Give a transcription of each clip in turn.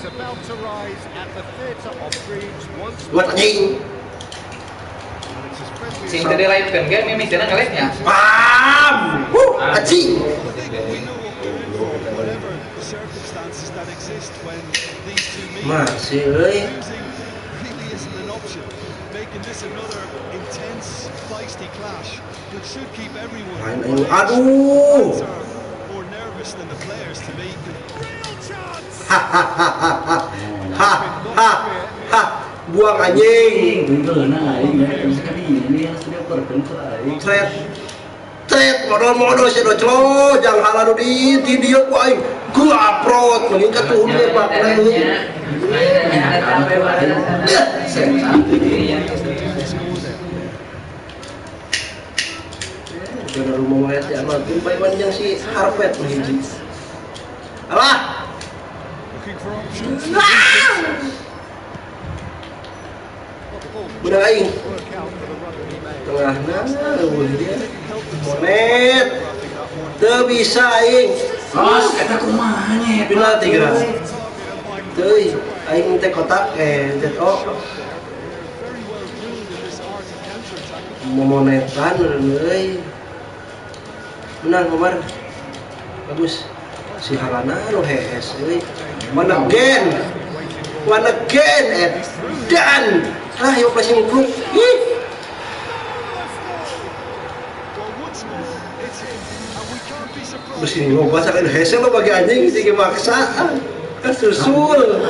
about to rise at the theatre of dreams once Buat anjing. Sing tadi live kan kan ini mikirnya ngelightnya. Pam. Anjing. Masih euy. Aduh. Hahaha. Buang anjing. Tret modal sih doclo jangan halal di dia ku aing ku upload mending ka tuh dia Pak. Udah rumah mayat ya mah tim bae yang si Harpet hiji. Alah. Udah aing. Tengahna dia. Monet. Teu bisa aing. Os eta kumaha nya Penalti geura. Teuy aing teh kotak oh. Monetan euy. Menang Omar. Bagus. Si Halana lu hees euy. One again dan yuk passing klub. Bersini mau bahasa kan hesel lo bagi anjing sih maksa kan susul.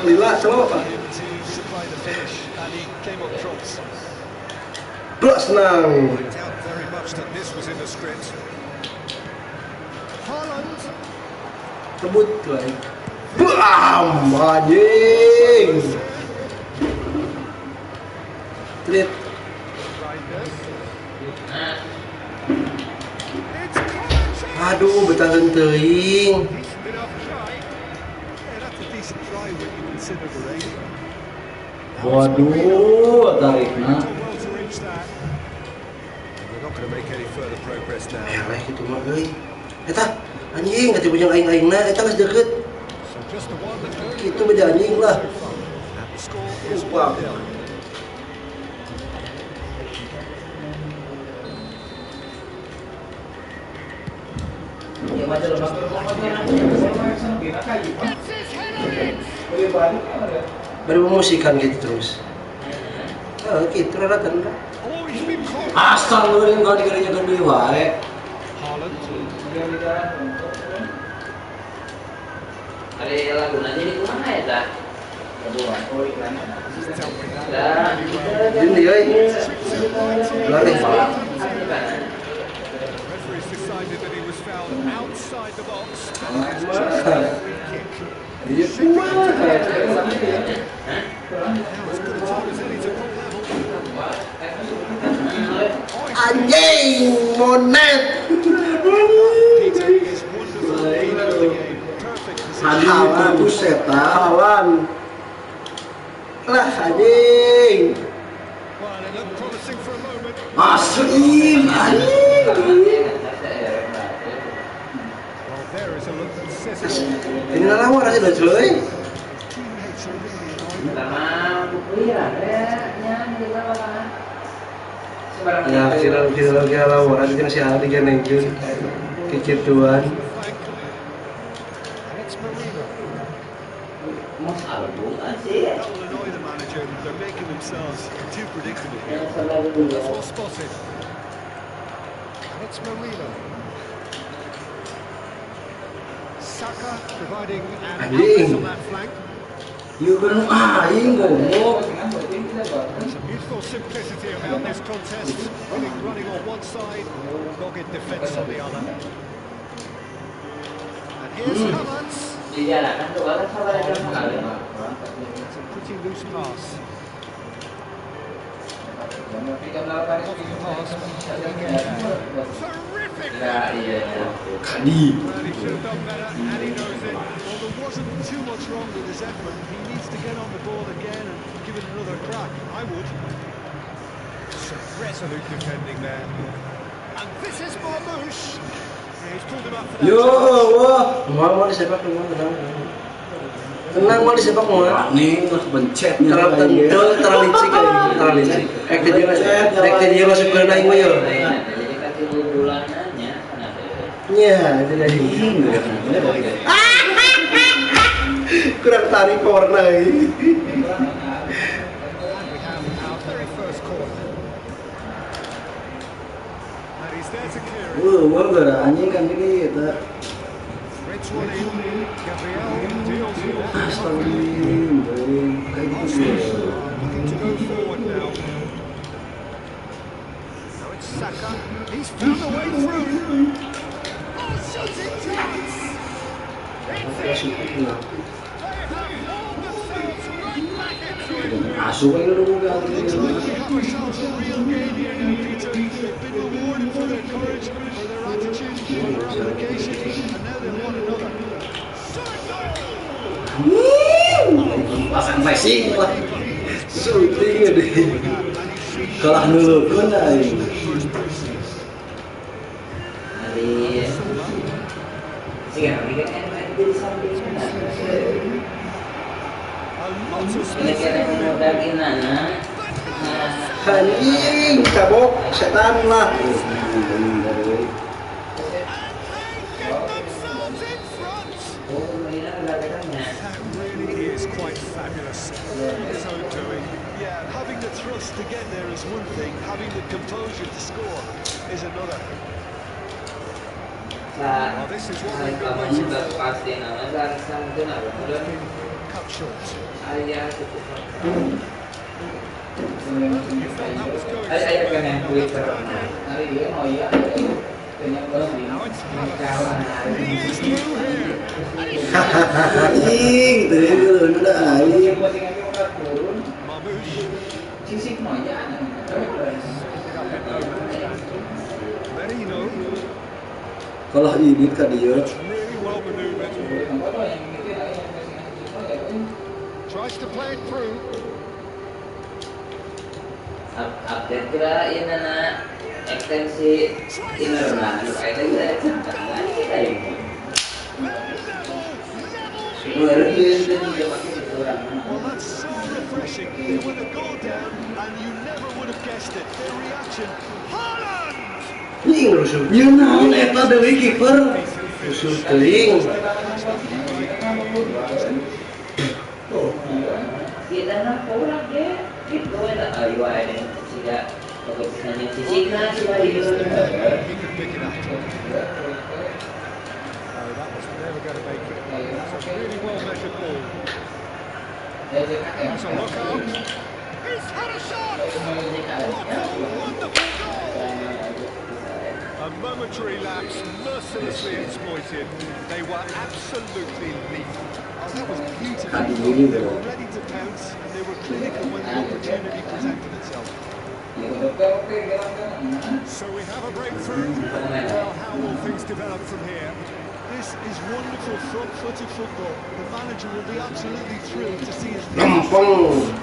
Lila slow. Plus senang. Kebut lagi. Bam, anjing. Trit. Aduh, betahan teuing. Waduh, tarikna. Lah kitu mah euy. Eta anjing atuh bujang aing-aingna eta geus deukeut. Kitu beda anjing lah. Lupa. Baru memusikan gitu terus. Gitu rata-rata. Asal lu yang gak dikerjakan di wae. Ada lagu nanti di mana ya tak? Kedua, Ini euy. Lari. Iya anjing monet. Hawan buset hawan. Lah anjing. Masuk anjing. Ini lawar aja dah cuy. Ya kira lawar aja kan si Ali kan nengkeun kikituan. Mas album sih. Saka providing an Anjing. on that flank. You can aing goblok. There's a beautiful simplicity about this contest. Running on one side, dogged defence on the other. And here's Havertz. It's a pretty loose pass. Terrific! Kadi. Well, he should have done better, and he knows it. Well, there wasn't too much wrong with his effort. He needs to get on the ball again and give it another crack. I would. Some resolute defending there. And this is Marmouche. He's pulled him up for that. Yo, wah, mau disepak mau tenang mau disepak mau. Nih lah bencetnya. Terlalu licik kali, terlalu licik. Dia masuk ke naik mah yo. Jadi kasih bulanannya kan ada. Iya, itu dari. Kurang tarik warna ini. We have our very first corner. And he's there to clear it. Wah, gara anjing kan ini kita. Threads one in. Gabriel deals with that. Astagfirullahaladzim, kayak gitu sih. Looking to go forward now. Now it's Saka. He's found a way through. Oh, shooting chance! It's in. They have hauled themselves right back into it. Asuh kayak lu enggak. Looks like we have ourselves a real game here now, Peter. They've been rewarded for their courage, for their attitude, for their application, and now they want another. Pasang flashing lah. Syuting deh. Kalah dulu kan Hari sekarang kan main di samping kanan. Ini kira daging nana. Anjing, tabok, setan lah. Really is quite fabulous. His own doing. Yeah, having the thrust to get there is one thing, having the composure to score is another. Sa This is what we've been kamu waiting juga for. pasti nama sang itu nama kemudian Cut short. ayah cukup. You felt that was going Ayah kan yang kulit somewhere. terang. Hari dia mau ya. Now it's he is through here. Anjing, tadi dulu udah anjing. Mamouche. Sisik mau ya. Merino. Kalau ini kan dia Really well manoeuvred. Tries to play it through. Update kira ini na ekstensi inner nah kayak gitu kita ini. Well, that's so refreshing. They win a goal down, and you never would have guessed it. Their reaction. Haaland! Anjing rusuh. ya naon eta deui kiper. Rusuh teuing. Kita nak pulang ya, itu ada ayo ada tidak bagusnya sisik nah sih He could pick it up. Oh, that was never going to make it. That's a really well measured ball. That's a look out. He's had a shot! What a wonderful goal! A momentary lapse, mercilessly exploited. They were absolutely lethal. Oh, that was beautiful. They were ready to pounce, and they were clinical when the opportunity presented itself. So we have a breakthrough. Well, how will things develop from here? This is wonderful front-footed football. The manager will be absolutely thrilled to see his Gampang.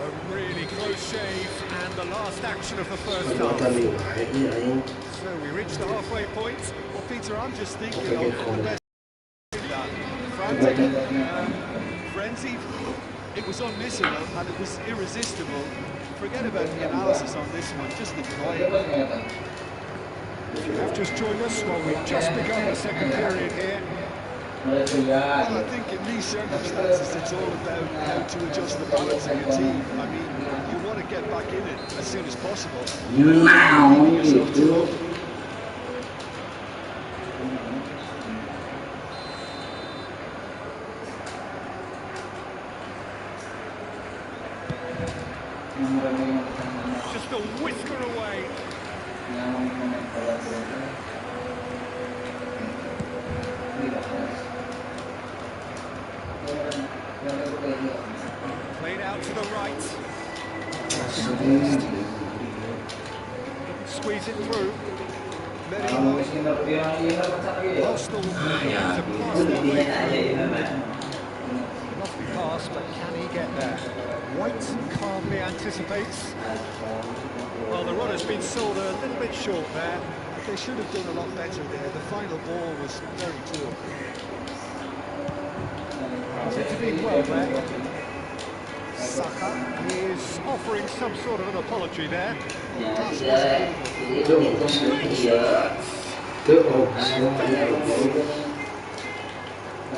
a really close shave and the last action of the first Perbuatan half. nih, baik nih aing. So we reach the halfway point. Well, Peter, I'm just thinking Okay, of cool. the best in that. Frantic, frenzied. It was unmissable and it was irresistible. Forget about the analysis on this one, just enjoy it. If you have just joined us, well, we've just begun the second period here. Well, I think in these circumstances, it's all about how to adjust the balance of your team. I mean, you want to get back in it as soon as possible. Naon gitu. Just a whisker away. Played out to the right. Squeeze it through. Merino. Lost the to pass that way through. Lovely pass, but can he get there? White calmly anticipates. Well, the run has been sold a little bit short there. They should have done a lot better there. The final ball was very poor. Intervened well there. Saka, he is offering some sort of an apology there. Ya, Pass dia wasn't good enough. dihitung dia. The option.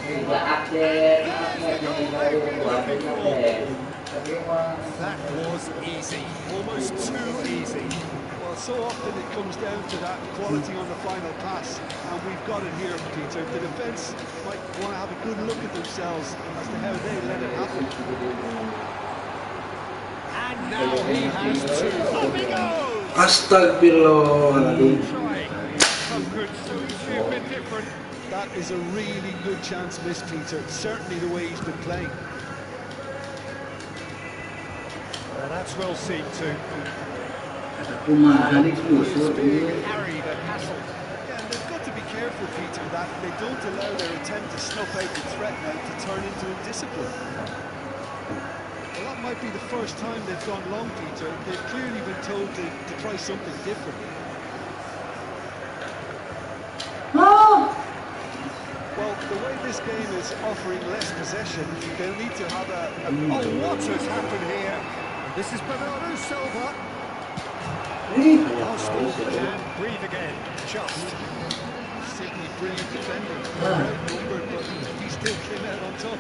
Tidak update, That was easy, almost too easy. Well, so often it comes down to that quality on the final pass, and we've got it here, Peter. The defence might want to have a good look at themselves as to how they let it happen. And now he has two. Up he goes! Astagfirullahaladzim. Trying. Some good, so he should have been different. That is a really good chance missed, Peter. Certainly the way he's been playing. Well, that's well seen too. Kumahan He's itu being harried and hassled. Yeah, and they've got to be careful, Peter, that they don't allow their attempt to snuff out the threat now to turn into indiscipline. Well, that might be the first time they've gone long, Peter. They've clearly been told to try something different. Well, the way this game is offering less possession, they'll need to have a Oh, what has happened here? This is Bernardo Silva. Arsenal can breathe again, just. simply brilliant defending. Outnumbered, but he still came out on top.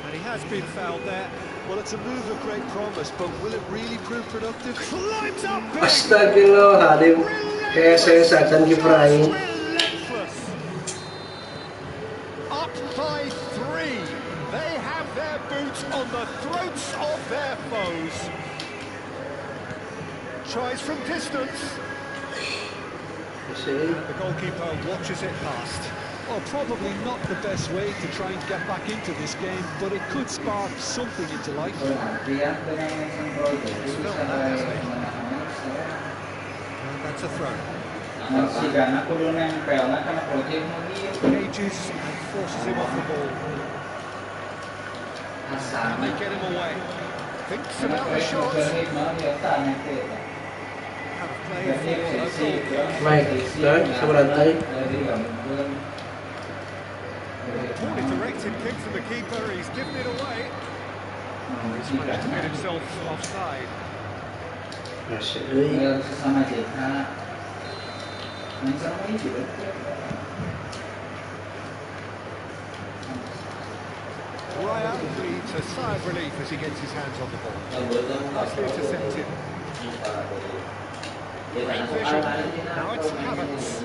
And he has been fouled there. Well, it's a move of great promise, but will it really prove productive? Climbs up big. Astagfirullahaladzim. Kayak saya seakan kiprahnya. Relentless. Up by 3. They have their boots on the throats of their foes. Tries from distance. The goalkeeper watches it past. Well, probably not the best way to try and get back into this game, but it could spark something into life. And that's a throw. Cages and forces him off the ball. Can they get him away? Thinks about the shot. Have a play for a goal. Mike, đấy, sao berantai? Poorly directed kick from the keeper, he's given it away. He's managed to get himself offside. Masih euy. Raya breathes a sigh of relief as he gets his hands on the ball. Nicely intercepted. Great vision. Now it's Havertz.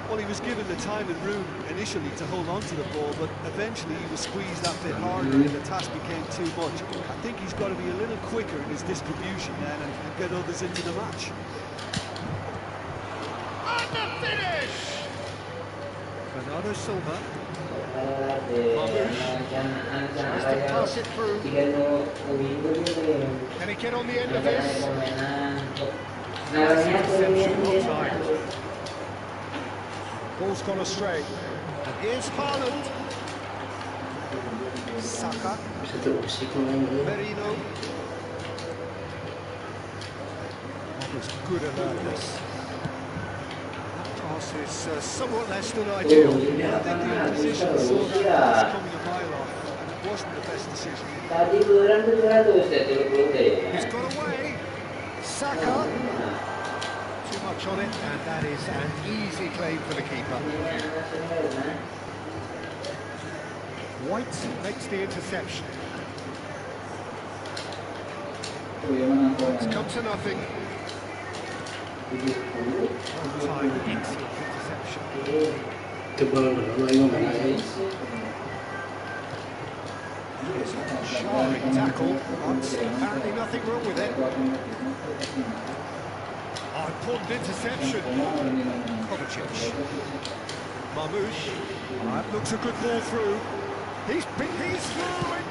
Well, he was given the time and room initially to hold on to the ball, but eventually he was squeezed that bit harder and the task became too much. I think he's got to be a little quicker in his distribution then and get others into the match. And the finish! Bernardo Silva. Tries to pass it through. Can he get on the end of this? Nice interception, not timed. Ball's gone astray. And here's Haaland. Saka. Bisa terusik main. Merino. That was good alertness. That pass is somewhat less than ideal. I think the opposition saw that pass coming a mile off, and it wasn't the best decision. He's got away. Saka. Too much on it, and that is an easy claim for the keeper. White makes the interception. It's come to nothing. Time, excellent interception. Tebal benar ayo mana ya? It's a jarring tackle, but apparently nothing wrong with it. Oh, important interception. Kovacic. Marmoush. That looks a good ball through. He's through,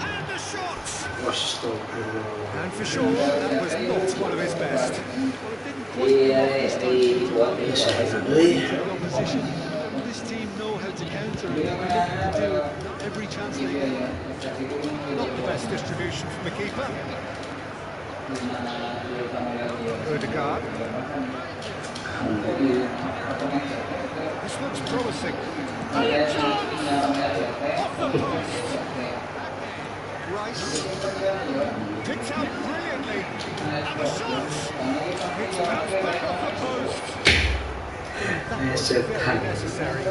and the shots! Astagfirullah. And for sure, that was not one of his best. Well, it didn't quite come off this time. Bisa euy. The opposition, this team know how to counter, and they're looking to do every chance they get. Not the best distribution from the keeper. Odegaard. This looks promising. Chance! Off the post! Rice. Picked out brilliantly. And the shot! It's bounced back off the post. That was very necessary.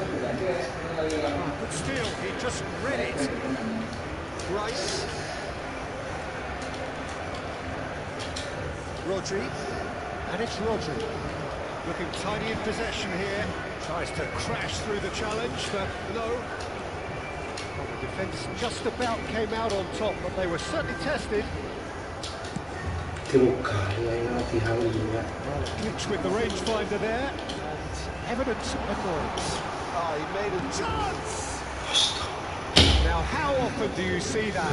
But still, he just read it. Rice. Rodri. And it's Rodri. Looking tiny in possession here. Tries to crash through the challenge, but no. Well, the defence just about came out on top, but they were certainly tested. Well, glitch with the rangefinder there. And evident annoyance. Oh, he made a chance! Now, how often do you see that?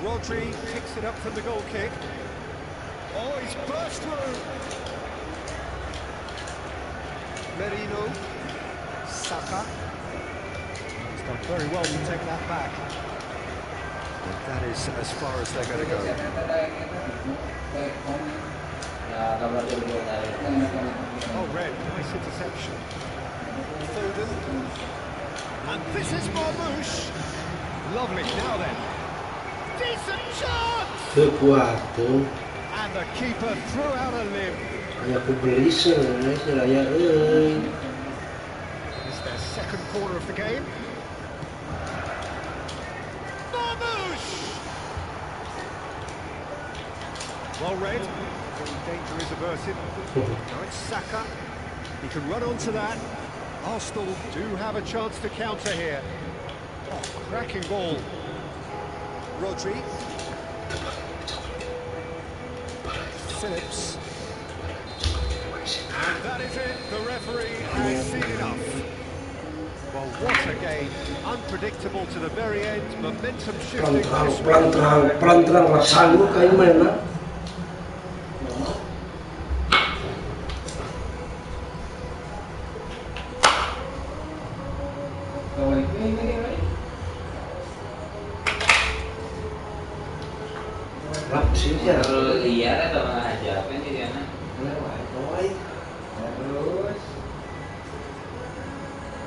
Rodri picks it up from the goal kick. Oh, he's burst through. Merino. Saka. He's done very well to take that back. But that is as far as they're going to go. Oh, red. Nice interception. Foden. And this is Marmoush. Lovely. Now then. Decent chance! And the keeper threw out a limb. It's their second corner of the game. Marmoush! Well read. Danger is averted. Now it's Saka. He can run onto that. Arsenal do have a chance to counter here. Oh, cracking ball. Rodri. Phillips. And that is it. The referee has seen enough. Well, what a game. Unpredictable to the very end. Momentum shifting. Liar atau malah aja apa sih dia nak?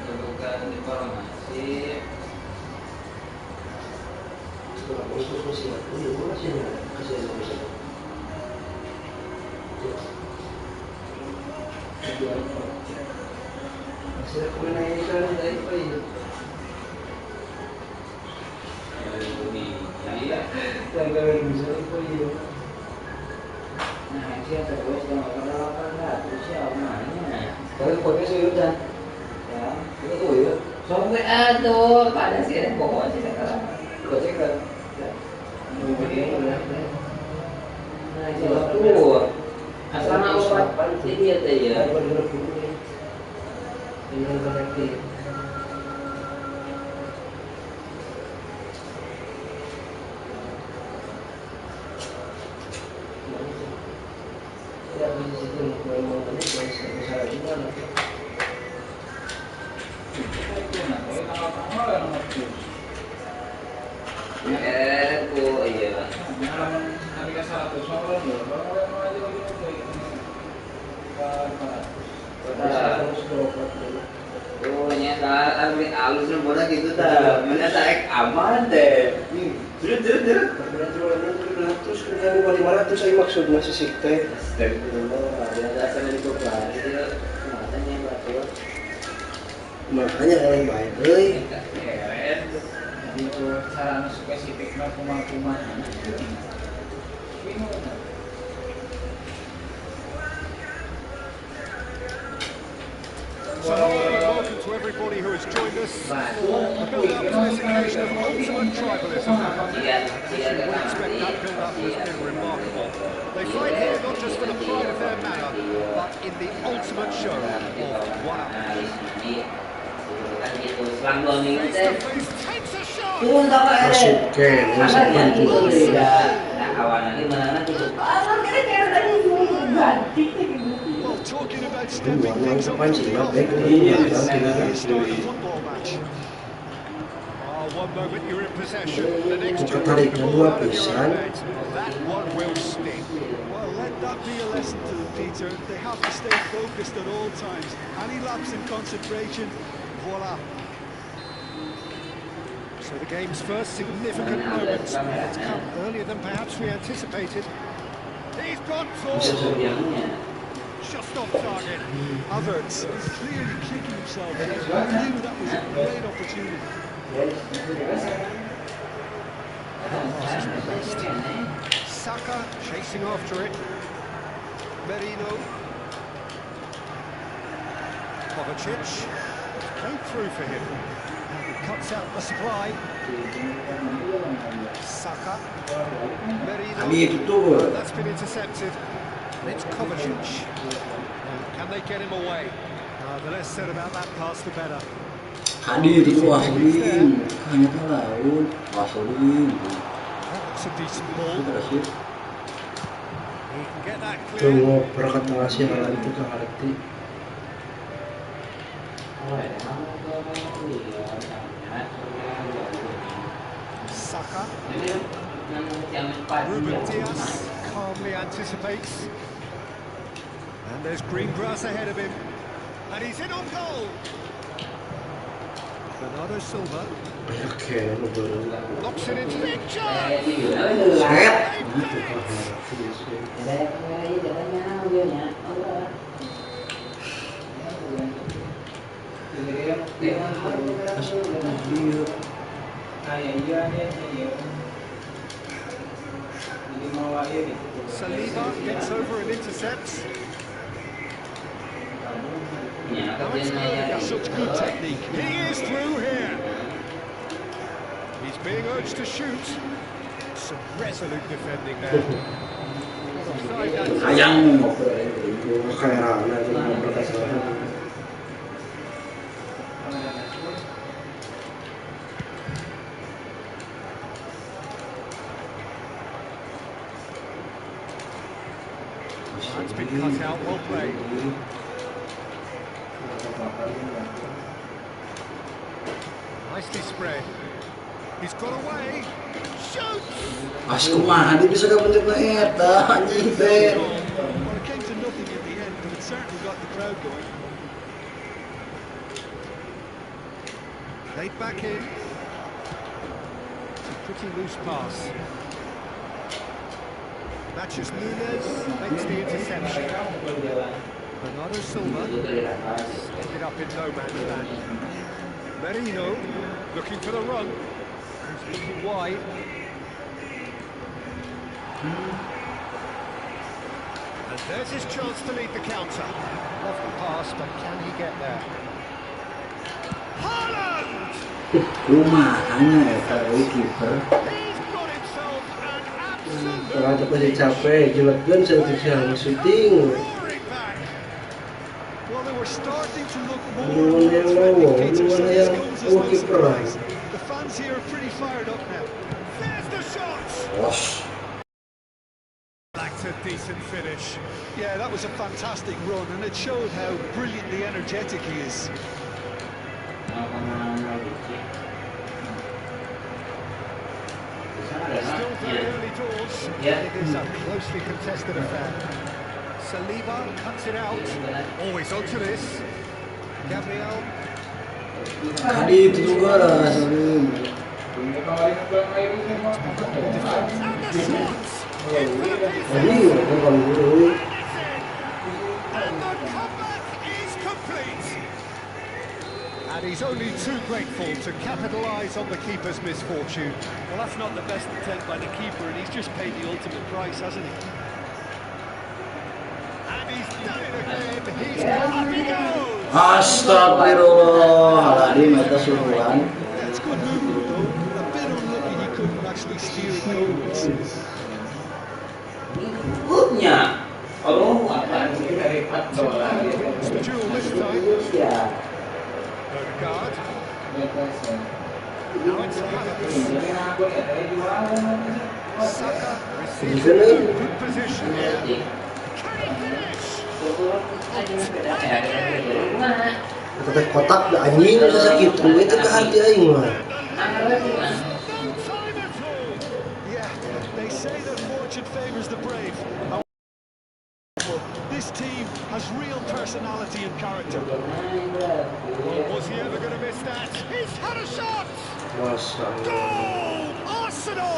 Terus bukan informasi. Nah, siapa terus kalau kalau siapa namanya? Kalau pokoknya sih udah. Ya, itu ya. Sampai aduh, pada sih pokoknya sih sekarang. Cek kan. Nah, siapa tuh? Asal nama apa? Dia teh ya. Ini konektif. Alus bola gitu ta, mana tak aman deh. Terus kemudian 500 saya maksud masih sikte. Ada asal dari koperasi dia matanya batur. Makanya yang baik euy. Itu cara spesifik mah kumaha-kumaha. So hello and welcome to everybody who has joined us for the build-up to this occasion of ultimate tribalism. We expect that build-up has been remarkable. They fight here not just for the pride of their manor, but in the ultimate show of one-up. Face-to-face takes a shot! Well, talking about stepping things up from the off. Yes, here's start a football match. Oh, one moment you're in possession, the next you're running the ball out of your own net. That one will sting. Well, let that be a lesson to them, Peter. They have to stay focused at all times. Any lapse in concentration, voila. So the game's first significant moments. It's come earlier than perhaps we anticipated. He's gone for just off target. Havertz is clearly kicking himself. He knew that was a great opportunity. Saka chasing after it. Merino. Kovacic. Came through for him. It cuts out the supply. Saka. Merino. That's been intercepted. It's Kovacic. Can they get him away? The less said about that pass, the better. Hadir itu Wasolin, hanya tahu Wasolin. That's a decent ball. Terus He can get that clear. Tunggu berkat ngasih hal itu ke hati. Saka. Ruben Diaz calmly anticipates. And there's green grass ahead of him. And he's in on goal. Bernardo Silva Oke, knocks it into the set. Saliba gets over and intercepts. Now it's good. Such good technique. He is through here. He's being urged to shoot. Some resolute defending there. Offside, that's Ayang kayak It's been cut out, well played. Nicely spread. He's got away. Shoots! Pas kumaha dia bisa dapat eta anjing teh. Well, it came to nothing in the end, but it certainly got the crowd going. Played back in. It's a pretty loose pass. Matches Nunes, makes the interception. Bernardo Silva ended up in no man's land. Merino looking for the run. He's looking wide. And there's his chance to lead the counter. Lovely pass, but can he get there? Haaland! Kumahanya eta kiper. He's got himself an absolute Orang tuh pasti capek, jeletkan saya syuting. roaring back. Well, they were starting to look more threatening, Peter, so this comes as no surprise. The fans here are pretty fired up now. There's the shot! Wash. That's a decent finish. Yeah, that was a fantastic run, and it showed how brilliantly energetic he is. Still very early doors. It is a closely contested affair. Saliba cuts it out. Always onto this. Gabriel. Tadi itu juga And the shots! In for the pieces! And the comeback is complete! And he's only too grateful to capitalise on the keeper's misfortune. Well, that's not the best attempt by the keeper, and he's just paid the ultimate price, hasn't he? And he's done it again. He's up he goes! Astagfirullahaladzim, eta suruhan. That's good movement, though. A bit unlucky he couldn't actually steer it goalwards. Ikutnya. Oh, It's the duel this time. Odegaard. Now it's Havertz. Saka receives it in good position here. Can he finish? Kata kotak da anjing bisa sakit tuh itu ke hati aing mah. Yeah, they say that fortune favors the brave. This team has real personality and character. Oh, was he ever going to miss that? He's had a shot! Masya Allah. Goal! Arsenal!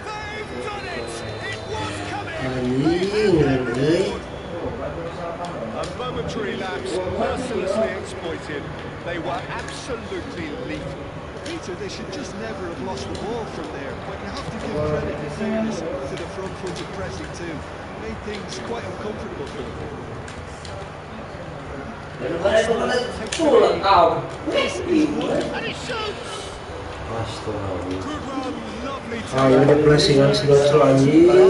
They've done it! It was coming! Anjing, A momentary lapse, mercilessly exploited. They were absolutely lethal. Peter, they should just never have lost the ball from there, but you have to give credit and fairness to the front-footed pressing too. Made things quite uncomfortable for them. And he shoots! Astaga. Good run, lovely Ah, ini plasingan sinetron anjing. Every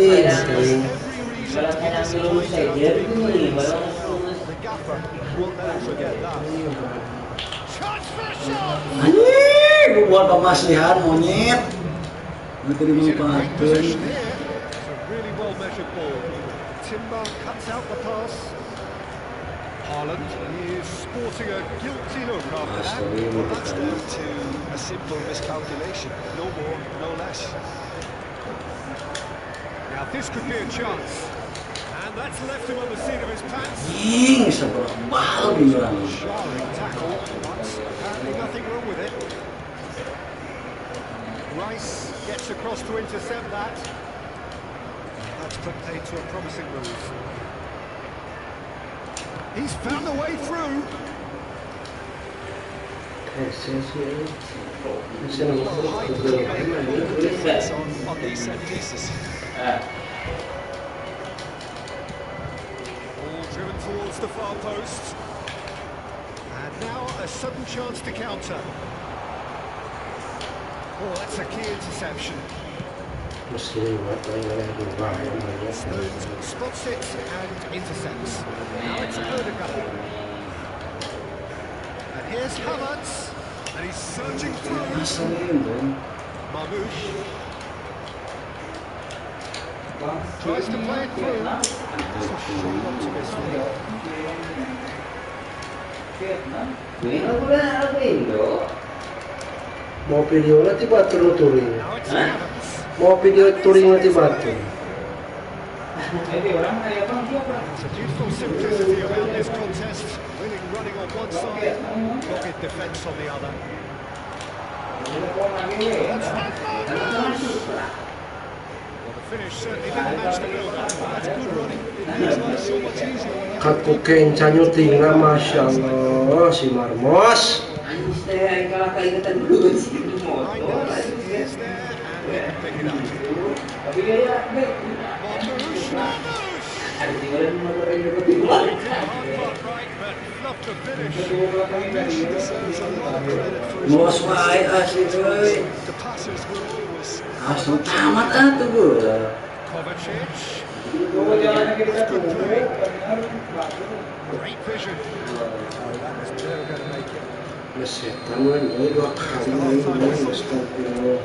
reason to be disappointed after being played so well. The gaffer will never forget that. Chance for a shot! Anjing, buat pemasihan monyet. Nanti He's in a great dimanfaatkan. position here. It's a really well-measured ball. Timber cuts out the pass. Haaland is sporting a guilty look after that. Well, that's down to a simple miscalculation. No more, no less. Now this could be a chance. And that's left him on the seat of his pants. Anjing, seberapa bal bilang. Jarring tackle, but apparently nothing wrong with it. Rice gets across to intercept that. That's put paid to a promising move. He's found a way through. Height can make all the difference on these set pieces. Ball driven towards the far post. And now a sudden chance to counter. Oh, that's a key interception. Stones spots it and intercepts. Now it's Odegaard. And here's Havertz. And he's surging through. Marmoush. Tries to play it through. It's a short optimistic. Mau video nanti batu touring. Now it's Havertz. Mau video touring nanti batu. There's a beautiful simplicity around this contest. Winning running on one side, dogged defence on the other. That's well, the finish certainly didn't match the build-up. That's good running. It makes life so much easier when you Kaku kencanya tinggal, masya Allah si Marmos. Is there and pick it up. Marmoush. Right, but fluffed the finish. He deserves a lot of credit for his Mos wae asli euy. The passers will always Asli tamat atuh gua. Kovacic. Great vision. That was never going to make it. Mesetan ini 2 kali astagfirullah.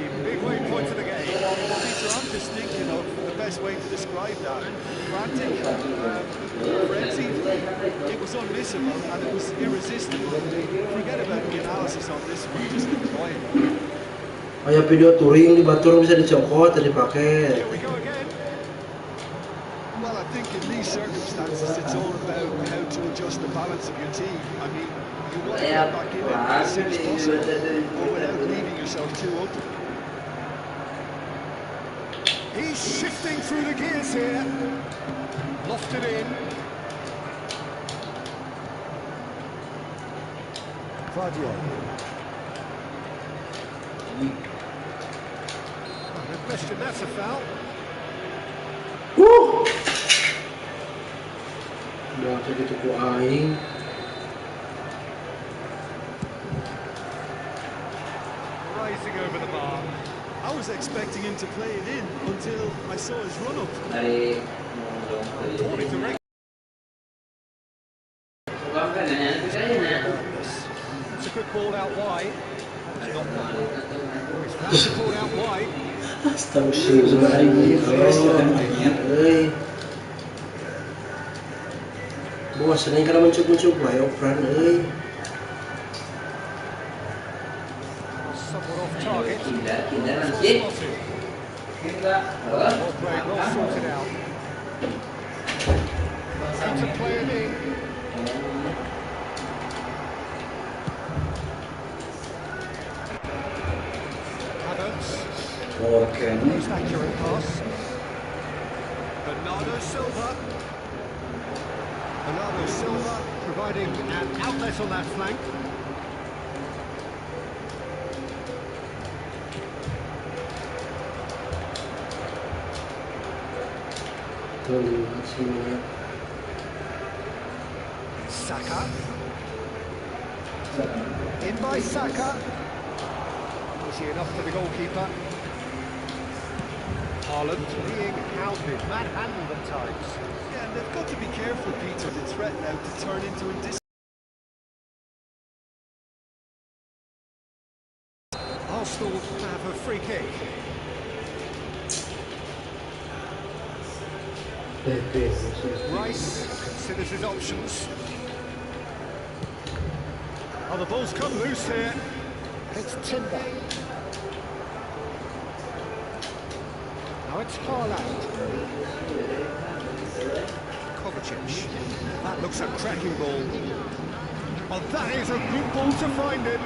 The midway point of the game. Peter, I'm just thinking of the best way to describe that. Frantic, frenzied. It was unmissable and it was irresistible. Forget about the analysis on this one, just enjoy it. Kayak video touring di Batur bisa dicopot dan dipakai. Here we go again. Well, I think in these circumstances, it's all about how to adjust the balance of your team. I mean, you want to get back in it as soon as possible, but without leaving yourself too open. He's shifting through the gears here. Lofted in. Vadio. No question, that's a foul. Udah jadi tuku aing. Rising over the bar. I was expecting him to play it in until I saw his run-up. According to it's a good ball out wide. It's not one. It's found the ball out wide. Astagfirullahaladzim. Bosan karena mencoba operan Somewhat off target. Tidak Well nanti. spotted. Kita Well played, well sorted out. Looking to play it in. Havertz. Oke. Most accurate pass. Bernardo Silva. Bernardo Silva providing an outlet on that flank. Saka. In by Saka. Easy enough for the goalkeeper. Haaland being hounded, manhandled at times. Yeah, and they've got to be careful, Peter. The threat now to turn into a Arsenal have a free kick. Rice considers his options. Oh, the ball's come loose here. It's Timber. Now it's Haaland. Kovacic. That looks a cracking ball. Oh, that is a good ball to find it.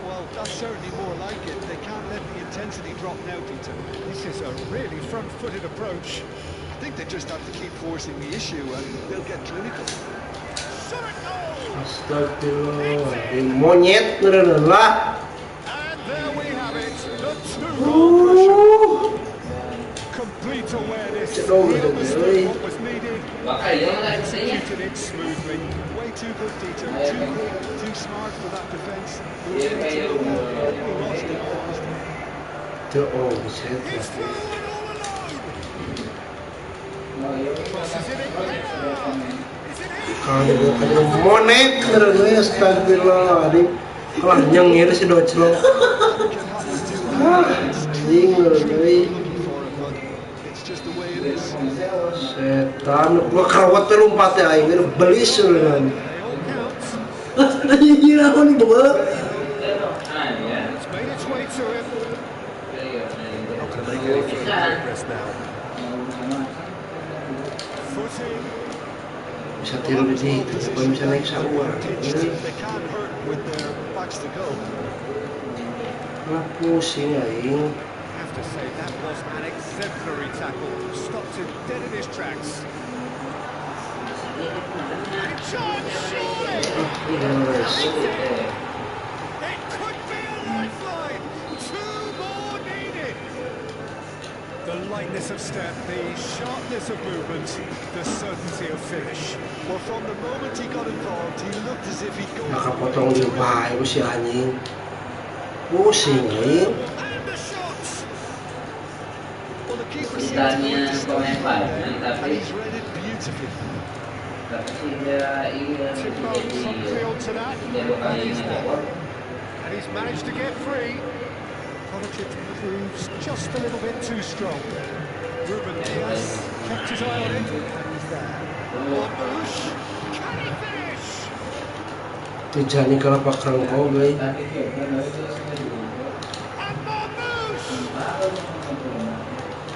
Well, that's certainly more like it. They can't let the intensity drop now, Peter. This is a really front-footed approach. I think they just have to keep forcing the issue and they'll get clinical. Shot it goal! Astagfirullah, monyet beneran lah. And there we have it, the two-goal pressure. Complete awareness. He understood what was needed. Executed it smoothly. Way too good, Peter. Too quick, too smart for that defence. He lost it fast. He's through and all alone. Crosses it in. Is it in? Kalau monet beneran astagfirullah. Kalah nyengir si Doclo. Anjing beneran. It's just the way it is. Setan, gua karawat lompat ya aing belis beneran. They all count. Anjing aku nih beuh. It's made its way to him. Not going to make any further progress now. Footing. Bisa tiru di situ, supaya bisa naik sawah. They can't hurt with their backs to go. Pusing aing. Have to say that was an exemplary tackle. Stopped him dead in his tracks. Chance, surely! Yes. It could be a lifeline. Two more needed. The lightness of step, the sharpness of movement, the certainty of finish. Well, from the moment he got involved, he looked as if he'd go Nakapotong di bahay mo si anjing. Pusing aing. And the shots. well, the keeper seems to want to stop him and he's read it beautifully. Timber promptly onto that. That is one. And he's managed to get free. Kovacic proves just a little bit too strong. Ruben Diaz kept his eye on it, and he's there. Marmoush, can he finish? Tijani kalau pakrang kau guys. And Marmoush!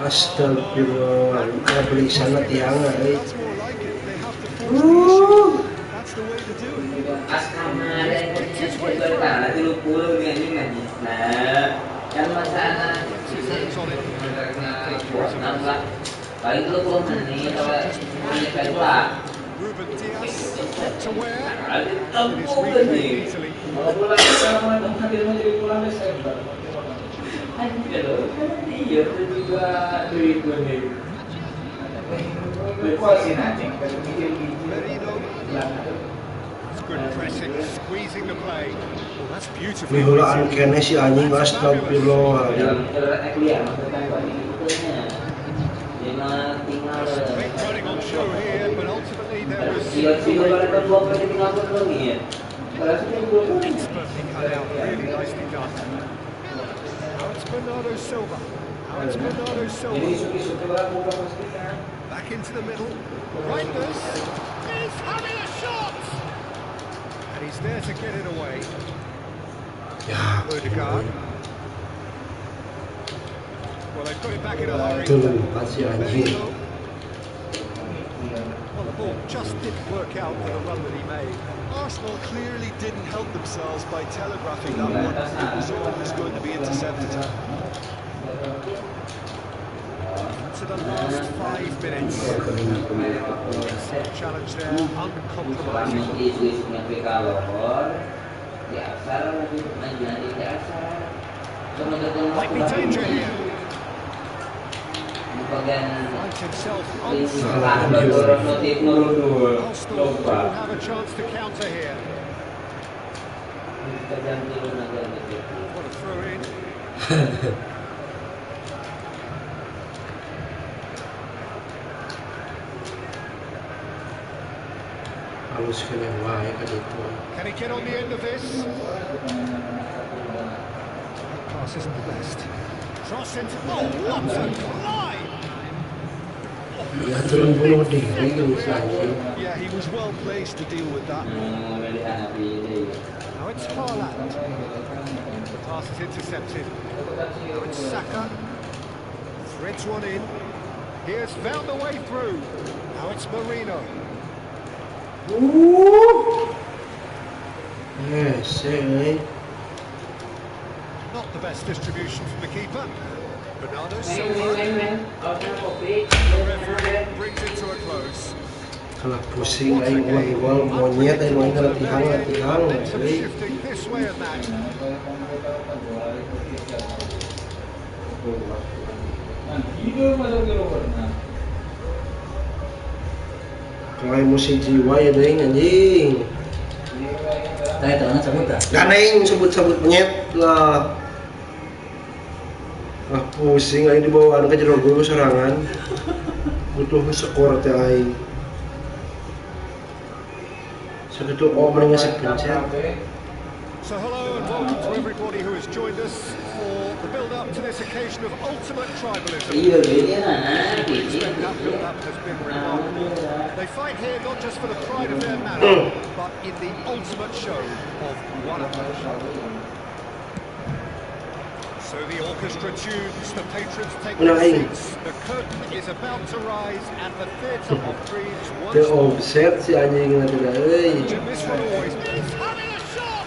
Astagfirullah, kaya beli sana tiang guys. That's more like it. They have to force the issue. That's the way to do it. His hands on it. Ruben Diaz to where? And it's reclaimed easily. It's good pressing, squeezing the play. Well, that's beautiful. Mihulaan kene si anjing astagfirullah. Great running on show here, but ultimately there was expertly cut out, really nicely done. Now it's Bernardo Silva. Now it's Bernardo Silva. Back into the middle. Reinders is having a shot! And he's there to get it away. Ya, Odegaard. Well, they've got it back in a hurry. itu lupa si There you anjing. go. Well, the ball just didn't work out for the run that he made. Arsenal clearly didn't help themselves by telegraphing that one. It was always going to be intercepted. To the last 5 minutes. Challenge there, uncompromising. Might be danger here. Finds himself on Arsenal do have a chance to counter here. What a throw in. Halus ka lang, wahe ka dito. Can he get on the end of this? Pass isn't the best. Cross into... Oh, what a climb! Ya, turun bunuh diri yung si anjing. Yeah, he was well placed to deal with that. Now it's Haaland. The pass is intercepted. Now it's Saka. Threads one in. He has found a way through. Now it's Marino. Yes, eh. Not the best distribution from the keeper. Bernardo Silva. The referee brings it to a close. Kalau pusing aing gol monyet aing main latihan Momentum eh. shifting this way and that. Kalau musim jiwa ya deng anjing. Tayo tangan sabut dah. Ganeng sebut-sebut monyet lah. Ah pusing aing dibawa ke jero gol serangan. Butuh skor teh aing. Segitu mending ngasih pencet. So hello and welcome to everybody who has joined us for the build-up to this occasion of ultimate tribalism. Iya, ini That build-up has been remarkable. They fight here not just for the pride of their manner, but in the ultimate show of one another. So the orchestra tunes, the patrons take their seats, the curtain is about to rise, and the theatre of dreams once Teu more. offset si anjing na teh euy. This one always is having a shot!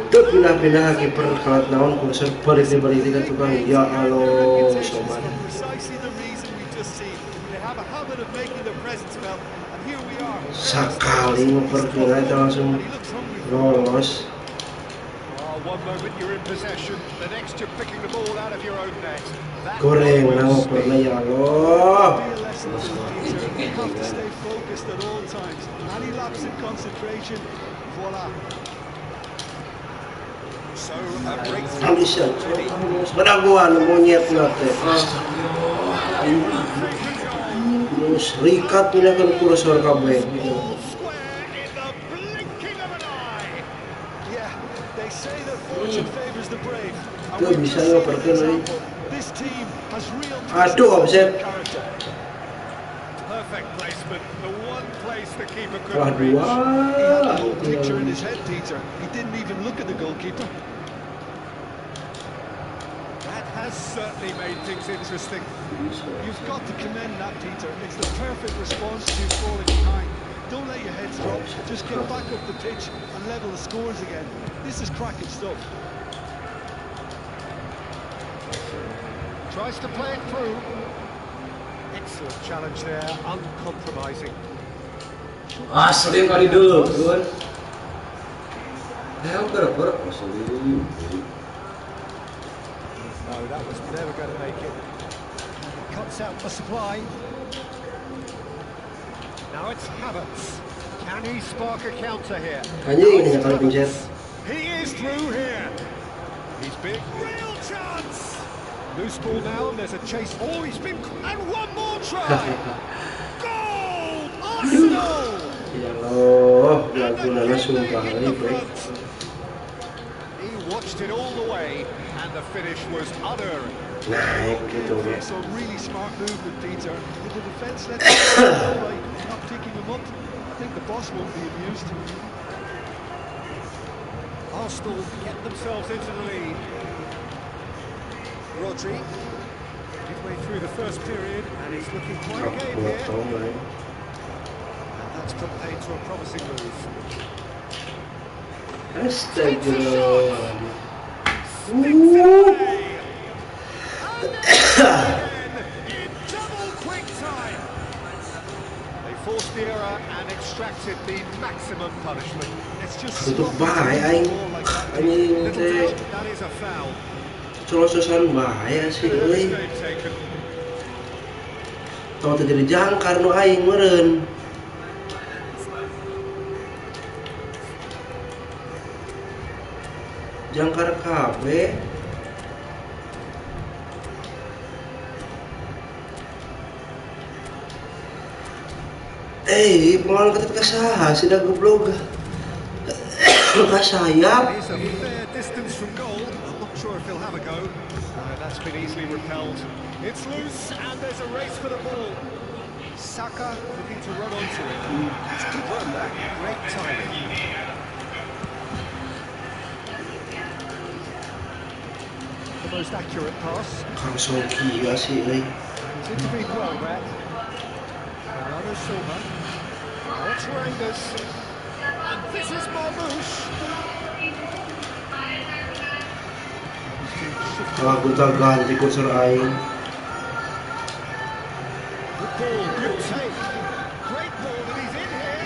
Teu pindah-pindah kiper kalat naon kursen balik ka tukang. Ya Allah, sobat. For precisely the reason we just seen. They have a habit of making their presence felt, and here we are. Sakali ngoper kita langsung lolos. One moment you're in possession, the next you're picking the ball out of your own net. Goreng na ngoper na ya Allah. Be a lesson to the teacher. You have to stay focused at all times. Any lapse in concentration, voila. So a breakthrough. Alisan. Padaguan monyet na teh. Terus rikat pindahkan kursor kabeh. All square in the blinking of an eye. Yeah, they say that fortune favors the brave. And Tuh, we've bisa just seen ngoper an ke, Loi. example. This team has real Aduh, offset. character. Perfect placement, the one place the keeper Wah, couldn't reach. He had the whole dua. picture in his head, Peter. He didn't even look at the goalkeeper. That has certainly made things interesting. You've got to commend that, Peter. It's the perfect response to you falling behind. Don't let your heads drop. Just get back up the pitch and level the scores again. This is cracking stuff. Tries to play it through. Excellent challenge there, uncompromising. Asli kali dulu, Bun. Berapa? Asli. No, that was never going to make it. Cuts out the supply. Now it's Havertz. Can he spark a counter here? Anjing ini kalau pencet. He is through here. He's big. Real chance. Loose ball now, and there's a chase. Oh, he's been... And one more try. Goal! Arsenal! Ya Allah, And lagu nana sumpah in the bro. front. He watched it all the way, and the finish was unerring. naik gitu. It's a really smart movement, Peter. Did the defence let him go by not picking him up? I think the boss won't be amused. Arsenal get themselves into the lead. Rodri, midway through the first period, and it's looking quite a game here. And that's put paid to a promising move. Astaga. In double quick time. They forced the error and extracted the maximum punishment. It's just Tutup bahaya anjing teh. That is a foul. Celososan bahaya sih euy. Mistake taken. Tau terjadi jangkar nu aing meureun. Jangkar kabeh. Pengawan ketika saha sudah goblok. Ka sayap. He's a fair distance from goal. I'm not sure if he'll have a go. That's been easily repelled. It's loose and there's a race for the ball. Saka looking to run onto it. It's good run that. Great timing. The most accurate pass. Langsung gila sih euy. He's intervened well there. Bernardo Silva. Now it's Rangers. And this is Marmouche. Aku tak ganti kursor aing. Good ball, good take. Great ball that he's in here.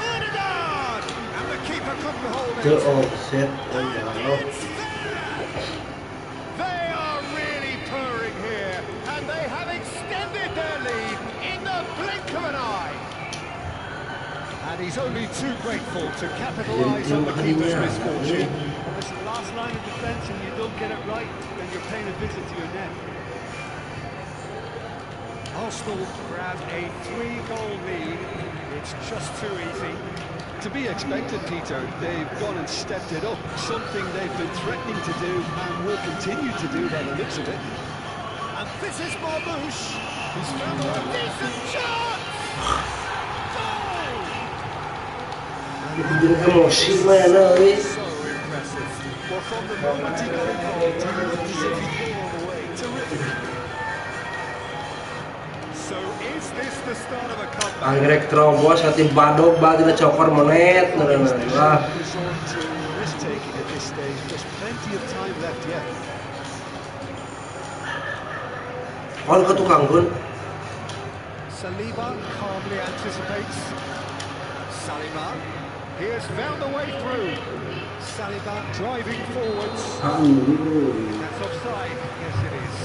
Odegaard! And the keeper couldn't hold it. The offset. Oh ya Allah. It's there! They are really purring here, and they have extended their lead in the blink of an eye. And he's only too grateful to capitalise on the keeper's misfortune. Well, it's the last line of defence and you don't get it right, then you're paying a visit to your net. Arsenal grab a 3-goal lead. It's just too easy. To be expected, Peter. They've gone and stepped it up, something they've been threatening to do and will continue to do by the looks of it. And this is Marmouche. He's found a decent chance. Goal! Bikin emosi mana euy. So impressive. Well, from the moment he got involved, he looked as if he'd go all the way. Terrific. So is this the start of a comeback? Anggrek terobos hati badog bagina cokor menet Well, neureun he's lah. resort to risk-taking at this stage. There's plenty of time left yet. Kon ke tukang gun. Saliba calmly anticipates. Saliba, he has found a way through. Saliba driving forwards. That's offside. Yes, it is.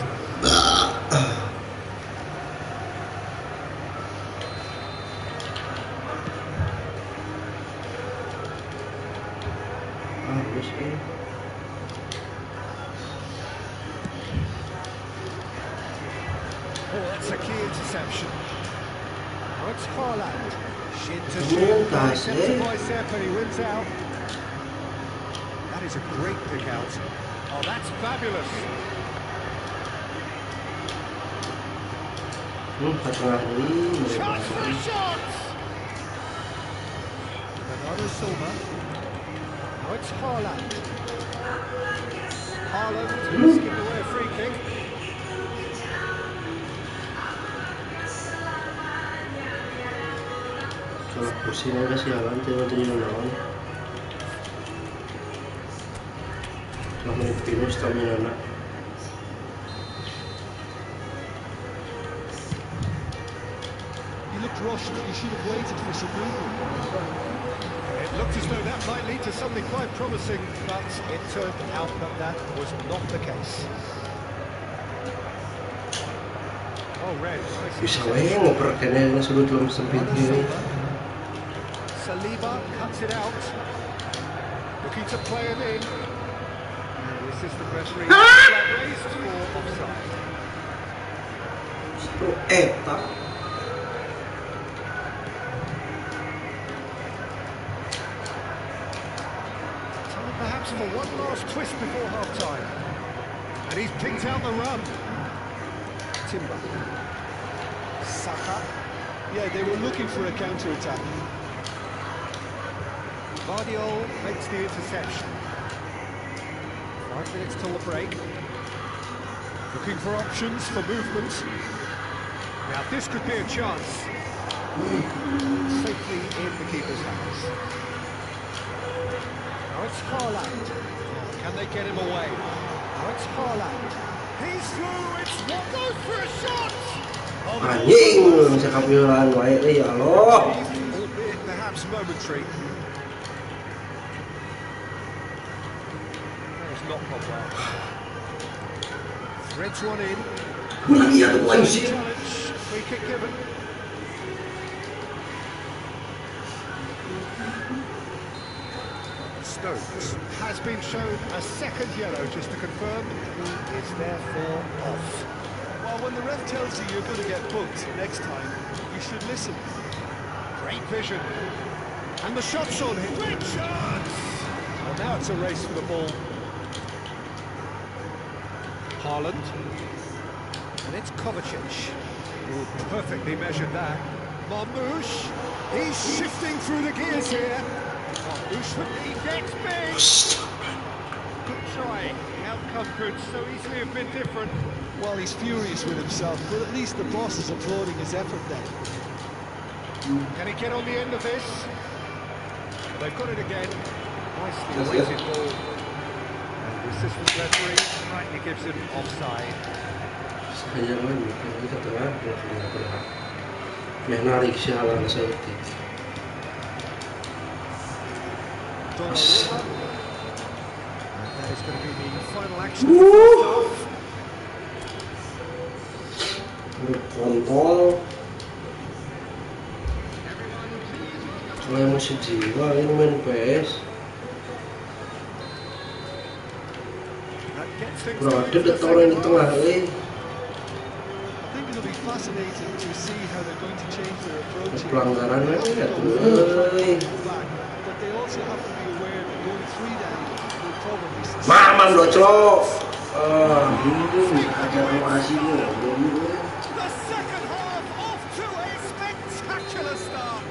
Bagus Oh, that's a key interception. Now it's Haaland. Shin to Oh, shin, that's bicep to it. bicep, and he wins out. That is a great pick out. Oh, that's fabulous. Tengah ini Chance for a shot! Bernardo Silva. Now it's Haaland. Haaland has given away a free kick. Kalau pusing aja sialan tiba-tiba naon. Kalau menit pinus stamina na. You looked rushed. You should have waited for some movement. It looked as though that might lead to something quite promising, but it turned out that that was not the case. Oh, red. Bisa wae ngoper kene na sudut lem sempit ini. Saliba cuts it out. Looking to play it in. And the assistant referee flag raised for offside. Pro eta. Time perhaps for one last twist before half-time. And And he's picked out the run. Timber. Saka. Yeah, they were looking for a counter-attack. Guardiola makes the interception. 5 minutes till the break. Looking for options for movement. Now this could be a chance. Safely in the keeper's hands. Now it's Haaland. Can they get him away? Now it's Haaland. He's through. It's what goes for a shot. Anjing, saya kapiran wae euy ya Allah. Albeit perhaps momentary. It's not gone well. Threads one in. Iya tuh anjing. Challenge. Free kick given. Stokes has been shown a second yellow, just to confirm he is therefore off. Well, when the ref tells you you're going to get booked next time, you should listen. Great vision. And the shot's on him. Great chance! Well, now it's a race for the ball. Haaland. And it's Kovacic. Ooh, perfectly measured that. Marmoush. He's shifting through the gears here. Marmoush, he gets big. Good try. The outcome could so easily have been different. Well, he's furious with himself, but at least the boss is applauding his effort then. Can he get on the end of this? They've got it again. Nicely weighted ball. And the assistant referee rightly gives him offside. Saya main ke tengah, dia narik si Haaland seperti. Donnarumma. And that is going to be the final action of the first half. Kontol. Soalnya masih jiwa ini main PS. Bro, ada datang orang di tengah I ini. think it'll be fascinating to see how they're going to change their approach here. Pelanggaran aja ya tuh. But they also have to be aware that going 3 down will probably succeed. Mamam docok. Ini ada masih belum. The second half off to a spectacular start.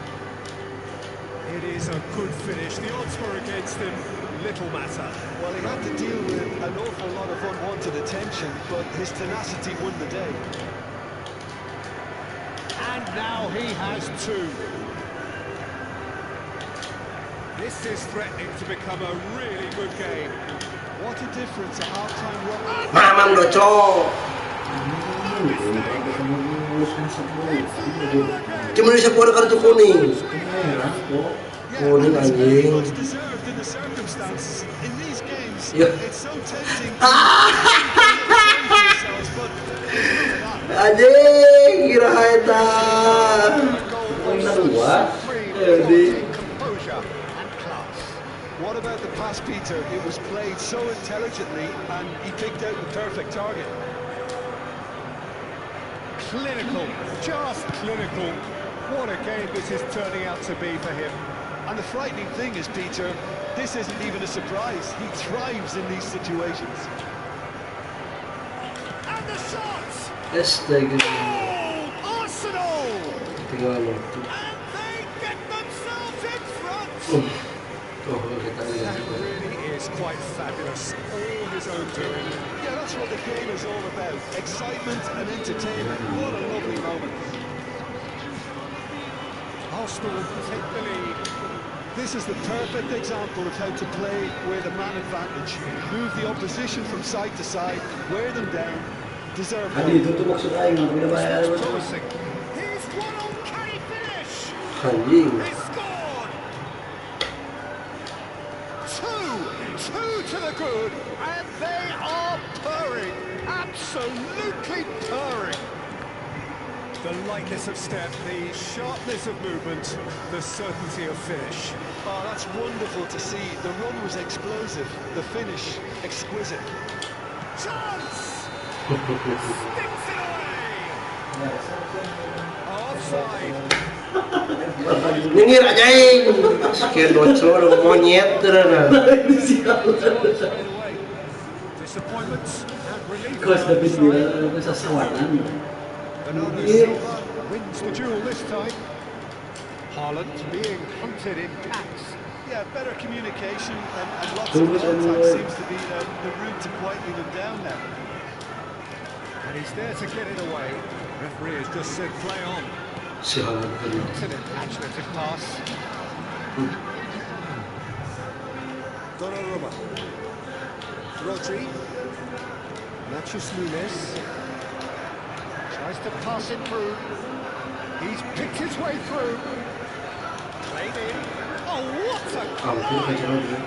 It is a good finish. The odds were against him. Little matter. Well, he had to deal with an awful lot of unwanted attention, but his tenacity won the day. And now he has 2. This is threatening to become a really good game. What a difference a half-time run. Mamam docok. Cuma bisa buat kartu kuning. Kuning anjing. Much deserved in the circumstances. In these games, Yeah. it's so tempting to themselves, but Anjing, kira eta. Dua. Jadi. Composure and class. what about the pass, Peter? It was played so intelligently, and he picked out the perfect target. Clinical, just clinical. What a game this is turning out to be for him. And the frightening thing is, Peter, this isn't even a surprise. He thrives in these situations. And the shot! Astaga. Oh, Arsenal! Tinggal lo. And they get themselves in front! Oh, kita lihat. That really is quite fabulous. All his own doing. Yeah, that's what the game is all about. Excitement and entertainment. What a lovely moment. Arsenal take the lead. This is the perfect example of how to play with a man advantage. Move the opposition from side to side, wear them down, deserve Adi, one. itu tuh maksud aing, udah bayar. Promising. Here's one on carry finish. Anjing. They scored. 2 to the good, and they are purring. Absolutely purring. The lightness of step, the sharpness of movement, the certainty of finish. Oh, that's wonderful to see. The run was explosive, the finish exquisite. Chance! Sticks it away! Offside. Nyengir aja ing. Sekian docok monyet tenan. Straight away. Disappointments and relief Kau on tapi the dia side. kesasawatan. Bernardo Silva wins the duel this time. Haaland being hunted in packs. Yeah, better communication and lots Too of much contact anyway. seems to be the route to quieting them down now. And he's there to get it away. Referee has just said play on. Si Haaland tadi. It's an imaginative pass. Donnarumma. Rodri. Nachos Nunes. Tries to pass it through. He's picked his way through. Played in. Oh, what a Hampir goal! kacau dia.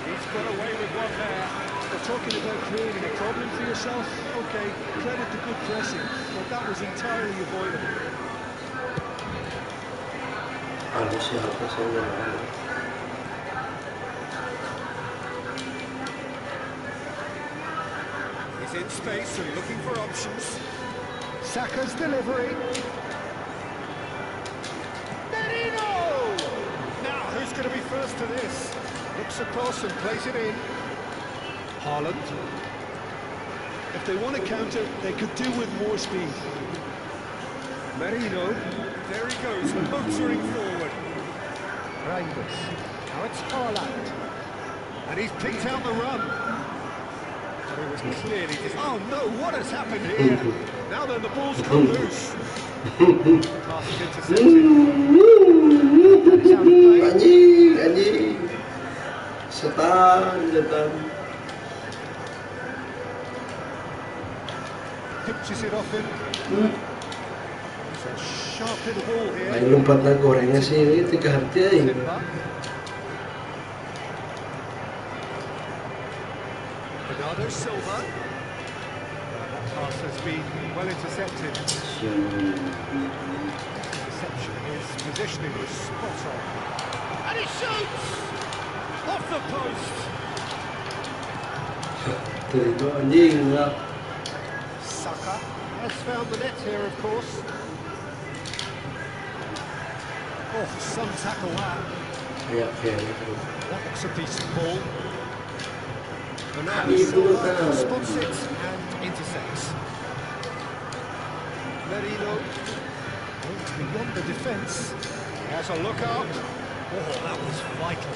He's got away with one there. We're talking about creating a problem for yourself. Okay, credit to good pressing, but that was entirely avoidable. Ada siapa saya? He's in space and looking for options. Saka's delivery. Merino! Now, who's going to be first to this? Looks across and plays it in. Haaland. If they want to counter, they could do with more speed. Merino. There he goes, motoring forward. Reinders. Now it's Haaland. And he's picked out the run. But it was clearly just... Oh no, what has happened here? Now then, the ball's come loose. Pass is intercepted. That is out of play. Anjing. Setan. Pitches it off him. It's a sharp little ball here. Main lompat na gorengnya sih, tiga hati aja. Silva. Bernardo Silva. That pass has been well intercepted. Interception, his positioning was spot on. And he shoots! Off the post! Tuh itu anjing lah. Saka has found the net here, of course. Oh, some tackle that. Ya, ya. That's a decent ball. Bernardo Itu Silva kan. spots it and intercepts. Merino goes beyond the defence. Has a look out. Oh, that was vital.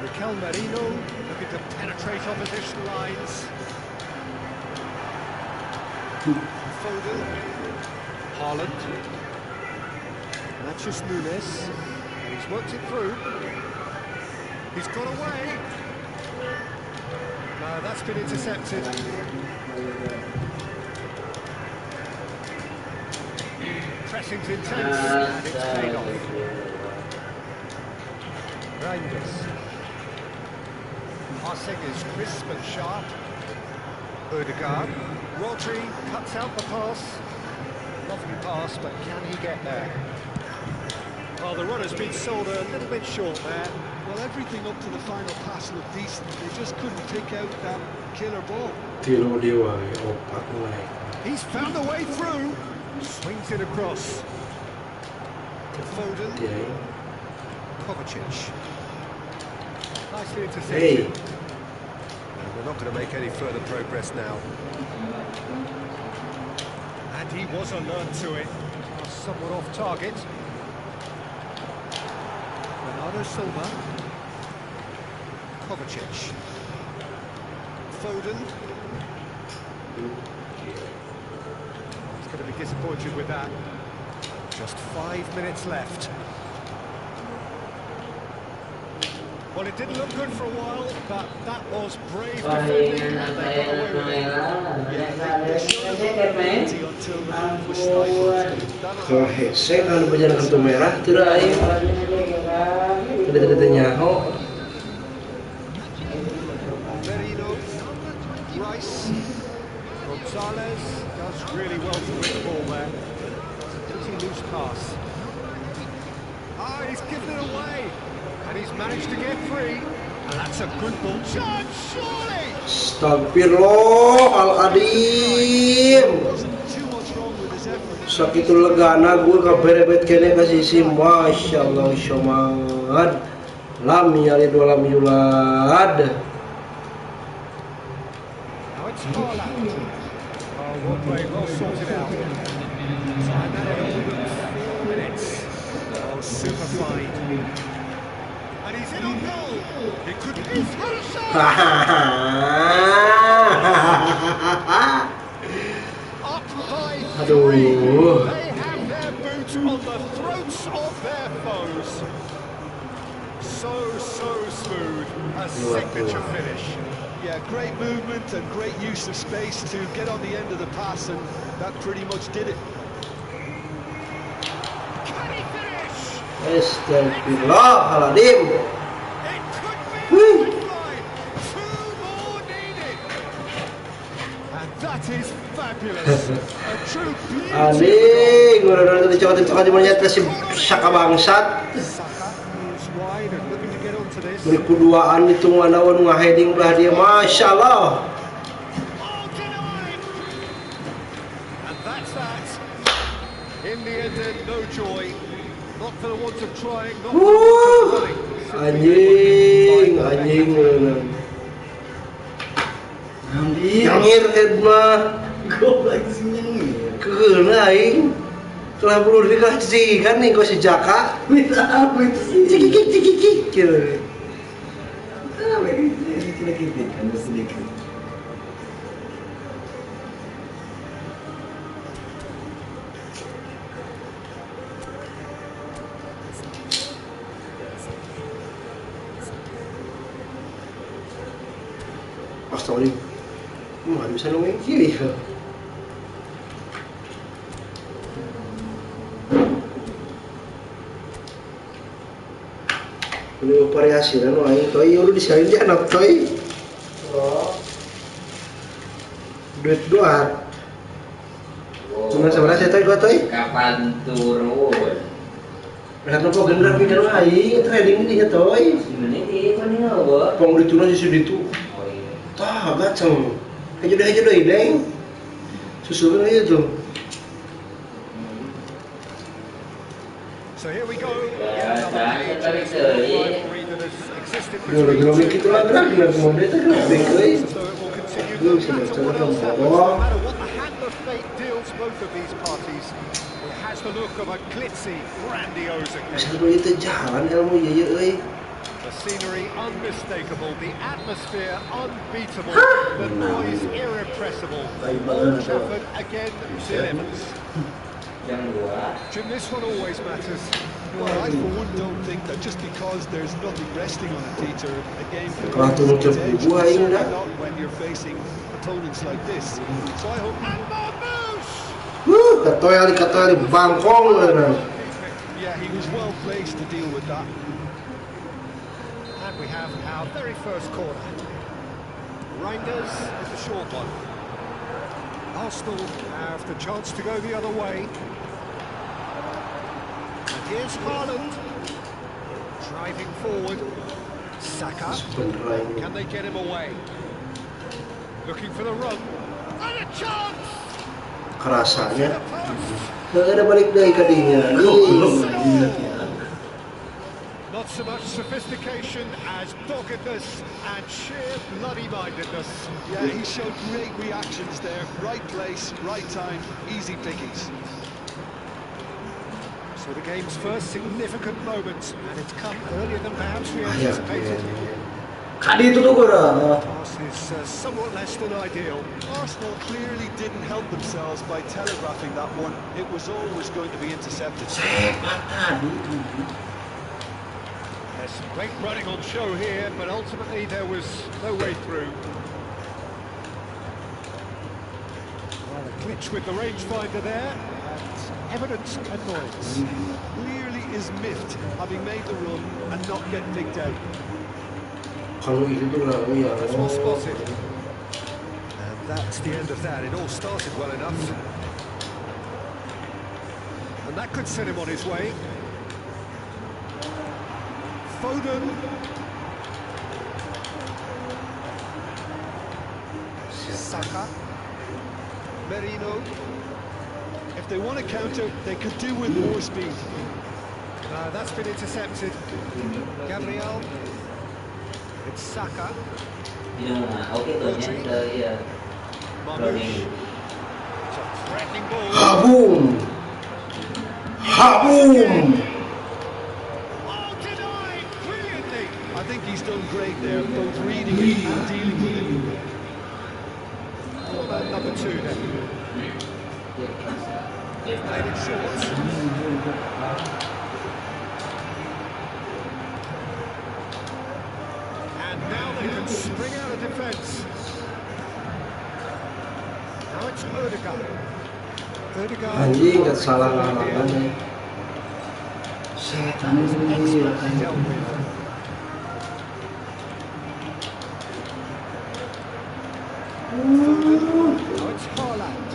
Mikel Merino looking to penetrate opposition lines. Foden. Haaland. Nachos Nunes. He's worked it through. He's got away. No, that's been intercepted. Pressing's intense, and it's paid off. Reinders. Passing is crisp and sharp. Odegaard. Rodri cuts out the pass. Lovely pass, but can he get there? Well, the runner's been sold a little bit short there. Well, everything up to the final pass looked decent. They just couldn't pick out that killer ball. Tiro dewa, opak mulai. He's found a way through. Swings it across. Foden. Dia. Kovacic. Nicely intercepted. Hey. And they're not going to make any further progress now. And he was alert to it. Somewhat off target. Bernardo Silva. Kovacic. Foden. He's going to be disappointed with that. Just 5 minutes left. Well, it didn't look good for a while, but that was brave defending, and they got away with it. Until the move was stifled. Kalau hesek kan berjalan kartu merah tidak aing. Tidak nyaho. Merino, Rice, Gonzalez does really well to win the ball there. Pretty loose pass. Ah, he's given it away, and he's managed to get free, and that's a good ball. Chance, surely! Astagfirullahaladzim. Wasn't too much wrong with his effort. Sakitu legana gue kaberebet kene kasih sim. Masya Allah, syomad. Lam yalid walam yulad. It's Haaland. Oh, well played, well sorted out. Time added on 4 minutes. Oh, super fine. And he's in on goal. It could be his shot. Up by 3. They have their boot on the throats of their foes. So smooth. A signature finish. Yeah, great movement and great use of space to get on the end of the pass, and that pretty much did it. Can he finish? Astagfirullahaladzim. It could be a lifeline. 2 more needed. And that is fabulous. A true beauty. Anjing, udah dicokot-cokot di monyet si Saka bangsat. Saka is wide and looking to get onto this. Beri kuduaan itu ngalawan ngaheding belah dia, Masya Allah. Oh, denied. And that's that. In the end, then, no joy. Not for the want of trying, not for the want of running. Anjing. Nyangir Edma. Goblok sih nyengir. Keuna aing. Kalau perlu dikasih kan nih kau si Jaka. Minta apa itu sih? Cikik gitu. Apa ini? Sedikit kan sedikit. Astagfirullah. Nggak bisa nungguin kiri ya. Ini variasi kan, wah ini toy udah disaring dia anak toy. Duit doang. Cuma sebenarnya saya toy gua toy. Kapan turun? Lihat nopo gendar pindah lain, trading ini ya toy. Gimana ini? Kau ni apa? Pong diturun di situ. Oh iya. Tah gacang. Aja deh, deng. Susulan aja tuh. So here we go. Ya, Another saya page tarik of rivalry dari. that has existed Udah between gerak two gitu lah, gerak semua dia tuh gerak teams. euy. So it will continue Lu no sudah matter what else cara happens, bawa. no matter what the hand of fate deals both of these parties. It has the look of a glitzy, grandiose occasion. Satu itu jalan ilmu ya euy. The scenery unmistakable, the atmosphere unbeatable, the noise irrepressible. Old Trafford again delivers. Jam 2. Jim, this one always matters. Well, I for one don't think that just because there's nothing resting on a Peter, a game can Kalau lose tuh its edge. buah ini Certainly dah. not when you're facing opponents like this. So I hope. And Marmouche! Katoy bangkong lah. Yeah, he was well placed to deal with that. And we have our very first corner. Reinders is the short one. Arsenal have the chance to go the other way. And here's Haaland. Driving forward. Saka. Can they get him away? Looking for the run. And a chance! Kerasanya. The post. Nggak ada balik dari kadinya. Not so much sophistication as doggedness and sheer bloody-mindedness. Yeah, he showed great reactions there. Right place, right time, easy pickings. So the game's first significant moment, and it's come earlier than perhaps we Ya, anticipated. Kali itu tuh gua. Pass is somewhat less than ideal. Arsenal clearly didn't help themselves by telegraphing that one. It was always going to be intercepted. Sepak tadi. There's some great running on show here, but ultimately there was no way through. Well, a glitch with the rangefinder there, and evident annoyance. Clearly is miffed, having made the run and not get picked out. Kalau itu tuh lah, ya. That's well spotted. And that's the end of that. It all started well enough. And that could send him on his way. Foden. Saka. Merino. If they want to counter, they could do with more speed. That's been intercepted. Gabriel. It's Saka. Oke tuh ya. Marmouche. It's a threatening ball. Habum. Habum. Oh, denied brilliantly. I think he's done great there, both reading it and dealing with it. What about number 2 then? Played it short. And now they can spring out of defence. Now it's Ødegaard. Anjing gak salah larangan nih. Setan ini. Dealt with. Now it's Haaland.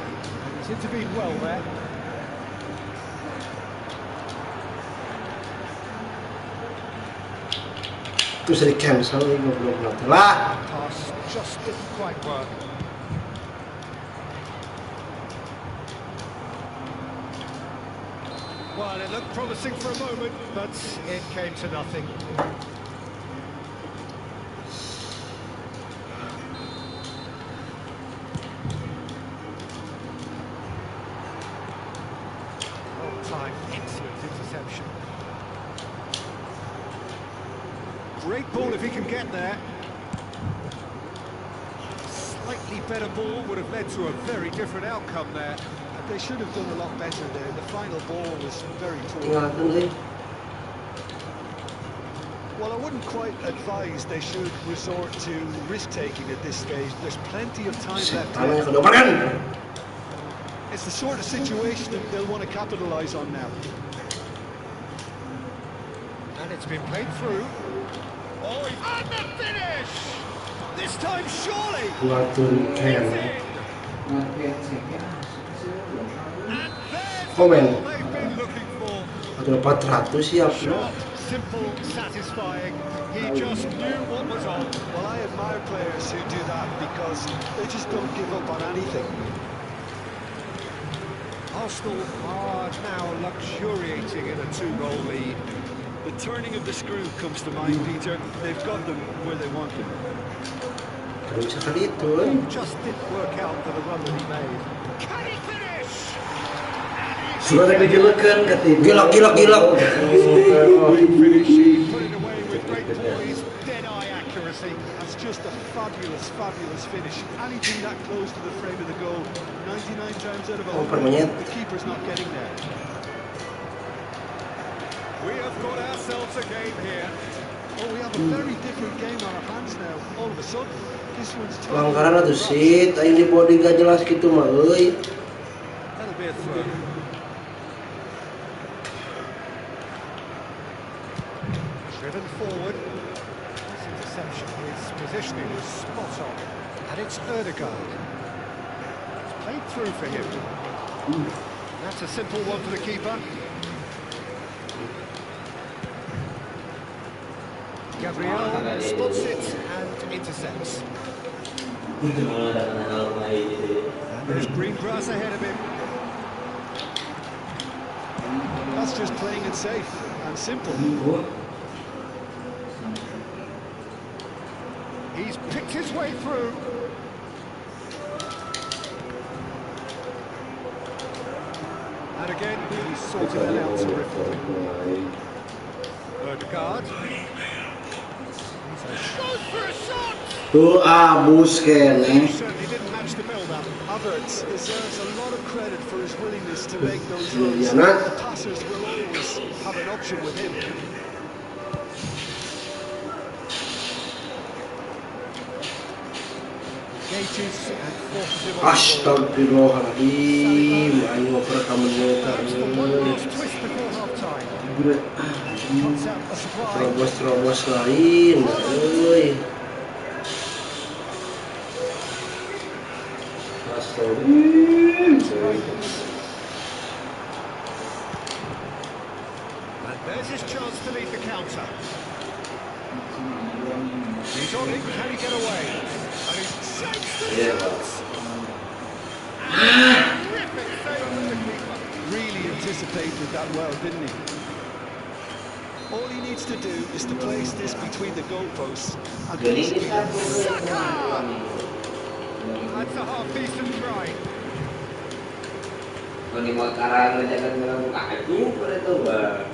He's intervened well there. Bisa di cancel nih goblok lah. Pass just didn't quite work. Well, it looked promising for a moment, but it came to nothing. Time, excellent interception. Great ball if he can get there. Slightly better ball would have led to a very different outcome there. They should have done a lot better there. The final ball was very poor. Ingatan nih. Well, I wouldn't quite advise they should resort to risk-taking at this stage. There's plenty of time left. Setan yang kedopakan. It's the sort of situation that they'll want to capitalise on now. And it's been played through. Oh, and the finish! This time, surely! Ngatur Ken. And there's the Komen. goal they've been looking for. Atau 400 siap. Short, simple, satisfying. He just knew what was on. Well, I admire players who do that because they just don't give up on anything. Arsenal are now luxuriating in a 2-goal lead. The turning of the screw comes to mind, Peter. They've got them where they want them. Kalau bisa kali itu. Just didn't work out for the run that he made. Can he finish? Sudah digilangkan ketiga. Gilak. Great finish. He put it away with great poise, dead-eye accuracy. That's just a fabulous, fabulous finish. Anything that close to the frame of the goal, 99 times out of 100, the keeper's not getting there. We have got ourselves a game here. Oh, we have a very different game on our hands now. All of a sudden, this one's totally... Pelanggaran atuh sit, aing di body gak jelas gitu mah euy. That'll be a throw. Driven forward. This interception, his positioning was spot on. And it's Ødegaard. It's played through for him. That's a simple one for the keeper. Gabriel spots it and intercepts. And there's green grass ahead of him. That's just playing it safe and simple. He's picked his way through. And again, he sorted it out terrifically. Ødegaard. Goes for a shot! Tuh abus Ken. Certainly didn't match the build-up. Havertz deserves a lot of credit for his willingness to make those runs. Yeah, man. The passers will always have an option with him. Engages and forces him on. Astagfirullahaladzim, aing ngoper ka menit. Perhaps the one last twist before half-time. Cuts out a surprise. Terobos lain, euy. And there's his chance to lead the counter. He's on it, can he get away? And he shakes the chance. Terrific save from the keeper. Really anticipated that well, didn't he? All he needs to do is to place this between the goalposts and Saka! That's a half-decent try. Kalau di Makassar jangan buka itu pada tuh bang.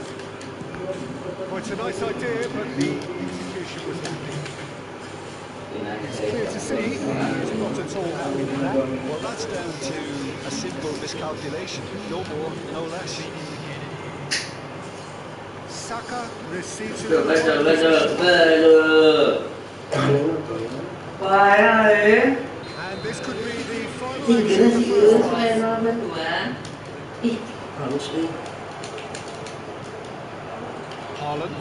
Well, it's a nice idea, but the execution was lacking. It's clear to see he's not at all happy with that. Well, that's down to a simple miscalculation. No more, no less. Saka receives it. And this could be the final action of the first half. Halus nih. Haaland.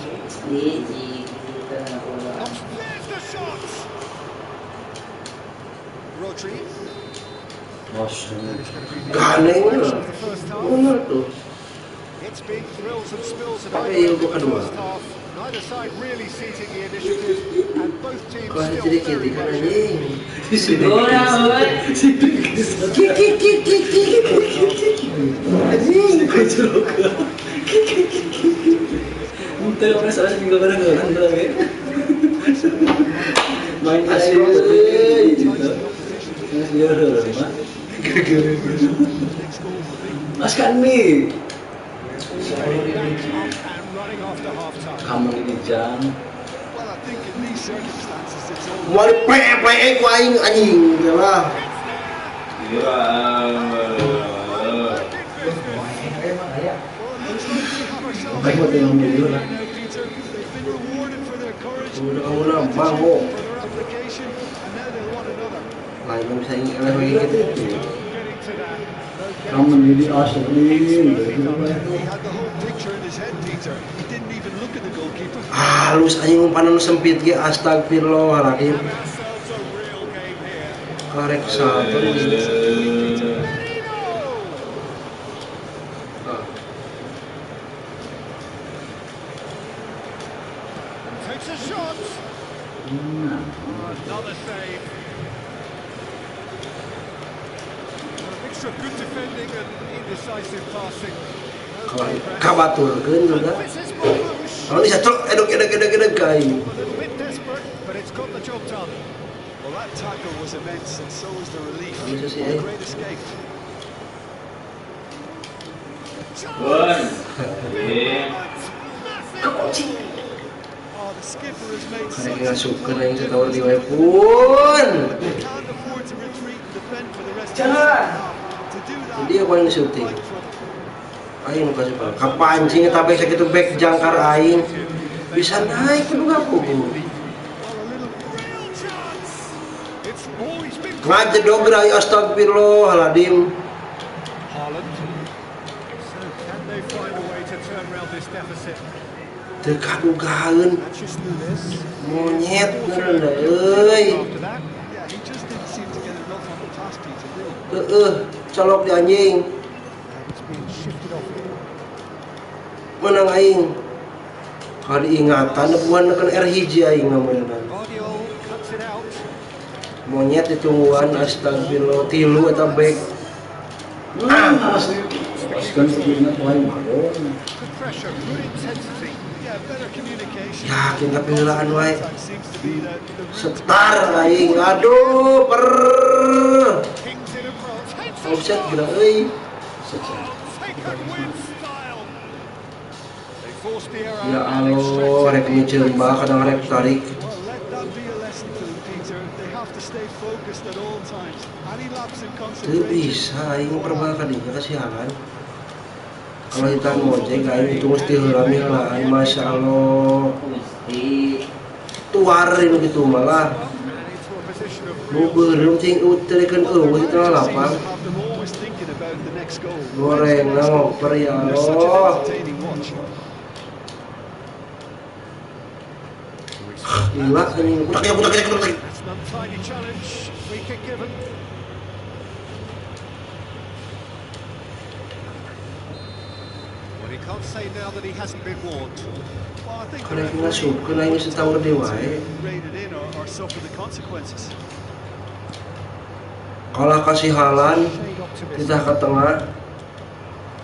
There's the shot! Rodri. Ganeng The first half. bener tuh. It's been thrills and spills at Pakai either end ilmu of the kedua. first half. Neither side really seizing the initiative, and both teams Kalau still jadi very kiri kan much in. anjing. Muntah orang salah seminggu kadang-kadang tuh ya. Main asli Mas Kanmi And running after half-time. kamu ini jam Well, I think in these circumstances, it's all. Mau pe ku aing anjing lah. Baik buat yang dulu lah. Peter, they've been rewarded for their courage, Udah kamu nambah kok. for their application, and now they want another. Lain bisa ingin lagi gitu. Getting to that. Kamu ini asli He had the whole picture in his head, Peter. He didn't even look at the goalkeeper. Halus anjing umpanan sempit ge astagfirullahaladzim. Have ourselves a real game here. Karek satu nih. Takes a shot. Another save. A mixture of good defending and indecisive passing. Kabaturkeun juga. This is Marmouche. Kalau bisa truk eduk kai. A little bit desperate, but it's got the job done. Well, that tackle was immense, and so was the relief. Bisa sih, What a great escape. Oh, the skipper has made such Karek a ngasupkeun good aing satawar di difference. wae pun. They can't afford to retreat and defend for the rest of the season. To do that, Dia paling syuting. right trouble. Aing nu kasih pal. Kapancing eta bek sakitu bek jangkar aing. Bisa naik kudu gapuh. Well, a little real chance. It's always been Ngajedog rai astagfirullahaladzim. Haaland. So can they find a way to turn around this deficit? Teu kadugaeun Manchester Nunes. monyet bener euy. After that, Yeah, he just didn't seem to get enough on the task, Peter, did he? Colok di anjing. and it's being shifted off here. Menang aing. Kali ingatan buan nekan R hiji aing ngameunana. Guardiola cuts it out. Monyet ditungguan astagfirullah tilu eta bek. asli pasukan sebelumnya paling mahal. Good pressure, good intensity. Yeah, better communication. Yakin tapi heuraan wae. Sometimes seems to be the root. Setar aing. Aduh, Kings in approach. Takes a Offset shot. gila euy. Taken with style. They forced the error. Ya and Allah, rek miceun ba kadang rek tarik. Well, let that be a lesson to them, Peter. They have to stay focused at all times. Any lapse in Teu concentration. bisa aing perbal kadinya kasihan. Kalau hitam mojek aing itu mesti heula milaan Masya Allah. Tuar ini gitu malah. And into a position of Nu beureum ting uterikeun eueuh itu Seems lapang. to have them always thinking about the next goal. Goreng ngoper ya They're such an Allah. entertaining watch. Gila ini. Kutak. That's an untidy challenge. Free kick given. Well, he can't say now that he hasn't been warned. Well, I think the Karek referee ngasupkeun aing geus tawar deui wae. rated in or suffer the consequences. Kalah kasih halan Shade optimistic. kita ke tengah.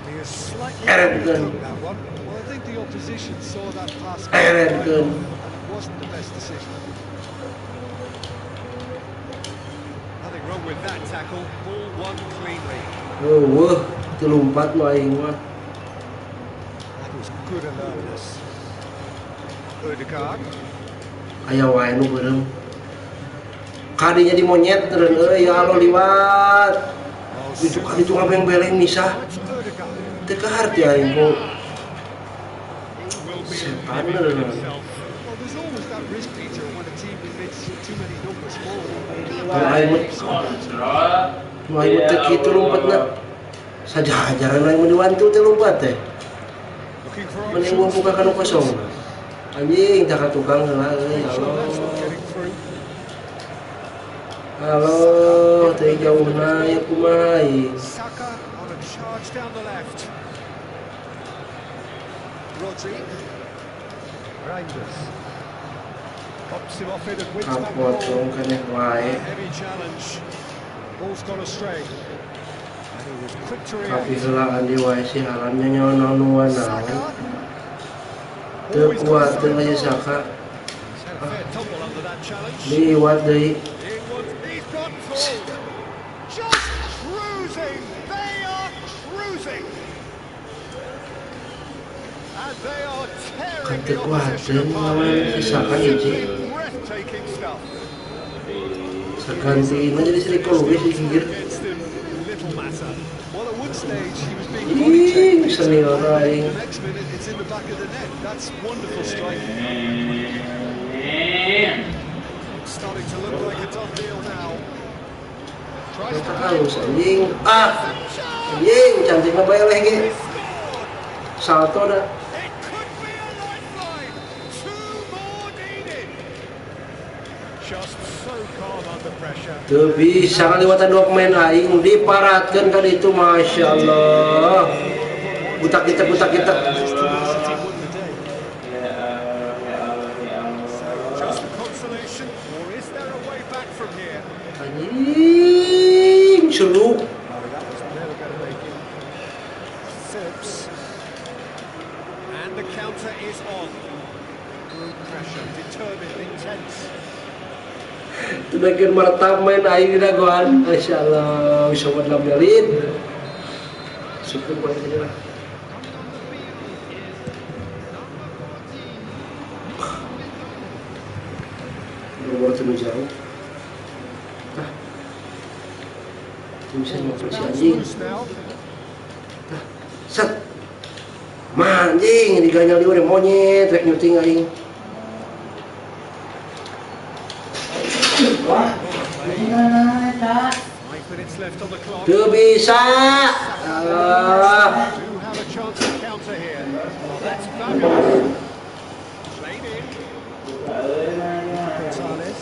He is slightly Erenkeun. overlooked that one. Well, I think the opposition saw that pass Erenkeun. and it wasn't the best decision. I think Wrong with that tackle. Ball won cleanly. Wah, terlompat no aing mah. That was good alertness. Ødegaard. Aya wae nu beureum. Kadinya di monyet teureun euy ya Allah liwat. Itu kali itu ngabeng-beleng misah. It's Ødegaard. Teu kahar ti aing ku. Will be Setan living bener. himself. Well, there's always that risk, Peter, when a team commits too many numbers forward. Nu aing mah teu kitu lompatna. Sajajaran aing mah diwantu teh lompat teh. Looking for Mending options. gua buka kanu kosong. Anjing tak katukang heula euy ya So that's not Allah. getting through. Halo, teh jauhna ya kumaha ieu. Saka on a charge down the left. Rodri. Rangers. Pops him off in and wins back the Kapot ball. dong keneh wae. Heavy challenge. Ball's gone astray. And he was quick to Tapi react. heulaan di wae si halannya nyono nuan naon. Saka. Teu Always kuat got teu the aya ball. Saka. He's had a fair tumble under that challenge. Liwat deui. He's got through. Just cruising. They are cruising. And they are tearing the opposition apart. Simply breathtaking stuff. Segantiin aja di sini kalau wis pinggir. Against him, little matter. Well, at one stage, he was being body checked. Senior aing. The next minute, it's in the back of the net. That's wonderful striking. It's starting to look like a done deal now. Tries to Kita play. halus anjing. Ah, Chance! anjing cantiknya bae leh ge. He scored! Salto dah. It could be a lifeline. Two more needed. Just so calm under pressure. Teu bisa ngaliwatan dua pemain aing diparatkeun ka ditu masyaallah. Butak kita. His tenacity won the day. Just a consolation, or is there a way back from here? Anjing seru. No, that was never going to make it. Phillips. And the counter is on. Group pressure, determined, intense. Tudakeun maretap main aing di dagoan. Masyaallah bisa buat labelin. Syukur bae aja lah. Nomor teu jauh. Tah. Tim saya mau si Bounce anjing. loose now. Tah. Set. Mah anjing diganyal di urang monyet rek nyuting aing. Wah, ini kan 5 minutes left on the clock. Teu bisa. Do have a chance to counter here. That's fabulous. Played in. Gonzalez.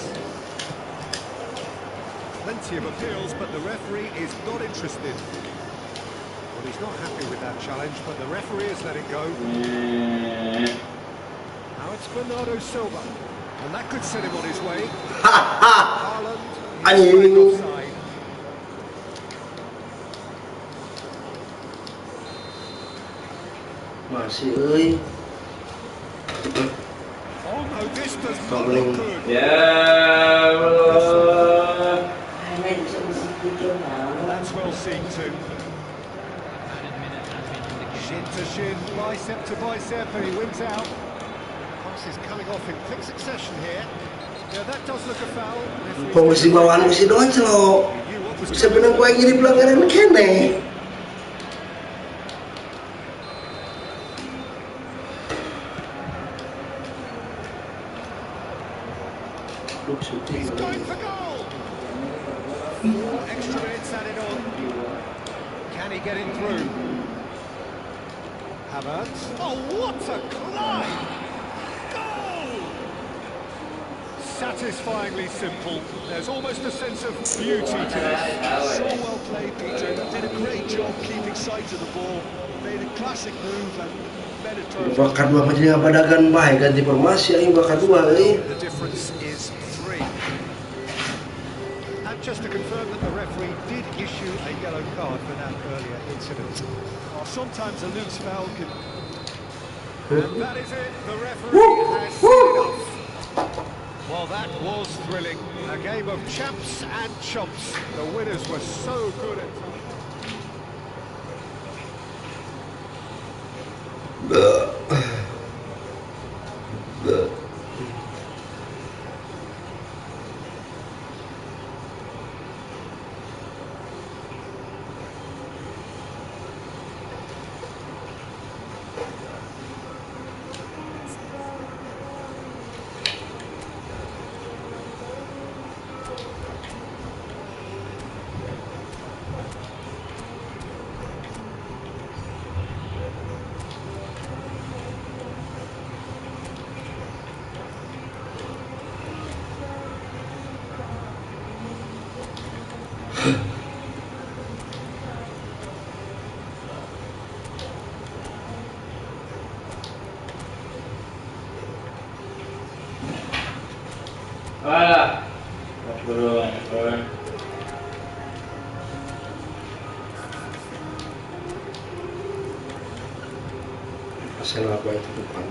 Plenty of appeals, but the referee is not interested. Well, he's not happy with that challenge, but the referee has let it go. Now it's Bernardo Silva, and that could set him on his way. Haaland is Anjing. flagged offside. Masih euy. Oh no, this does not Troubling. look good. That's well seen too. Shin to shin, bicep to bicep, and he wins out. Pass is coming off in quick succession here. Yeah, that does look a foul. Referee's Pengurus di bawaan mesti doang celo. knew what was Bisa coming. benang kuaing jadi pelanggaran kene. Look, shooting. He's going for goal. 4 extra minutes added on. Can he get it through? Havertz. Oh, what a climb! Goal! Satisfyingly simple. There's almost a sense of beauty to this. So well played, Peter. Did a great job keeping sight of the ball. Made a classic move and let it through. Bakar dua macam badagan bae ganti formasi aing bakar dua euy. The difference is 3. And just to confirm that the referee did issue a yellow card for that earlier incident. Oh, sometimes a loose foul can... And that is it. The referee has seen enough. Well, that was thrilling. A game of champs and chumps. The winners were so good at times. Voilà. Turun. Asal apa itu bukan?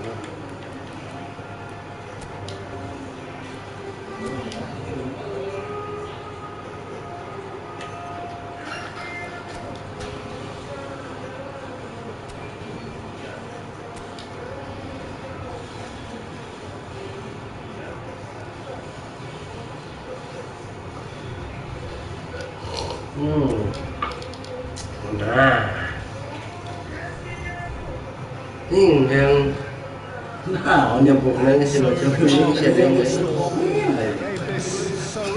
Nah, ini yang nyambungnya sih macam ini saya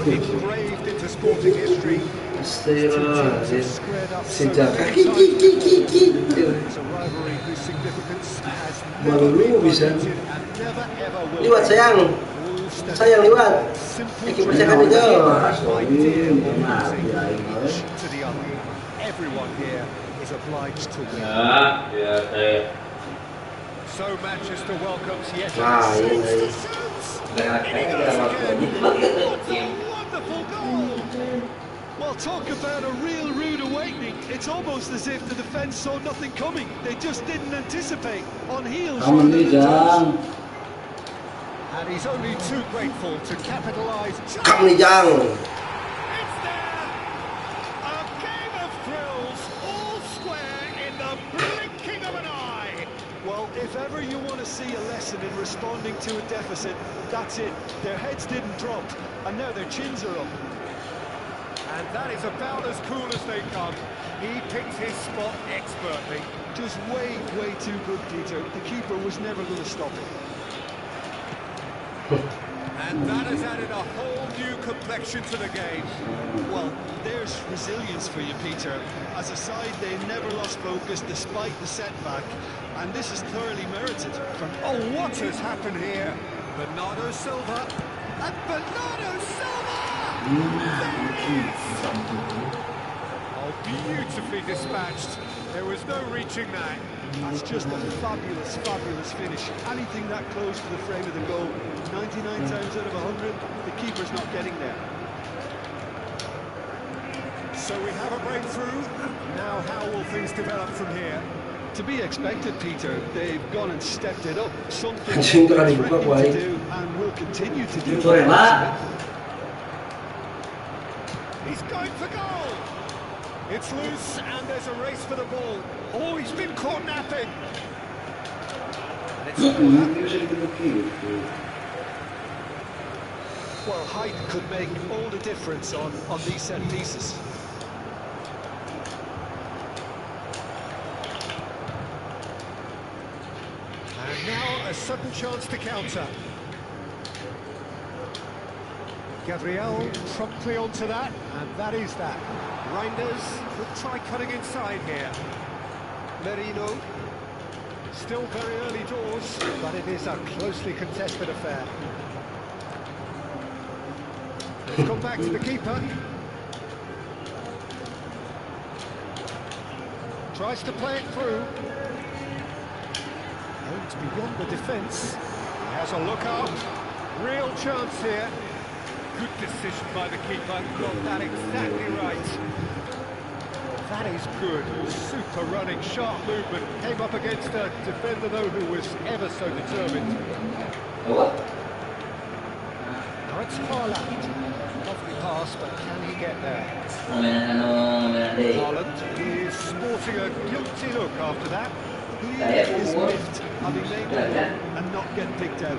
Engraved into sporting history. istilah sejak It's a rivalry whose significance has never been diluted and never ever will. liwat sayang liwat percayaan itu To the other. Everyone here is obliged to win. So Manchester welcomes yet another. Wonderful goal! Well, talk about a real rude awakening. It's almost as if the defence saw nothing coming. They just didn't anticipate. On heels. And he's only too grateful to capitalise. Come nih Jang. It's there! A game of thrills, all square in the blinking of an eye. Well, if ever you want to see a lesson in responding to a deficit, that's it. Their heads didn't drop, and now their chins are up. And that is about as cool as they come. He picked his spot expertly. Just way too good, Peter. The keeper was never going to stop it. And that has added a whole new complexion to the game. Well, there's resilience for you, Peter. As a side, they never lost focus despite the setback, and this is thoroughly merited. Oh, what has happened here? Bernardo Silva, and Bernardo Silva! There it is! Oh, beautifully dispatched. There was no reaching that. That's just a fabulous finish. Anything that close to the frame of the goal, 99 times out of 100, the keeper's not getting there. So we have a breakthrough. Now how will things develop from here? To be expected, Peter. They've gone and stepped it up. Something Anjing, they're kali buka, threatening boy. to do and will continue to do. He's going for goal! It's loose and there's a race for the ball. Oh, he's been caught napping. Well, height could make all the difference on these set pieces. And now a sudden chance to counter. Gabriel promptly onto that, and that is that. Reinders will try cutting inside here. Merino, still very early doors, but it is a closely contested affair. It's gone back to the keeper. Tries to play it through. Oh, it's beyond the defence. He has a look up. Real chance here. Good decision by the keeper. Got that exactly right. That is good. Super running, sharp movement. Came up against a defender, though, who was ever so determined. Now it's Haaland. Lovely pass, but can he get there? Haaland is sporting a guilty look after that. He is miffed having made the run and not get picked out.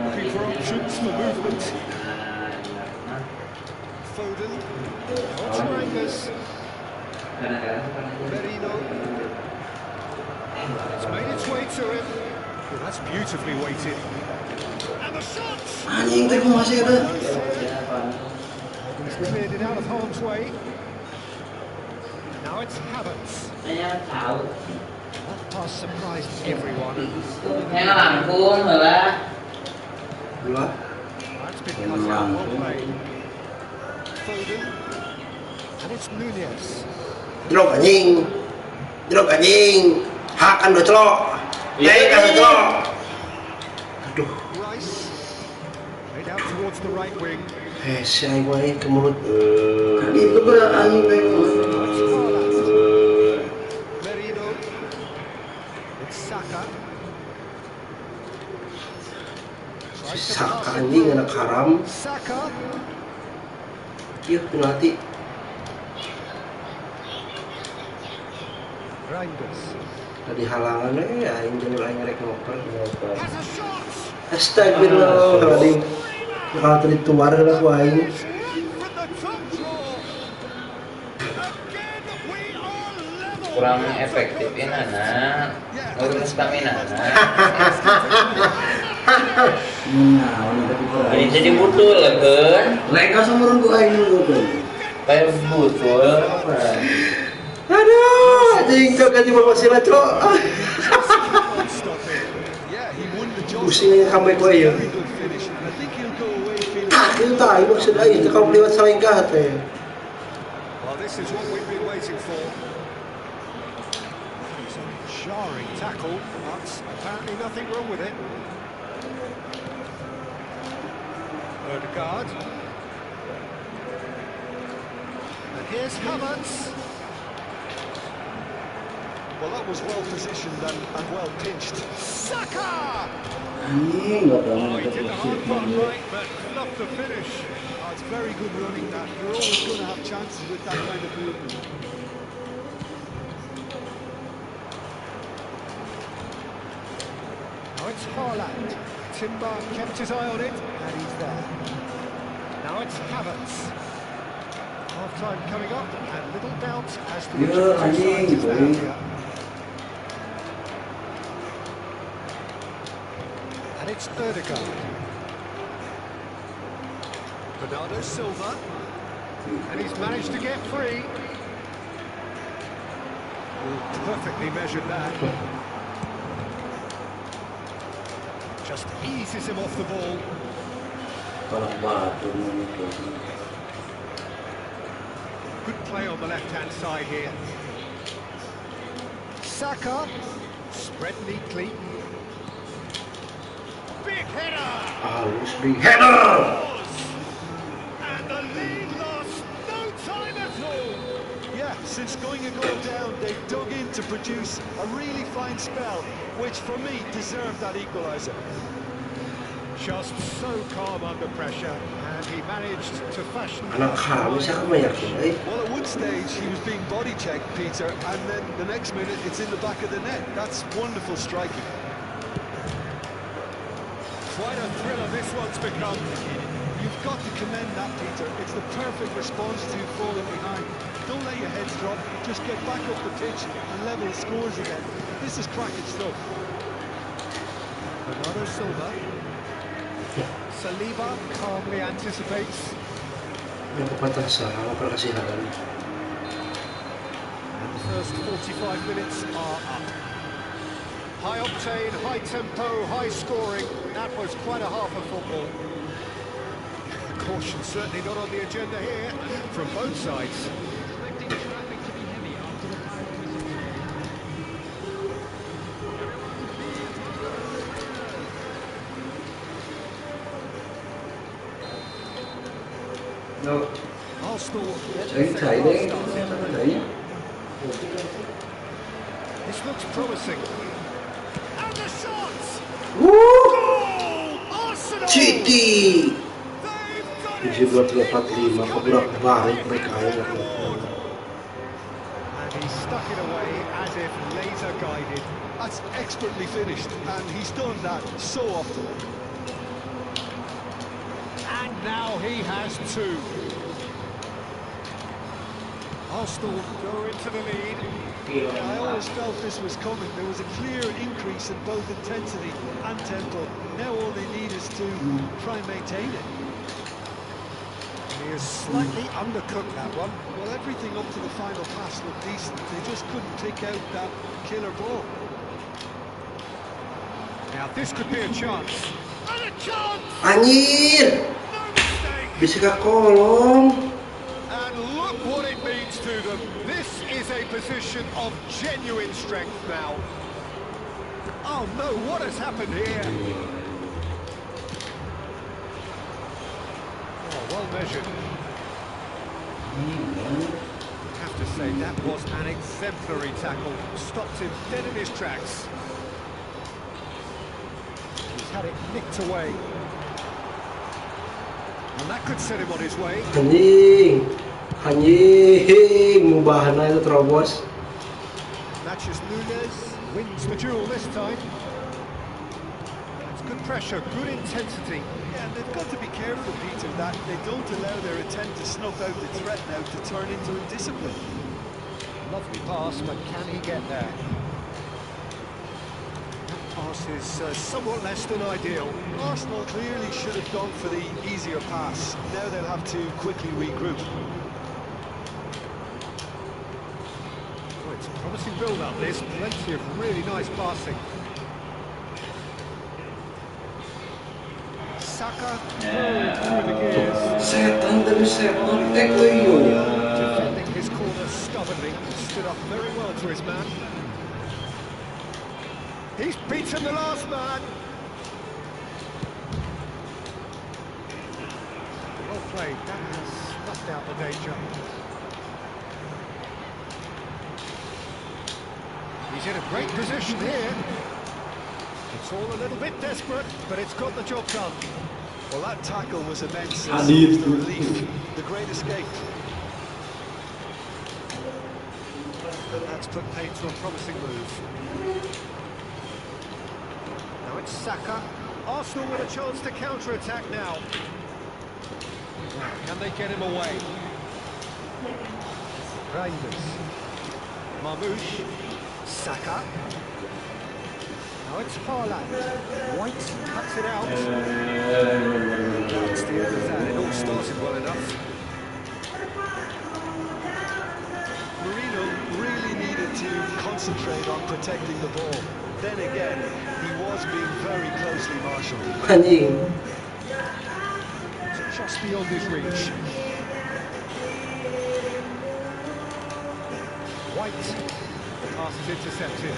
Looking for options for movement. Foden. Otsmangers. Merino. It's made its way to him. Well, that's beautifully weighted. And the shot! Anjing teh masih ada. He's cleared it out of harm's way. And now it's Havertz. That pass surprised everyone. Dua. That's been cut out, well played. Foden. And it's Nunez. Drop anjing. Drop anjing. Hakan udah celok. Kan udah celok. Aduh. Rice. Played out towards the right wing. Si aing mah ke mulut. Itu berat anjing teh. It's Haaland. Merino. It's Saka. Tries to Saka pass it anjing through. anak haram. Saka. Ieu penalti. Reinders. Tadi halangan aing jalur aing rek ngoper. Has a shot. Astagfirullahaladzim. Kalau tadi tuar lah ku aing. It's right from the top draw. Again, we are level. Kurang efektif ini anak. Ngurus stamina anak. Ini jadi butuh lah kan? Mereka semurun ku aing dulu kan. Kayak butuh. Aduh, anjing kau ganti masih lah cok. Yeah, he won the job. Pusing aja sampai ku aing. Very good finish. I think he'll go away feeling. Itu tahu maksud aing kau lewat salingkah teh. Well, this is what we've been waiting for. It's a jarring tackle, but apparently nothing wrong with it. Ødegaard. And here's Havertz. Well, that was well positioned and well pinched. Saka! Anjing enggak tahu Oh, he ada did the hard posisi part dia. right, but not the finish. Oh, it's very good running that. You're always going to have chances with that kind of movement. Now it's Haaland. Timber kept his eye on it, and he's there. Now it's Havertz. Half-time coming up, and little doubt as to which Yeah, of the two sides anjing, is down boy. here. And it's Ødegaard. Bernardo Silva. And he's managed to get free. Perfectly measured that. Just eases him off the ball. Kalau batu Good play on the left-hand side here. Saka, spread neatly. Big header! Halus big header. And the lead lost no time at all. Yeah, since going a goal down, they've dug in to produce a really fine spell, which for me deserved that equaliser. Just so calm under pressure, and he managed to fashion. Anak haram siya ka mayakin eh. Well, at one stage he was being body checked, Peter, and then the next minute it's in the back of the net. That's wonderful striking. Quite a thriller this one's become. You've got to commend that, Peter. It's the perfect response to falling behind. Don't let your heads drop. Just get back up the pitch and level the scores again. This is cracking stuff. Bernardo Silva. Saliba calmly anticipates. Yang kepatah salah perkasihan. And the first 45 minutes are up. High octane, high tempo, high scoring. That was quite a half of football. Caution certainly not on the agenda here from both sides. Đâu? Arsenal. Thấy đấy, thấy. This looks promising. And the Arsenal! City. They've done it! 17.45 kebolak-balik mereka ya. And he stuck it away as if laser guided. That's expertly finished, and he's done that so often. And now he has two. Arsenal go into the lead. Yeah, I always felt this was coming. There was a clear increase in both intensity and tempo. Now all they need is to try and maintain it. He has slightly undercooked that one. Well, everything up to the final pass looked decent. They just couldn't pick out that killer ball. Now this could be a chance. And a chance! Anjir, No mistake! bisa ke kolong. And look what it means to them. This is a position of genuine strength now. Oh no, what has happened here? Oh, well measured. I have to say, that was an exemplary tackle. Stopped him dead in his tracks. He's had it nicked away. And that could set him on his way. Anjing, mubahana itu terobos. Matches Nunez, wins the duel this time. It's good pressure, good intensity. Yeah, they've got to be careful, Peter, that they don't allow their attempt to snuff out the threat now to turn into indiscipline. Lovely pass, but can he get there? That pass is somewhat less than ideal. Arsenal clearly should have gone for the easier pass. Now they'll have to quickly regroup. Oh, it's a promising build-up, this. Plenty of really nice passing. Saka through the gears. Setan demi setan, iyo. Defending his corner stubbornly, stood up very well to his man. He's beaten the last man. Well played, that has snuffed out the danger. He's in a great position here. It's all a little bit desperate, but it's got the job done. Well, that tackle was immense. Hadid. The relief, the great escape. And that's put paid to a promising move. Now it's Saka. Arsenal with a chance to counter-attack now. Can they get him away? Reinders. Marmoush. Saka. Now it's Haaland. White cuts it out. That's the end of that. It all started well enough. Marino really needed to concentrate on protecting the ball. Then again, he was being very closely marshalled. Anjing. Just beyond his reach. White. The pass is intercepted.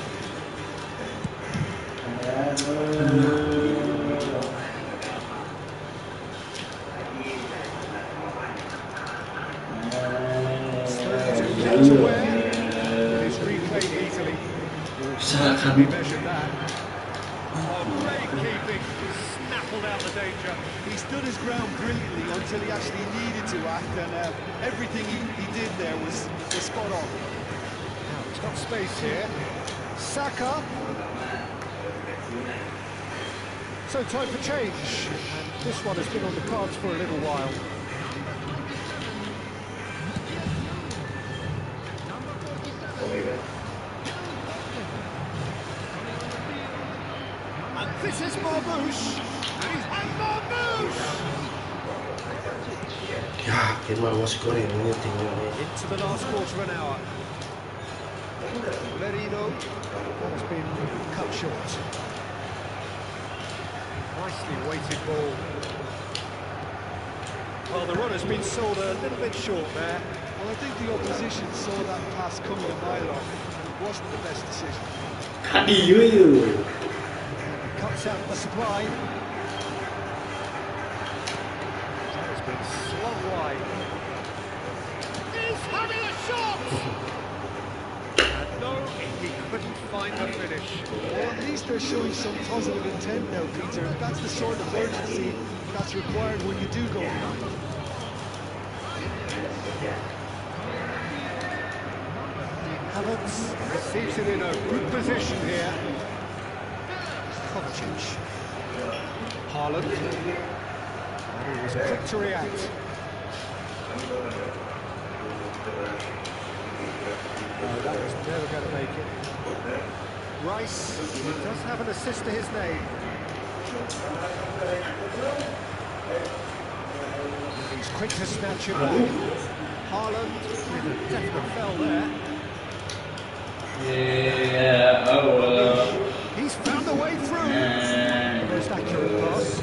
Slowly to where? It is replayed easily. We measured that. Oh, great keeping. Snaffled out the danger. He stood his ground brilliantly until he actually needed to act, and everything he did there was spot on. Now he's got space here. Saka. So time for change. And this one has been on the cards for a little while. And this is Marmoush. And Marmoush! Yakin mah masih goreng ini tinggal. Into the last quarter of an hour. Merino has been cut short. Nicely weighted ball. Well, the run has been sold a little bit short there. Well, I think the opposition saw that pass coming a mile off, and it wasn't the best decision. Kadiu. Cuts out the supply. That has been slung wide. He's having a shot! And no, he couldn't find the finish. Well, at least they're showing some positive intent now, Peter. That's the sort of urgency that's required when you do go behind. Havertz receives it in a good position here. Kovacic. Haaland. And he was quick to react. No, that was never going to make it. Rice does have an assist to his name. He's quick to snatch it back. Haaland with a definite fell there. He's found a way through. Most accurate pass.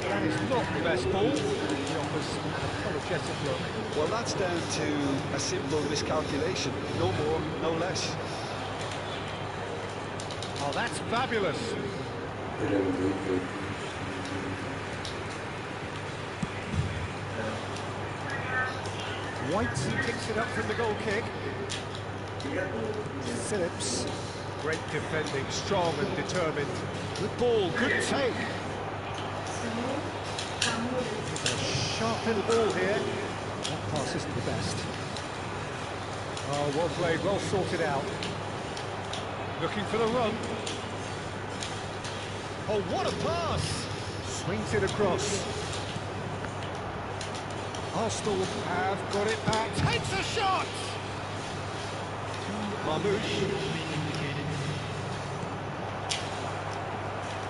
That is not the best ball. He offers an apologetic look. Well, that's down to a simple miscalculation. No more, no less. Oh, that's fabulous. White picks it up from the goal kick. Phillips. Great defending, strong and determined. Good ball, good take. It's a sharp little ball here. That pass isn't the best. Oh, well played, well sorted out. Looking for the run. Oh, what a pass! Swings it across. Arsenal have got it back. Takes a shot! Marmoush.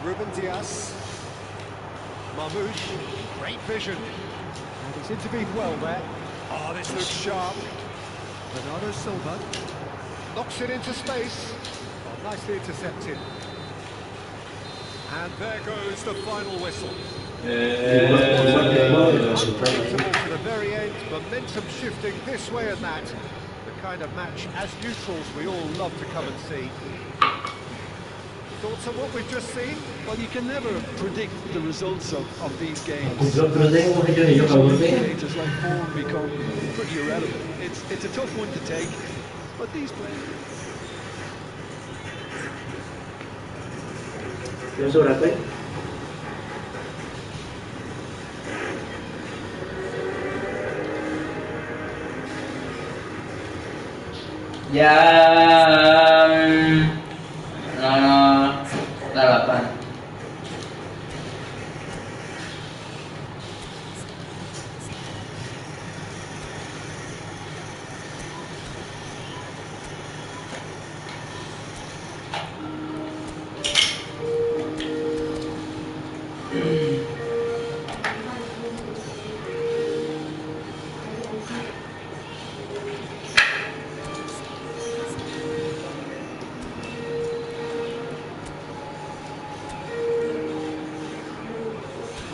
Ruben Diaz. Marmoush. Great vision. And he's intervened well there. Oh, this looks sharp. Bernardo Silva. Knocks it into space. Oh, nicely intercepted. And there goes the final whistle. Unpredictable to the very end, momentum shifting this way and that. The kind of match, as neutrals, we all love to come and see. Thoughts on what we've just seen? Well, you can never predict the results of these games. Indicators like form become pretty irrelevant. It's a tough one to take, but these players... Jam 08.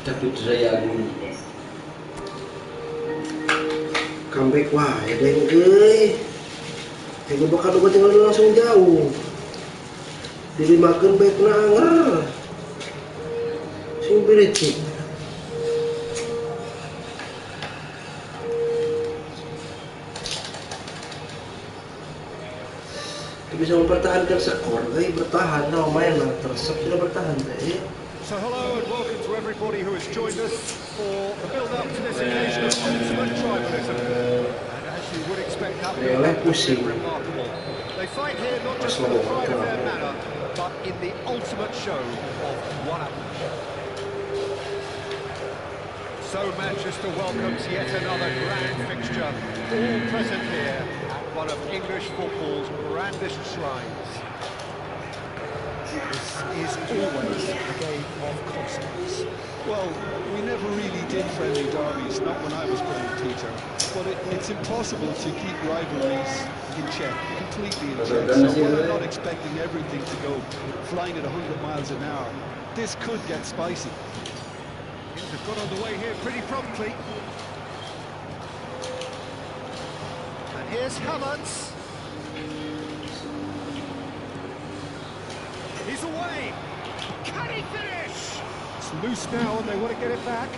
Tapi saya comeback wah ya deng gue bakal gue tinggal langsung jauh dilimakan baik nanger sing bericik bisa mempertahankan skor, bertahan, nah main lah, tersep sudah bertahan, So hello and welcome to everybody who has joined us for the build-up to this occasion of ultimate tribalism. And as you would expect, that build-up has been remarkable. They fight here not just for the pride of their manner, but in the ultimate show of one-upmanship. So Manchester welcomes yet another grand fixture, all present here at one of English football's grandest shrines. This is always a game of consequence. Well, we never really did friendly derbies, not when I was playing, Peter. But it's impossible to keep rivalries in check, completely in check. So we're not expecting everything to go flying at 100 miles an hour. This could get spicy. Things have got underway here pretty promptly. And here's Havertz. He's away. Can he finish? It's loose now and they want to get it back.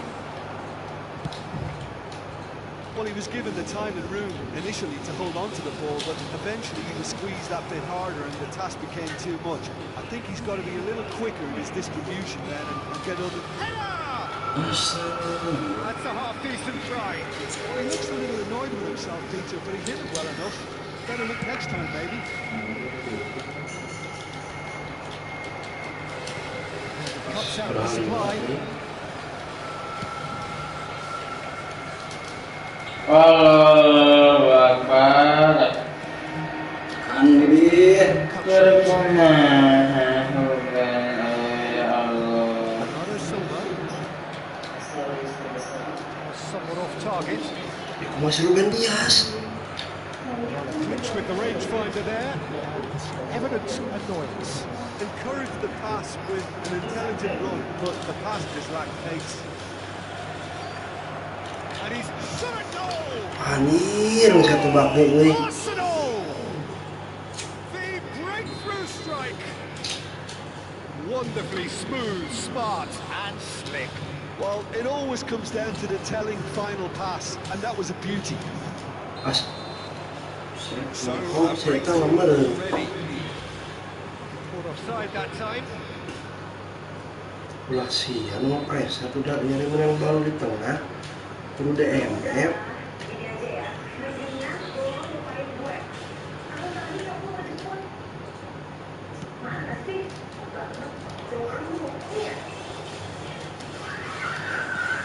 Well, he was given the time and room initially to hold on to the ball, but eventually he was squeezed that bit harder and the task became too much. I think he's got to be a little quicker in his distribution then and get other... That's a half-decent try. Well, he looks a little annoyed with himself, Peter, but he did it well enough. Better look next time, maybe. Cuts out the supply. Allahu Akbar. Andir. Another silver. Somewhat off target. Masih Ruben Dias. Clinch with the rangefinder there. Evident annoyance. Encouraged the pass with an intelligent run, but the pass just lacked pace. And he's shot it goal! Anjir, satu baknya gue. Arsenal! The breakthrough strike! Wonderfully smooth, smart and slick. Well, it always comes down to the telling final pass, and that was a beauty. As. So, Oh, saya tahu nomor. already. Caught offside that time. Ulah sian mau press, satu dah nyari menang baru di tengah. Perlu DMF.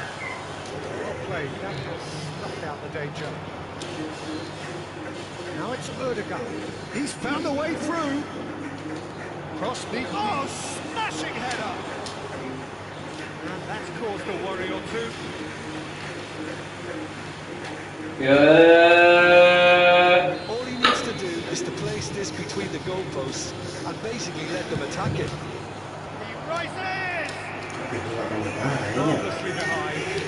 Well played, that has snuffed out the danger. Now it's Erdogan. He's found a way through. Cross the... Oh, smashing header! And that's caused a worry or two. All he needs to do is to place this between the goalposts and basically let them attack it. He rises! Tapi itu akan berbahaya. Marvellously behind.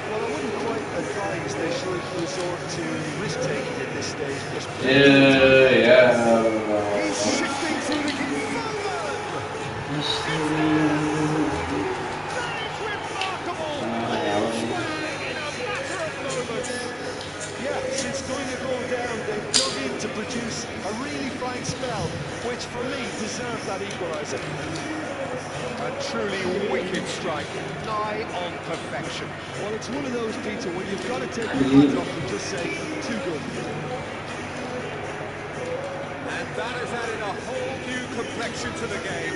Well, I wouldn't quite advise they should resort to risk-taking at this stage. Just He's shifting through the That is remarkable! In a matter of moments. Yeah, since going a goal down, they've dug in to produce a really fine spell, which for me deserved that equaliser. A truly wicked strike, nigh on perfection. Well, it's one of those, Peter, when you've got to take your hands off and just say, too good. And that has added a whole new complexion to the game.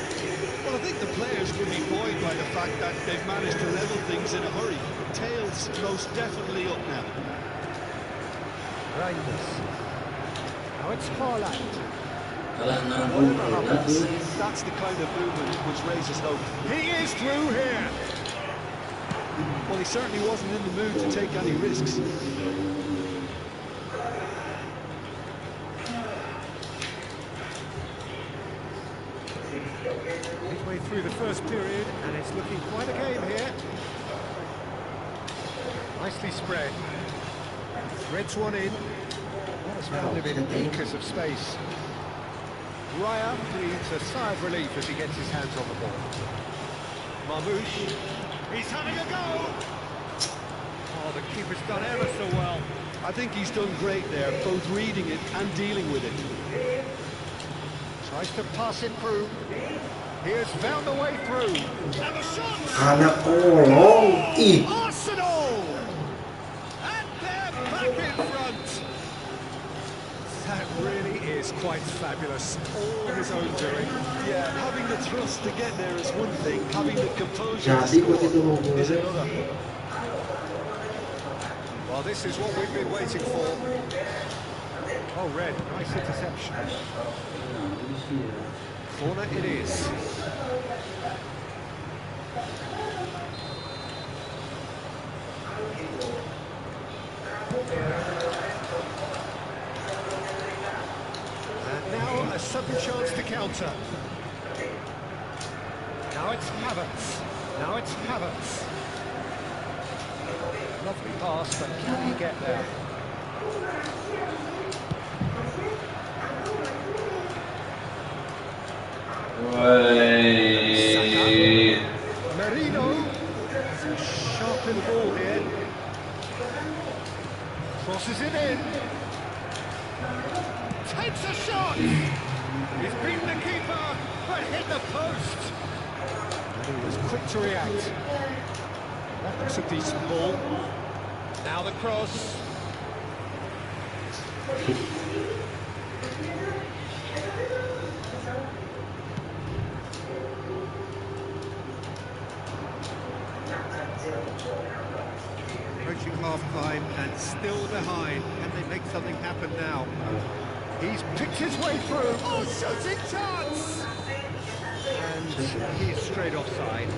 Well, I think the players will be buoyed by the fact that they've managed to level things in a hurry. Tails most definitely up now. Reinders. Now it's Haaland. Whatever happens, that's the kind of movement which raises hope. He is through here. Well, he certainly wasn't in the mood to take any risks. Midway through the first period, and it's looking quite a game here. Nicely spread. Threads one in. Has found him in acres of space. Raya breathes a sigh of relief as he gets his hands on the ball. Marmoush, he's having a go! Oh, the keeper's done ever so well. I think he's done great there, both reading it and dealing with it. Tries to pass it through. He has found a way through. And the shot! Anak tolong. Ih. Arsenal! And they're back in front. That really is quite fabulous. All his own doing. Yeah, having the thrust to get there is one thing, having the composure to Jadi kok itu score mau is another. Well, this is what we've been waiting for. Oh, Red, nice interception. Corner it is. And now a sudden chance to counter. Now it's Havertz. Now it's Havertz. Lovely pass, but can he get there? Well, in the ball here. Crosses it in. Takes a shot! He's beaten the keeper, but hit the post. And he was quick to react. That looks a decent ball. Now the cross. Approaching half-time and still behind. Can they make something happen now? He's picked his way through. Oh, shooting chance! And he's straight offside.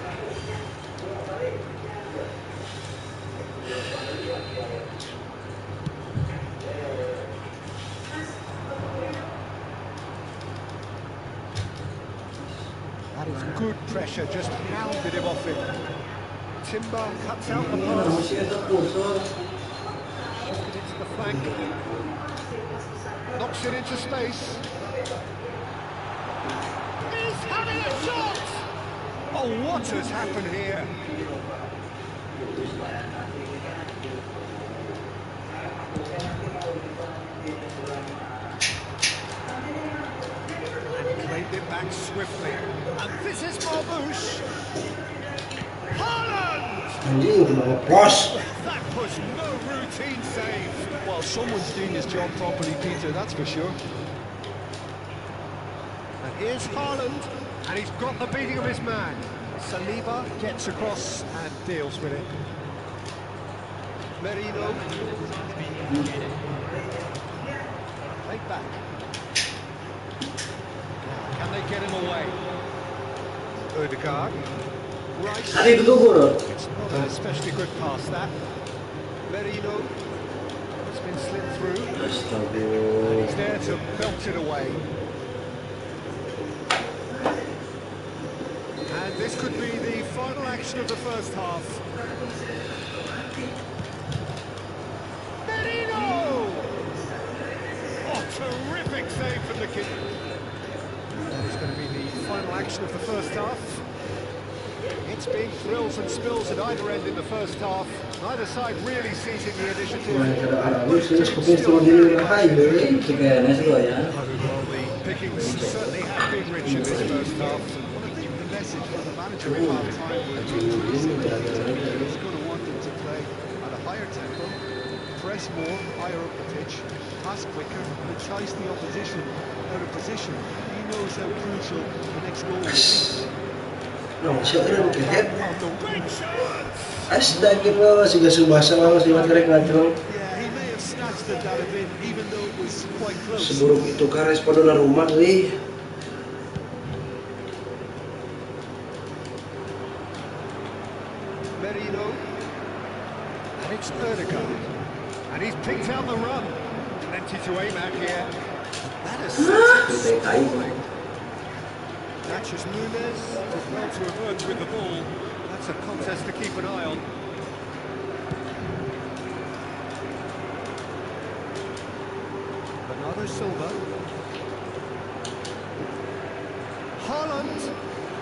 That is good pressure, just hounded him off it. Timber cuts out the pass. Shifted into the flank. Knocks it into space. He's having a shot! Oh, what has happened here? And claimed it back swiftly. And this is Marmouche. Haaland! That was no routine save. Well, someone's doing his job properly, Peter, that's for sure. And here's Haaland, and he's got the beating of his man. Saliba gets across and deals with it. Merino. Take back. Can they get him away? Odegaard. Right. It's not an especially good pass, that. Merino has been slipped through. And he's there to belt it away. And this could be the final action of the first half. Merino! Oh, terrific save from the keeper. That is going to be the final action of the first half. It's been thrills and spills at either end in the first half. Neither side really seizing the initiative. Well, the pickings certainly have been rich in this first half. Well, I think the message from the manager at half-time was he's going to want them to play at a higher tempo, press more, higher up the pitch, pass quicker, and entice the opposition out of position. He knows how crucial the next goal will be. No, siya rin magkakit. Astaga, sige subasa nga si Matrek ngadto. Yeah, he may have snatched at that a bit, even though it was quite close. Siguro ito ka respondo na rumah, eh. Merino. And it's Odegaard. And he's picked out the run. Plenty to aim at here. That is such a Matches Nunes did well to emerge with the ball. That's a contest to keep an eye on. Bernardo Silva. Haaland.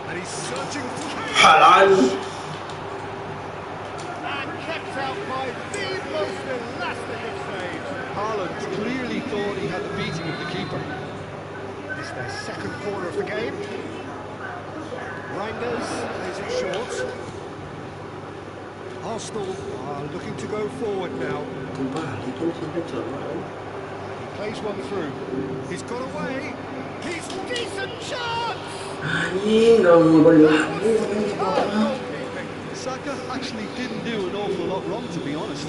And he's searching for Haaland! And kept out by the most elastic of saves. Haaland clearly thought he had the beating of the keeper. It's their second corner of the game. Reinders plays it short. Arsenal are looking to go forward now. He plays one through. He's got away. He's decent chance! Saka actually didn't do an awful lot wrong, to be honest.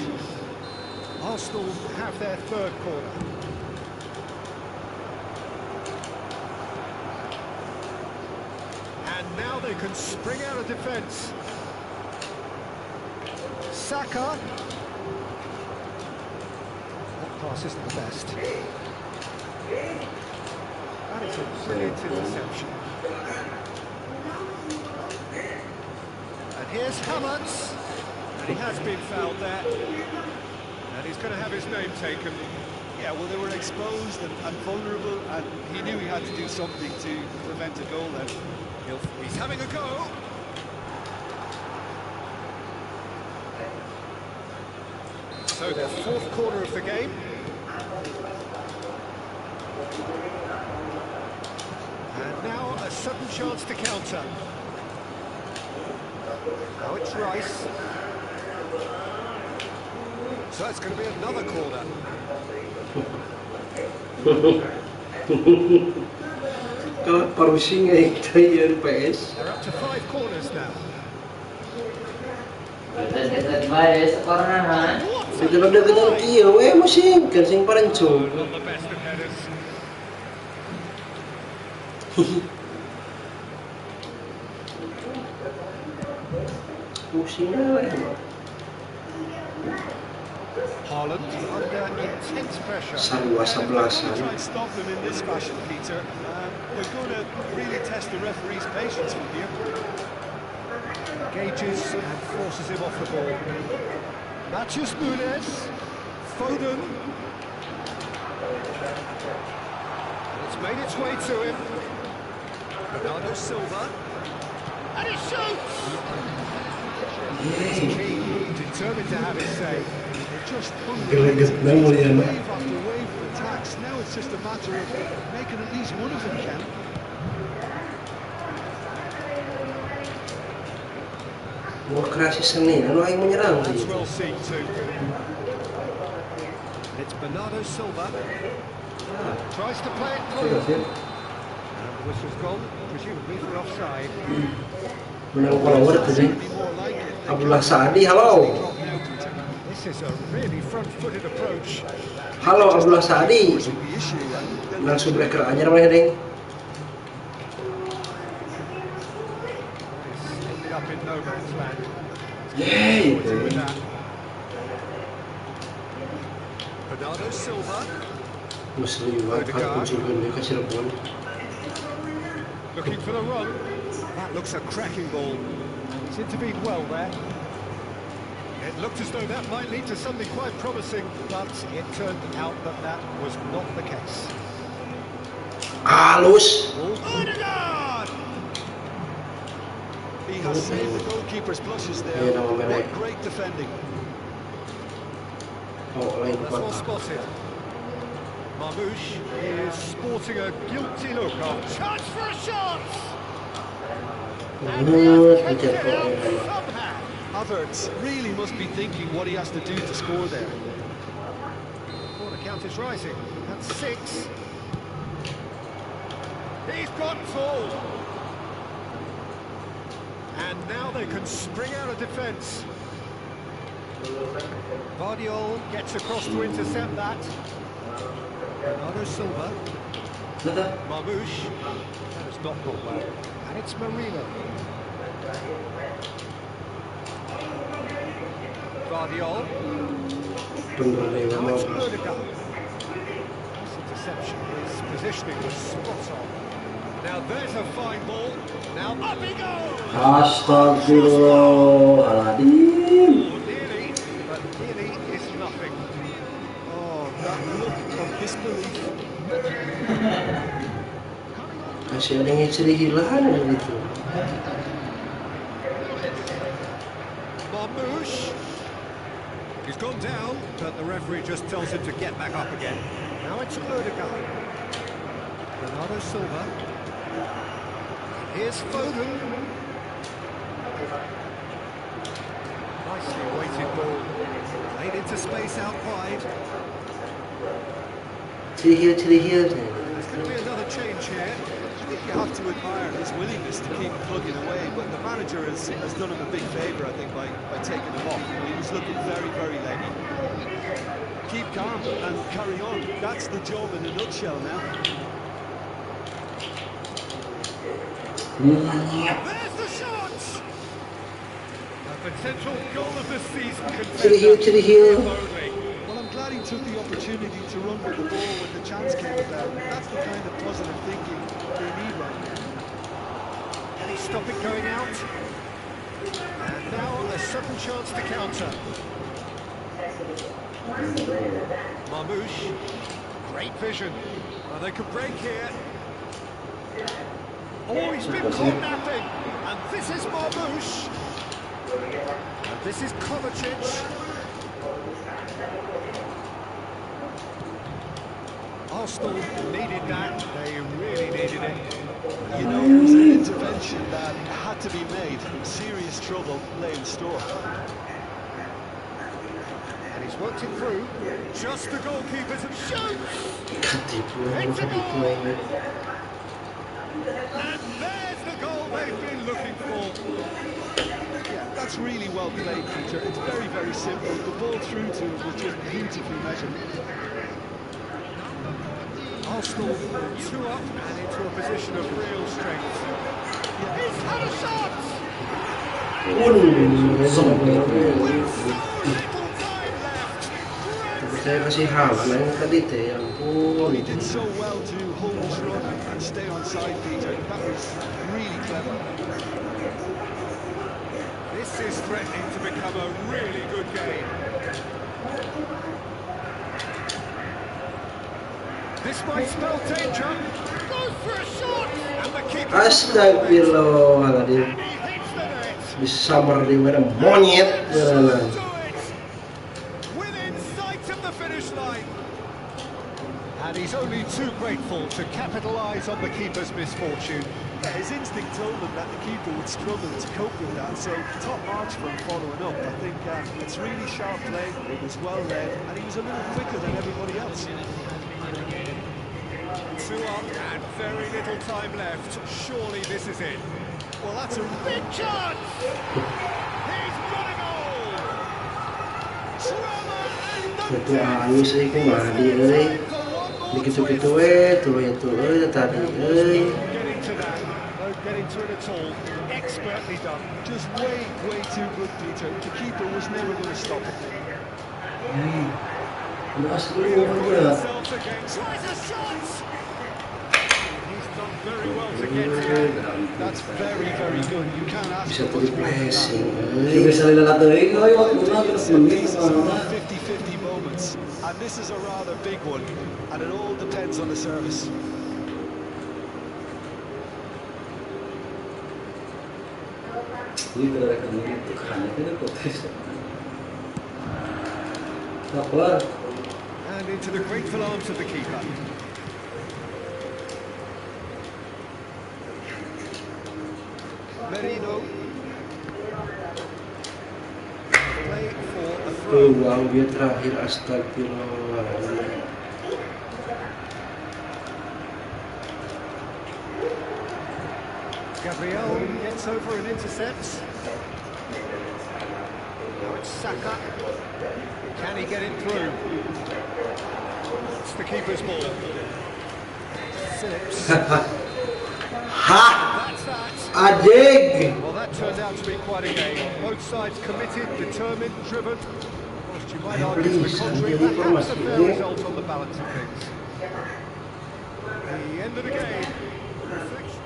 Arsenal have their third corner. And now they can spring out of defence. Saka. That pass isn't the best. That is a brilliant interception. And here's Havertz. And he has been fouled there. And he's going to have his name taken. Yeah, well, they were exposed and vulnerable, and he knew he had to do something to prevent a goal then. He's having a go. So the fourth corner of the game. And now a sudden chance to counter. Now it's Rice. So it's going to be another corner. Kalau parushing ay tayo PS. They're up to 5 corners now. Dekat-dekat baik sekorahan. Dekat-dekat ang kiyo, musim kan sing parancho. Not the best of headers. Musim na. Haaland under intense pressure. Sarwa sa belasan. Try and stop them in this fashion, Peter. They're going to really test the referee's patience from here. Engages and forces him off the ball. Matthews Nunes. Foden. It's made its way to him. Bernardo Silva. And he shoots! He's keen, determined to have his say. They're just Gelagat na mo yan. wave after wave of attacks. Now it's just a matter of making at least one of them count. Mga krisis na ano ay mo nyerang That's sih. well seen too. And it's Bernardo Silva. Tries to play it through. And the whistle's gone, presumably for offside. Menang follower tu sih. Abdullah Saadi, halo. This is a really front-footed approach. Halo Abdullah Saadi. Langsung breaker aja namanya deh. It's ended up in no man's land. Yay. With that. Bernardo Silva. Muslim juga kan kunjungan dia ke Cirebon. Looking for the run. That looks a cracking ball. He's intervened well there. It looked as though that might lead to something quite promising, but it turned out that that was not the case. Halus. Odegaard! He has saved the goalkeeper's blushes there. Yeah, no, man, What I- great defending. Oh, lain That's well tempat. spotted. Marmouche is sporting a guilty look. Oh, chance for a shot! And he has kept it out somehow. Havertz really must be thinking what he has to do to score there. Corner count is rising. That's 6. He's got full. And now they can spring out of defence. Guardiola gets across to intercept that. Bernardo Silva. Marmouche. That has not gone well. And it's Marino. Guardiola. Now it's Odegaard. This interception, his positioning was spot on. Now there's a fine ball. Now up he goes! Astagfirullahaladzim. Oh, nearly, but nearly is nothing. Oh, that look of disbelief. Masih ada yang cerihilan gitu. Marmouche. He's gone down, but the referee just tells him to get back up again. Now it's Odegaard. Bernardo Silva. Here's Foden. Nicely weighted ball. Played into space out wide. Cerihil. There's going to be another change here. I think you have to admire his willingness to keep plugging away, but the manager has done him a big favour, I think, by taking him off. He was looking very, very leggy. Keep calm and carry on. That's the job in a nutshell now. There's the shot! A potential goal of the season Cerihil. Well, I'm glad he took the opportunity to run with the ball when the chance came about. That's the kind of positive thinking they need right now. Can he stop it going out? And now a sudden chance to counter. Marmouche. Great vision. Well, they could break here. Oh, he's been caught napping. And this is Marmouche. And this is Kovacic. Arsenal needed that. They really needed it. You know, it was an intervention that had to be made. Serious trouble lay in store. And he's worked it through. Just the goalkeepers have shown. Ketipu. And there's the goal they've been looking for. Yeah, that's really well played, Peter. It's very, very simple. The ball through to him was just beautifully measured. Arsenal 2 up and into a position of real strength. Yeah. He's had a shot! Saya kasih halan yang tadi teh, ya Well, ampun. he did so well to hold his run and stay on side, Peter. That was really clever. This is threatening to become a really good game. This might spell danger. Goes for a shot! And the keeper... Astagfirullahaladzim. And he hits the net! Disamar di mana monyet. Within sight of the finish line. And he's only too grateful to capitalise on the keeper's misfortune. Yeah, his instinct told him that the keeper would struggle to cope with that, so top marks for him following up. I think it's really sharp play, it was well led, and he was a little quicker than everybody else. 2 up and very little time left. Surely this is it. Well, that's a Big chance! He's got a goal! Drama and Itu ayu sih kumadi euy. Dikitu-kitu tuh tadi euy. getting to that. No getting to it at all. Expertly done. just way too good, Peter. The keeper was never going to stop it. Mas dulu ya. Themselves again. Tries a shot! He's done very well to get to that. That's very good. You can't ask Bisa for much tuh more than that. pressing Dia euy. bisa lihat teuing euy waktu Taking itu some menit pieces sama. from 50-50 moments, and this is a rather big one, and it all depends on the service. Ini gerakan itu hanya itu protes. Sabar. And into the grateful arms of the keeper. Merino. Play for a throw. Peluang dia terakhir, astagfirullahaladzim. Gabriel gets over and intercepts. Now it's Saka. Can he get it through? It's the keeper's ball. Phillips. Ha! That's that. Adeg! Well, that turned out to be quite a game. Both sides committed, determined, driven. Whilst you might argue to the contrary, perhaps a fair result on the balance of things. The end of the game. Reflection.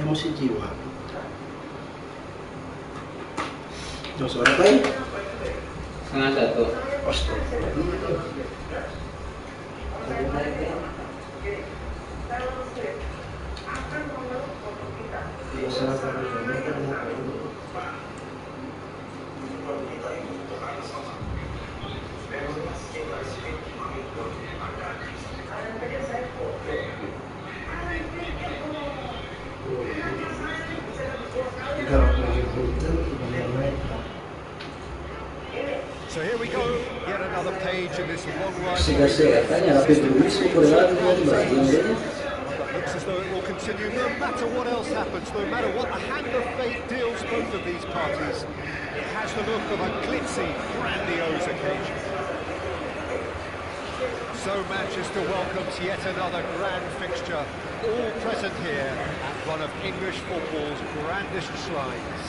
Emosi jiwa. Jam suara apa ya? 1:30. So here we go, yet another page in this long rivalry. That Looks as though it will continue no matter what else happens, no matter what the hand of fate deals both of these parties. It has the look of a glitzy, grandiose occasion. So Manchester welcomes yet another grand fixture, all present here at one of English football's grandest shrines.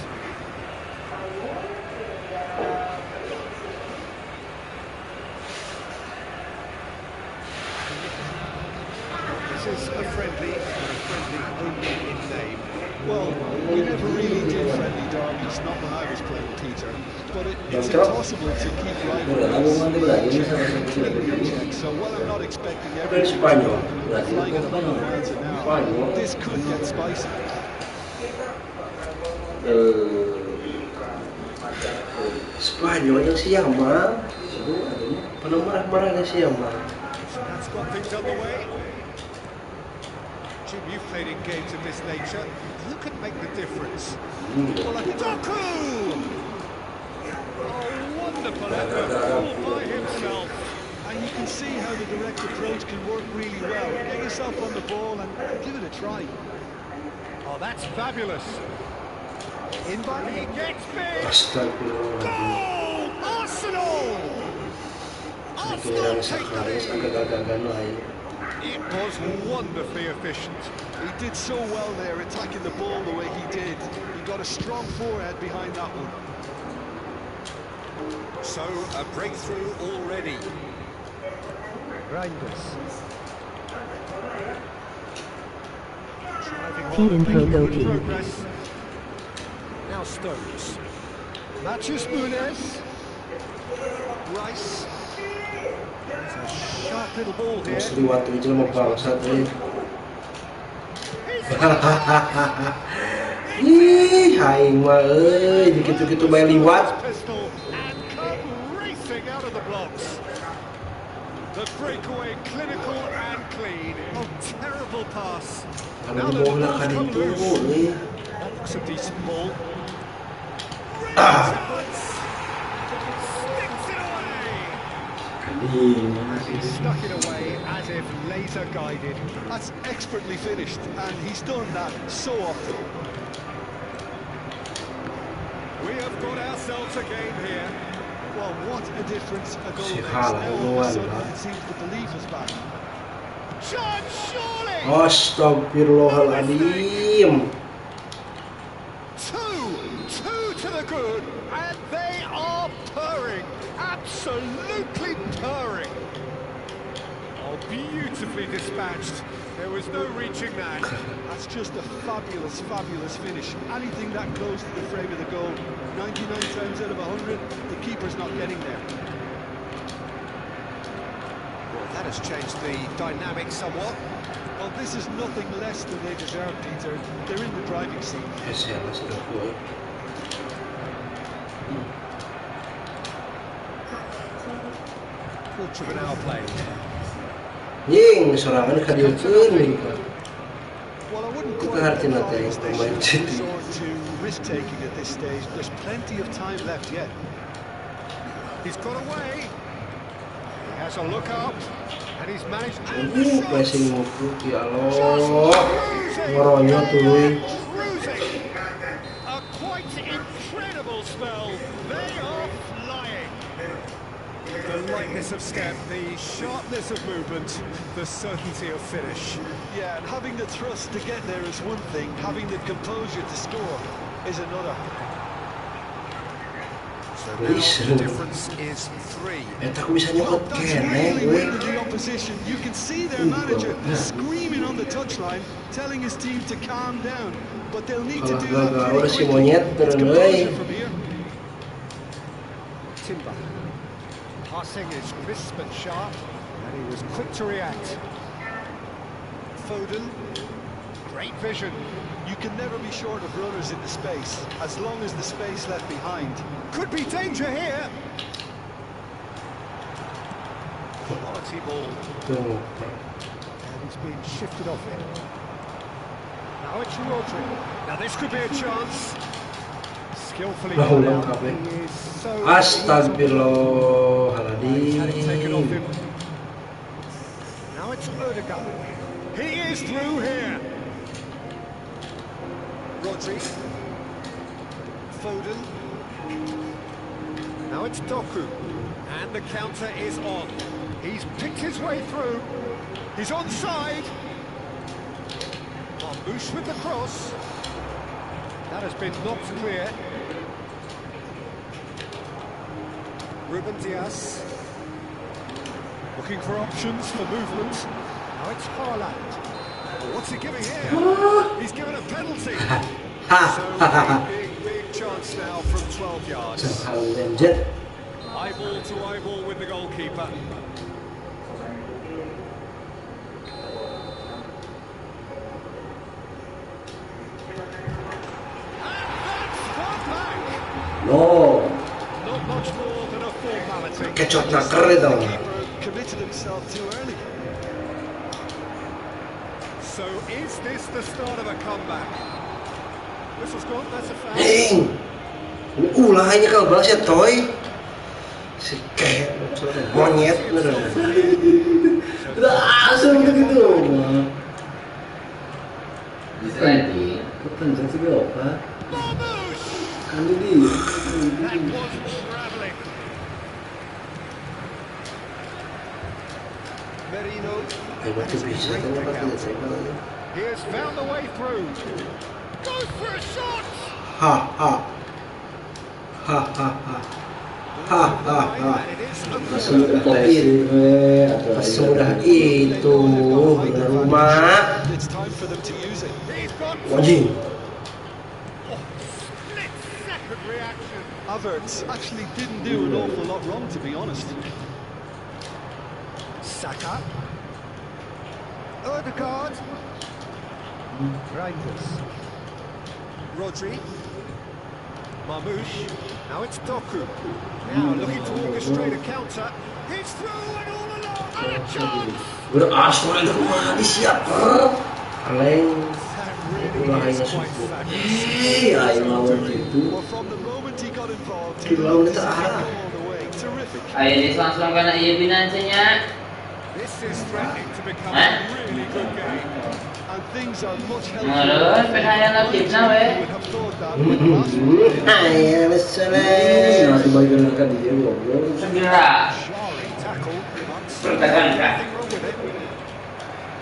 This is a friendly, only in name. Well, we never really did friendly derbies, not when I was playing, Peter. But it's impossible to keep right. So while I'm not expecting everything flying at 100 miles an hour, this could get spicy. Spanyol yang siapa? Pernah marah-marah yang siapa? That's got things underway. Jim, you've played in games of this nature. Who can make the difference? Well, Doku! Oh, wonderful effort, all by himself. And you can see how the direct approach can work really well. Get yourself on the ball and give it a try. Oh, that's fabulous. In by he gets big. Goal! Arsenal! Arsenal take the lead. It was wonderfully efficient. He did so well there, attacking the ball the way he did. He got a strong forehead behind that one. So, a breakthrough already. Grinders. Feed Progress. Now Stones. Matthews Muniz. Rice. It's a sharp little ball here. Mesti waktu itu mau bangsat nih. Ih, aing mah euy, gitu-gitu bae liwat. The breakaway clinical and clean. Oh, terrible pass. Kalau di bola kan itu, nih. That's a decent ball. He stuck it away as if laser guided. That's expertly finished, and he's done that so often. We have got ourselves a game here. Well, what a difference a goal makes. Now all of a sudden it seems the belief is back. John Surely! Astagfirullahaladzim. Two to the good, and they are purring. Absolutely purring. Oh, beautifully dispatched. There was no reaching that. That's just a fabulous, fabulous finish. Anything that close to the frame of the goal, 99 times out of 100, the keeper's not getting there. Well, that has changed the dynamic somewhat. Well, this is nothing less than they deserve, Peter. They're in the driving seat. Quarter of an hour played. Serangan kadieukeun. Well, I wouldn't Kita quite harus nanti advise they pemain should City. resort to risk-taking at this stage. There's plenty of time left yet. He's got away. He has a look up, and he's managed to Pressing move, ya Allah. Ngoronya tuh. A quite incredible spell. They are flying. The lightness of step, the sharpness of movement, the certainty of finish. Yeah, and having the thrust to get there is one thing, having the composure to score is another. So now the difference is 3. Eta aku bisa nyokot That's kene, really gue. winning the opposition. You can see their manager screaming on the touchline, telling his team to calm down. But they'll need to do that Udah si pretty quickly. monyet It's turun composure euy. from here. Timber. Passing is crisp and sharp, and he was quick to react. Foden. Great vision. You can never be short of runners in the space, as long as the space left behind. Could be danger here. Quality ball. And he's being shifted off it. Now it's Rodri. Now this could be a chance. Skillfully cut out. He is so Astagfirullahaladzim. had it taken off him. Now it's Odegaard. He is through here. Rodri. Foden. Now it's Doku. And the counter is on. He's picked his way through. He's onside. Marmouche with the cross. That has been knocked clear. Ruben Diaz. Looking for options for movement. Now it's Haaland. What's he giving here? He's given a penalty. So big chance now from 12 yards. Eyeball to eyeball with the goalkeeper. No. Not much more than a formality. Kecot naker itu. Committed himself too early. So is this the start of a comeback? Whistle's gone, that's a foul. Ini ulahnya kau balas ya toy. Si kayak monyet bener. Langsung begitu. Bisa lagi. Kepencet sih apa? Marmouche! Kan jadi. That wasn't travelling. Merino. Macam bisa kenapa tidak saya malah. He has found the way through. Goes for a shot! Ha ha. Ha ha ha. Ha ha ha. And it is a Semudah itu rumah. It's time for them to use it. He's got Wajib. split-second reaction. Havertz actually didn't do an awful lot wrong, to be honest. Saka. Odegaard. Reinders. Rodri. Marmouche. Now it's Doku. Now looking to orchestrate a counter. He's through and all along. And a chance! Udah asal itu mah siapa? Kaleng. That really Ulahnya is quite suku. fabulous. Ayo lawan itu. Well, from the moment he got involved, he Kita lawan looked itu as if he arah. knew all the way. Terrific. Ayo diselang-selang kena iya binansinya. This is threatening to become Huh? a really good game. And things are much Terus, healthier. pengen lapis na weh. You would have thought that when the last one. Ayo salam. Masih bagian dekat dia goblok. Segera. Jarring tackle. Pertahankan. Nothing wrong with it.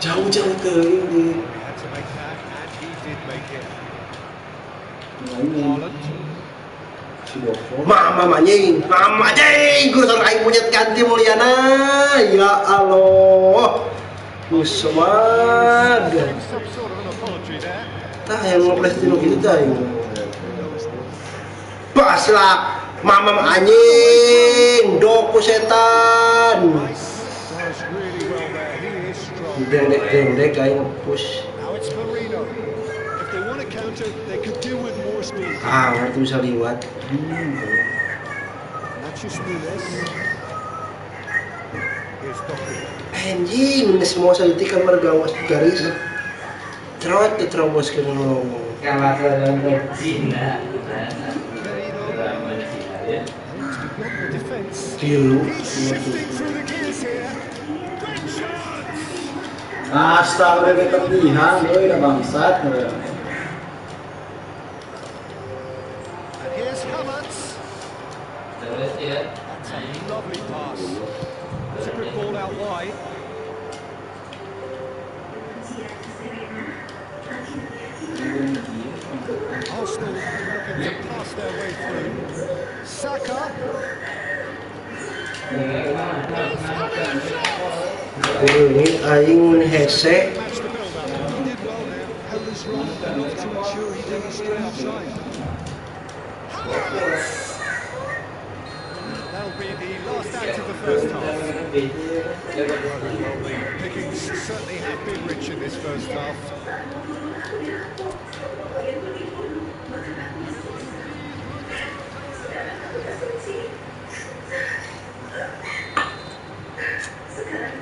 Jauh-jauh ke ini. He had to make that, and he did make it. Nah ini Haaland. si Bofo. Mama anjing, mama anjing, gue taruh aing monyet ganti Mulyana. Ya Allah. Usmag. Getting some sort of an apology there. Tah yang ngeples tino gitu tah. Pas lah. Mama anjing, Doku setan. Rice does really well there. He is strong. Dendek aing nge-push. Now it's Marino. If they want to counter, they could do with more speed. Ah, ngerti bisa liwat. Matthews Nunes. Here's Doku. Anjing, semua saliti kamar gawas garis. Terus terobos ke ngomong. Kalau dalam Cina. Beyond the defence. Kilu. He's shifting through the gears here. Great chance. Astaga, udah ketagihan, udah bangsat. And here's Havertz. Terus ya. That's a lovely pass. It's a good ball out wide. Arsenal looking to pass their way through. Saka. Ini aing hese. Match the build-up. He did well there. Held his run enough to ensure he didn't stray offside. That'll be the last act of the first half. Well, the pickings certainly have been rich in this first half.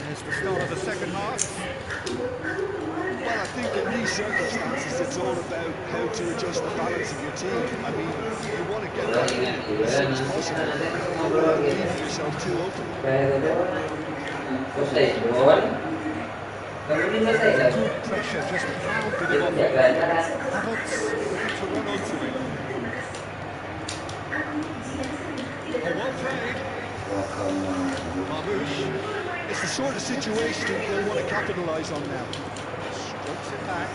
There's the start of the second half. Well, I think in these circumstances, it's all about how to adjust the balance of your team. I mean, you want to get that in as soon as possible without leaving yourself too open. Good pressure, just pounded him off. Havertz looking to run onto him. Oh, well played. Marmouche. It's the sort of situation they want to capitalise on now. Strokes it back.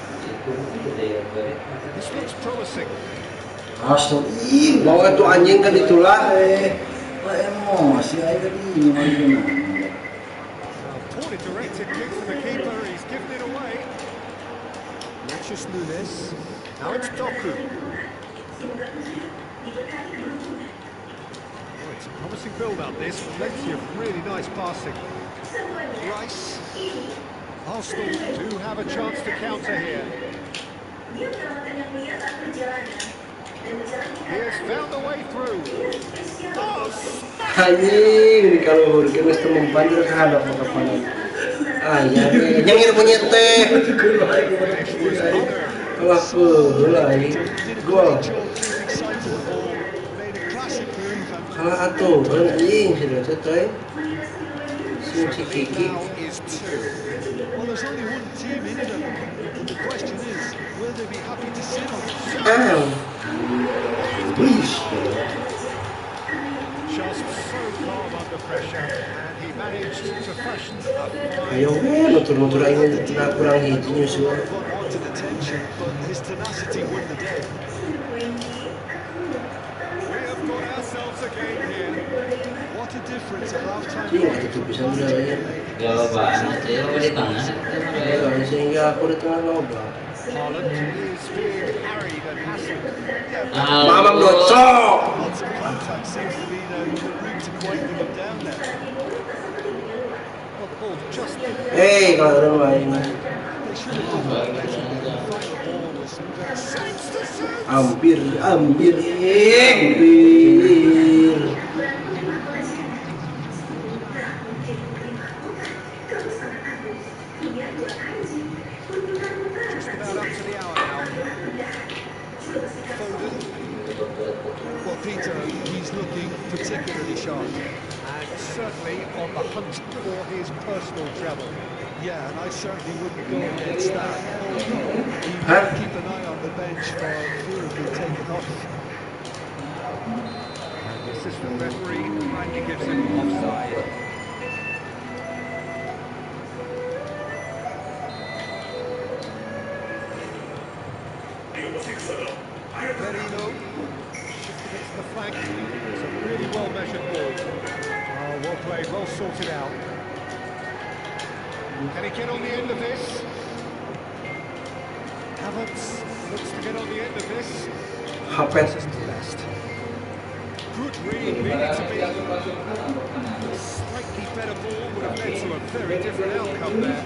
This looks promising. Astagfirullah, mau itu anjing kan itulah. Lah emosi aja tadi. Poorly directed kick from the keeper, he's given it away. Matches Nunes. Now it's Doku. Oh, it's a promising build-up this, plenty of really nice passing. Rice. Arsenal do have a chance to counter here. He has found a way through. Oh, Anjing, kalau hurgen mesti membantu ke hadap ke kanan. Ayah, nyengir punya teh. Kalau lah ini, gol. Kalau atuh, anjing sudah selesai. Suci kiki. Well, there's only one team in it. The question is, will they be happy to sit on it? Please. just so calm under pressure, and he managed to fashion a fine... Ayaw motor-motor aja tidak kurang hijaunya semua. Wanted attention, but his tenacity won the day. We have got ourselves a game here. What a difference at half-time. Iya, itu bisa udah ya. Jauh banget ya, di tengah. Ya, sehingga aku di tengah loba. Haaland is being harried and hassled. Mamam docok. Lots of contact seems to be the route to quieting him down there. Well, the ball just... Kalau orang main. They should have done that better. The final ball was Saves the sense! Hampir. Just about up to the hour now. Foden. Well, Peter, he's looking particularly sharp. And certainly on the hunt for his personal treble. Yeah, and I certainly wouldn't go against that. Although he Huh? will keep an eye on the bench for fear of being taken off. And the assistant referee kindly gives him offside. Merino shifted it to the flank. It's a really well measured ball. Oh, well played, well sorted out. Can he get on the end of this? Havertz looks to get on the end of this. Hapet. This is the best. Good read, really to be. Slightly better ball would have led to a very different outcome there.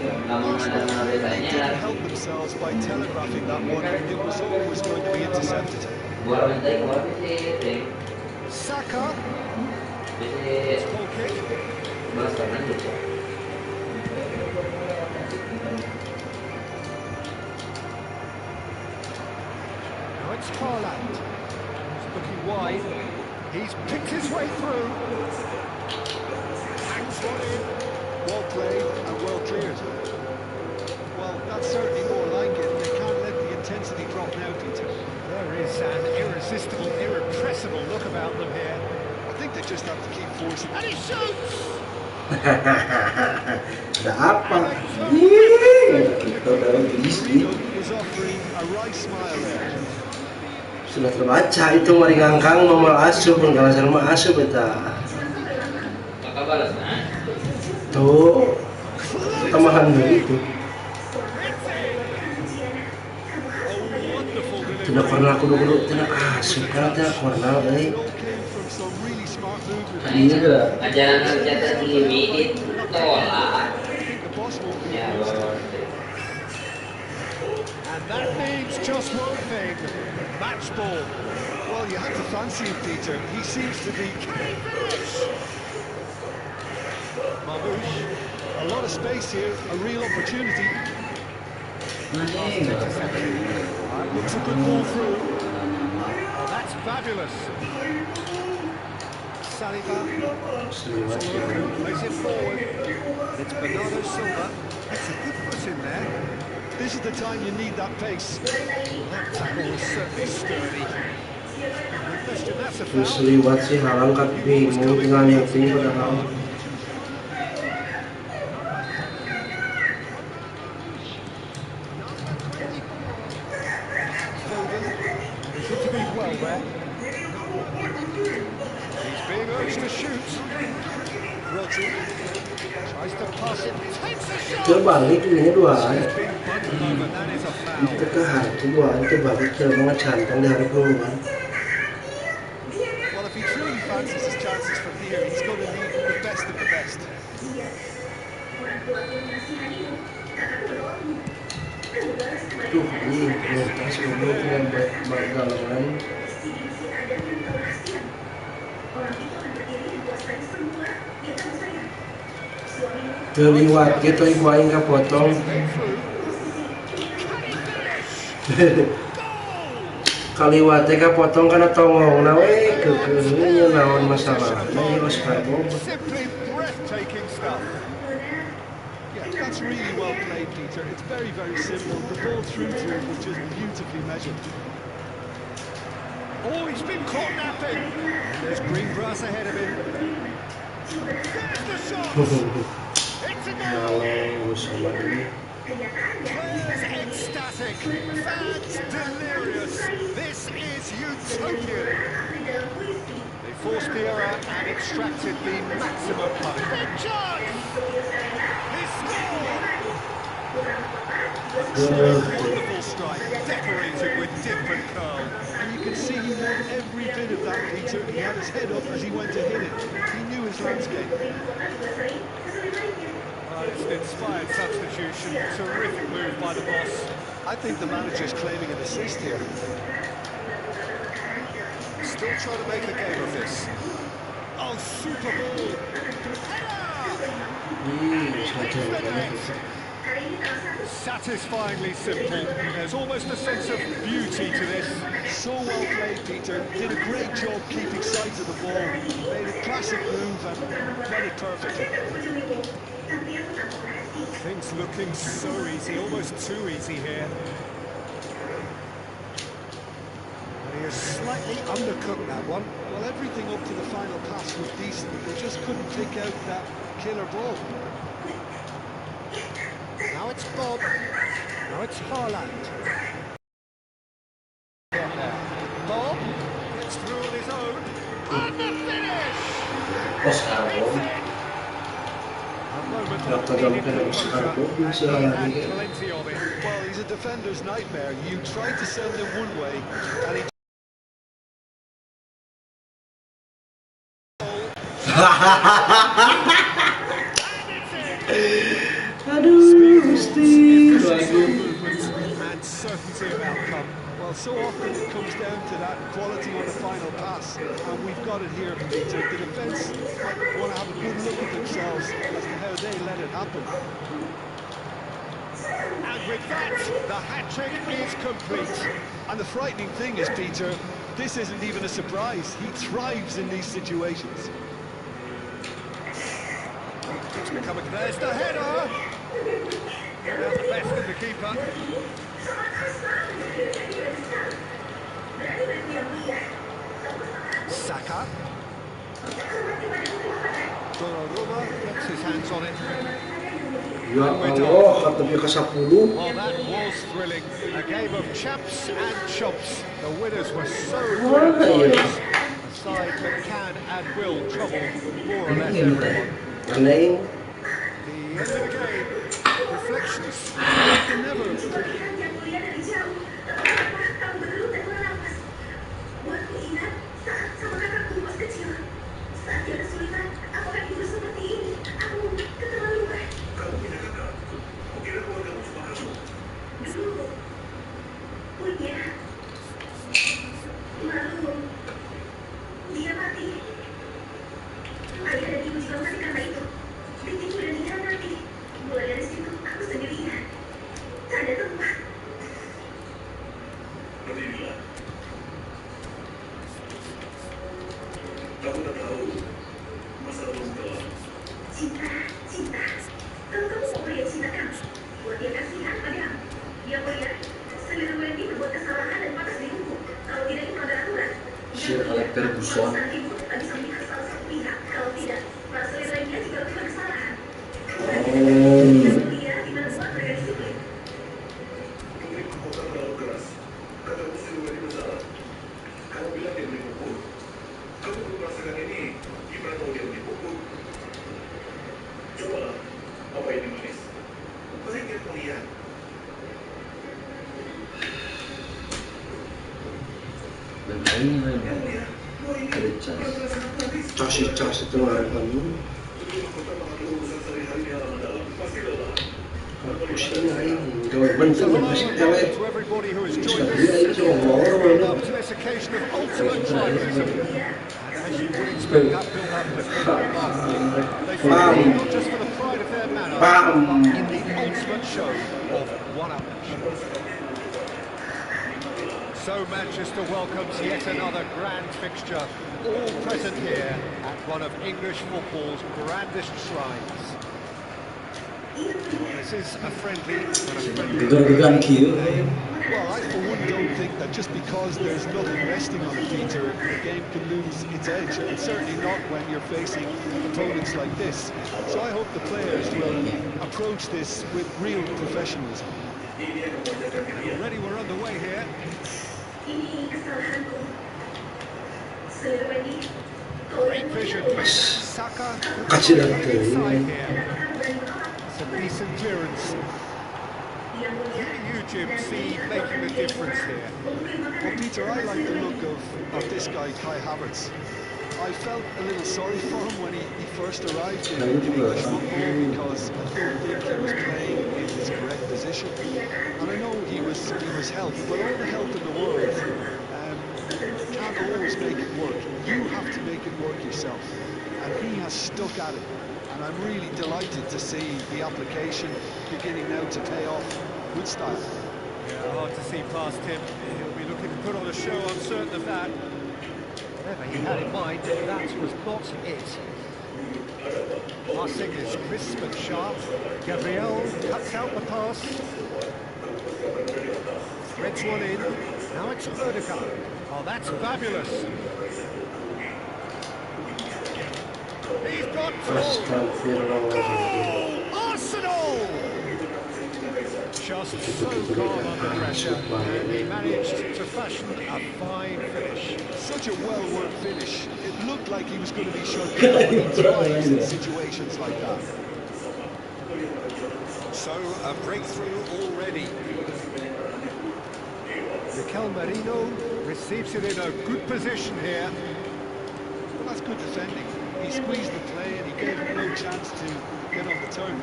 They didn't help themselves by telegraphing that one. It was always going to be intercepted. Saka. It's ball kick. Now it's Haaland. He's looking wide. He's picked his way through. Hangs one in. Well played and well cleared. Well, that's certainly more like it. They can't let the intensity drop now, Peter. There is an irresistible, irrepressible look about them here. I think they just have to keep forcing. And he shoots! Ada apa? Kita dalam Marino was offering a right smile there. Sudah terbaca itu mari ngangkang nomor asup kalau sama asup eta. Kakak balas nah. Tuh. Tambahan dulu itu. Tidak pernah aku dulu tidak asup karena tidak pernah It all came from some really smart movement. juga. Ajaran cetak ini ditolak. I think the boss won't be Ya, pleased. Lord. And that means just one thing, match ball. Well, you have to fancy him, Peter. He seems to be... Marmouche, A lot of space here, a real opportunity. Anjing. that looks a good ball through. Oh, that's fabulous. Saliba, Seliwat ya. plays it forward. It's Bernardo Silva. That's a good foot in there. This is the time you need that pace. That tackle was certainly sturdy. No question, that's a Yung foul. seliwat sih halang kaki, mau tinggal yang tinggi padahal. They seem to be well there. He's being urged to shoot. Rodri tries to pass it, takes a shot. Terbalik ini dua. He's being bundled over, that is a Itu foul. ke hati dua, terbalik ke mga cantang dari peluang. Well, if he truly fancies his chances from here, he's going to need the best of the best. Tuh, ini kualitas dulu dengan galangan. Keliwat gitu ibu aing kapotong. Kaliwatnya kapotong karena tongong na we kekeunya naon masalah. Nah, ieu Oscar Bob. Simply breathtaking stuff. Yeah, that's really well played, Peter. It's very, very simple. The ball through to him was just beautifully measured. Oh, he's been caught napping. There's green grass ahead of him. There's the shot. It's a goal. Kalau sama ini Players ecstatic, fans delirious. This is utopian. They forced the error and extracted the maximum punishment. Big chance! He scored! Wonderful strike, decorated with different curl. And you can see he won every bit of that, Peter. He had his head up as he went to hit it. He knew his landscape. It's an inspired substitution, terrific move by the boss. I think the manager's claiming an assist here. Still trying to make a game of this. Oh, super ball! Satisfyingly simple. There's almost a sense of beauty to this. So well played, Peter. Did a great job keeping sight of the ball. Made a classic move and played it perfectly. Things looking so easy, almost too easy here. And he has slightly undercooked that one. Well, everything up to the final pass was decent. They just couldn't pick out that killer ball. Now it's Bob. Now it's Haaland. Get there. Bob gets through on his own. And the finish! Oscar Bob. A moment Dapat of needed dalam Oscar composure. Bob bisa He had lagi. plenty of it. Well, he's a defender's nightmare. You try to send him one way, and he... Aduh, Gusti. Movement and certainty of outcome. Well, so often it comes down to that quality on the final pass, and we've got it here, Peter. The defence might want to have a good look at themselves as to how they let it happen. And with that, the hat-trick is complete. And the frightening thing is, Peter, this isn't even a surprise. He thrives in these situations. It's becoming there's the header. That's the best of the keeper. Saka. Donnarumma gets his hands on it. Ya Allah, katanya ke 10. Well, that was thrilling. A game of champs and chumps. The winners were so Wah, good. iya. A side that can and will trouble more or less everyone. Aneh. The end of the game. Reflections. They never... Buat ingat saat sama kakak kumas kecil. Saat dia kesulitan Ferguson. Dan ini ada cas itu kemarin kamu So hello and welcome to everybody who has joined us up to this occasion of ultimate tribalism. And as you would expect, that build-up has been remarkable. They fight here not just for the pride of their manor, but in the ultimate show of one-upmanship. So Manchester welcomes yet another grand fixture, all present here at one of English football's grandest shrines. This is a friendly Well, I for one don't think that just because there's nothing resting on a Peter, the game can lose its edge, and certainly not when you're facing opponents like this. So I hope the players will approach this with real professionalism. Already we're underway here. Great vision. Saka inside here. Some decent clearance. Who do you, Jim, see making the difference here? Well, Peter, I like the look of this guy, Kai Havertz. I felt a little sorry for him when he first arrived in English football because I don't think he was playing in his correct position. And I know he was helped, but all the help in the world can't always make it work. You have to make it work yourself. And he has stuck at it. And I'm really delighted to see the application beginning now to pay off with style. Yeah, hard to see past him. He'll be looking to put on a show, I'm certain of that. Whatever he had in mind, that was not it. Passing is crisp and sharp. Gabriel cuts out the pass. Threads one in. Now it's Odegaard. Oh, that's fabulous. He's got goal! Arsenal! Just so calm under pressure, and he managed to fashion a fine finish. Such a well-worked finish. It looked like he was going to be shut down, but he thrives in situations like that. So, a breakthrough already. Mikel Merino receives it in a good position here. Well, that's good defending. He squeezed the play and he gave him no chance to get on the turn.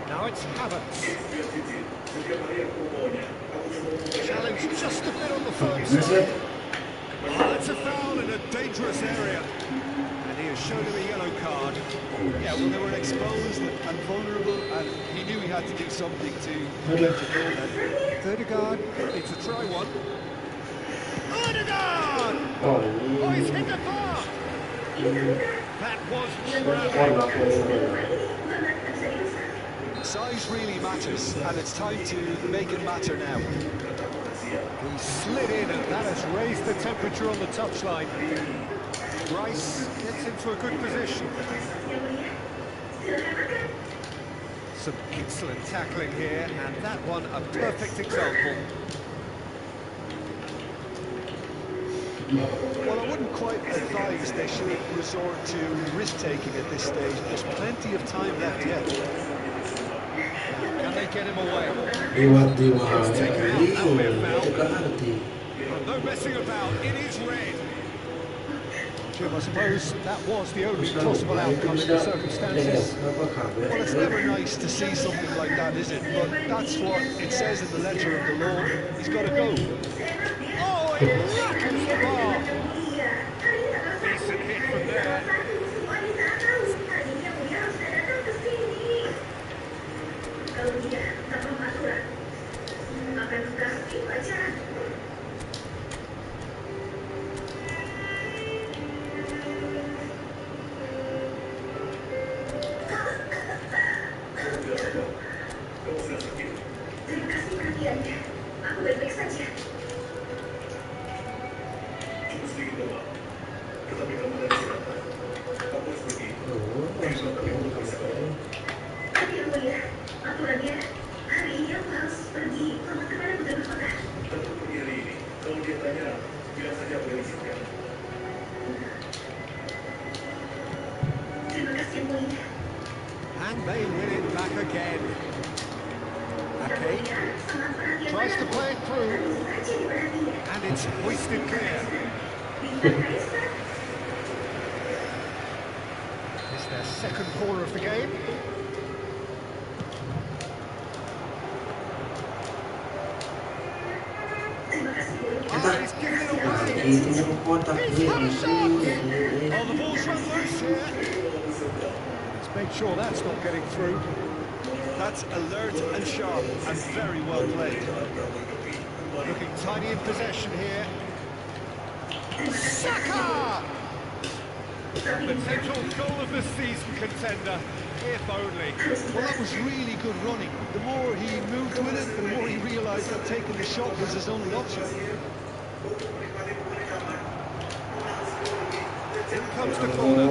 Now it's Havertz. Challenge just a bit on the firm side. Oh, that's a foul in a dangerous area. And he has shown him a yellow card. Yeah, well, they were exposed and vulnerable, and he knew he had to do something to prevent a goal then. Odegaard needs to try one. Odegaard! Oh, he's hit the bar! That was tragic. Size really matters, and it's time to make it matter now. He slid in, and that has raised the temperature on the touchline. Rice gets into a good position. Some excellent tackling here, and that one a perfect example. Well, I wouldn't quite advise they should resort to risk-taking at this stage. There's plenty of time left yet. Can they get him away? He's taken out, that'll be a foul. No messing about, it is red. Jim, I suppose that was the only possible outcome in the circumstances. Well, it's never nice to see something like that, is it? But that's what it says in the letter of the law. He's got to go. Oh, it rackets the bar. Decent hit from there. They win it back again. Ake tries to play it through, and it's hoisted clear. It's their second corner of the game. He's given it away. He's had a shot. Oh, the ball's run loose here. Let's make sure that's not getting through. That's alert and sharp and very well played. Looking tidy in possession here. Saka! Potential goal of the season contender, if only. Well, that was really good running. The more he moved with it, the more he realised that taking the shot was his only option. In comes the corner.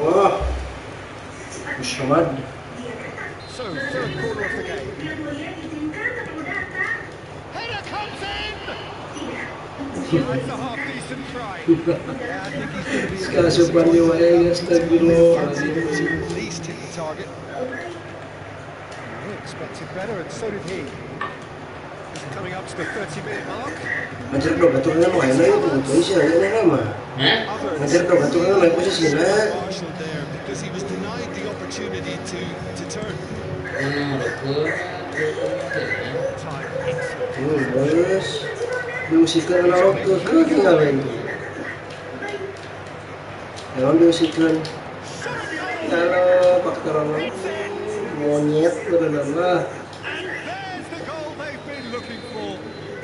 So, third quarter of the game. Header comes in! That's a half-decent try. Yeah, I think he's going to be to at least hit the target. He expected better, and so did he. He's coming up to the 30-minute mark. Ngajar dong, aturannya mau enak itu, polisi aja mah. Ngajar dong, aturannya main posisi na. Marshall there because he was denied the opportunity to turn. Terus diusikan lawan ke tinggalin. Lawan diusikan. Kalau faktor monyet benar-benar.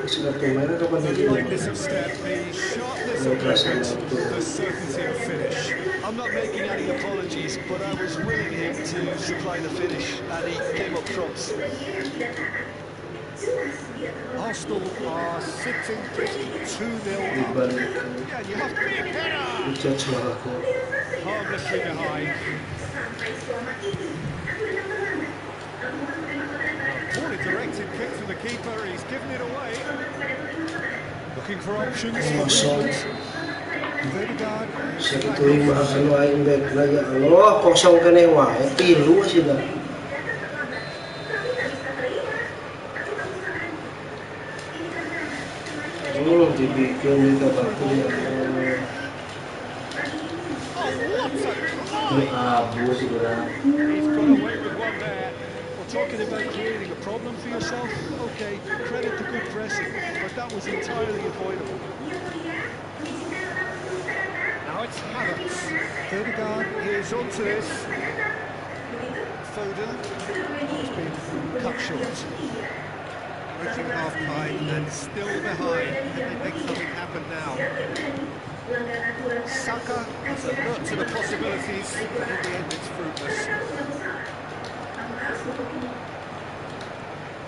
Sudah kemana kapan The lightness of step, the sharpness of movement, the certainty of finish. I'm not making any apologies, but I was willing him to supply the finish, and he came up trumps. Arsenal are sitting pretty 2-0 up. Yeah, you have to be a header! Harmlessly behind. Poorly directed kick to the keeper, he's given it away. Looking for options. Verdegaard. Sekituin makan wae back lagi. Allah, kosong kene wae, tilu sih dah. Dibikin juga bakunya. Abu sih kurang. He's got away with one there. Talking about creating a problem for yourself, okay, credit the good pressing, but that was entirely avoidable. Now it's Havertz. Verdegaard is onto this. Foden has been cut short. Reaching half-time and still behind. Can they make something happen now? Saka is alert to the possibilities, but in the end it's fruitless.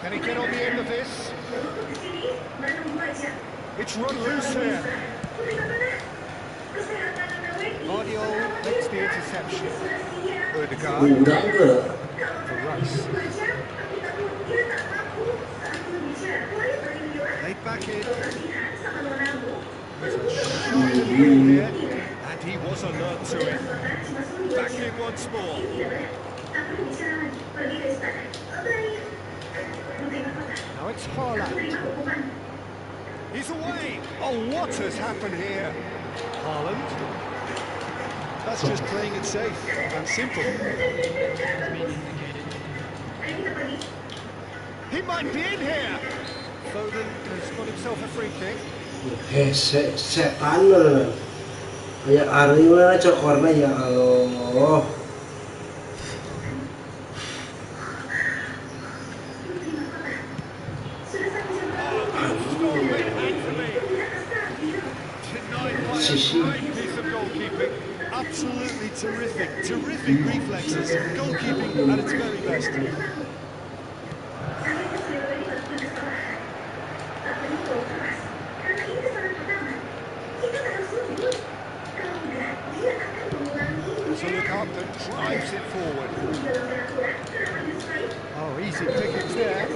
Can he get on the end of this? It's run loose here. Guardiola makes the interception. Verdegaard for Rice. Laid back in. There's a shot here, and he was alert to it. Back in once more. Now it's Haaland. He's away. Oh, what has happened here? Haaland. That's just playing it safe and simple. He might be in here. Foden has got himself a free kick. Setan loh. Kayak Ari mana cokornya ya Allah. Piece of goalkeeping. Absolutely terrific reflexes. Goalkeeping at its very best. So Lukaku drives it forward. Oh, easy pickings there.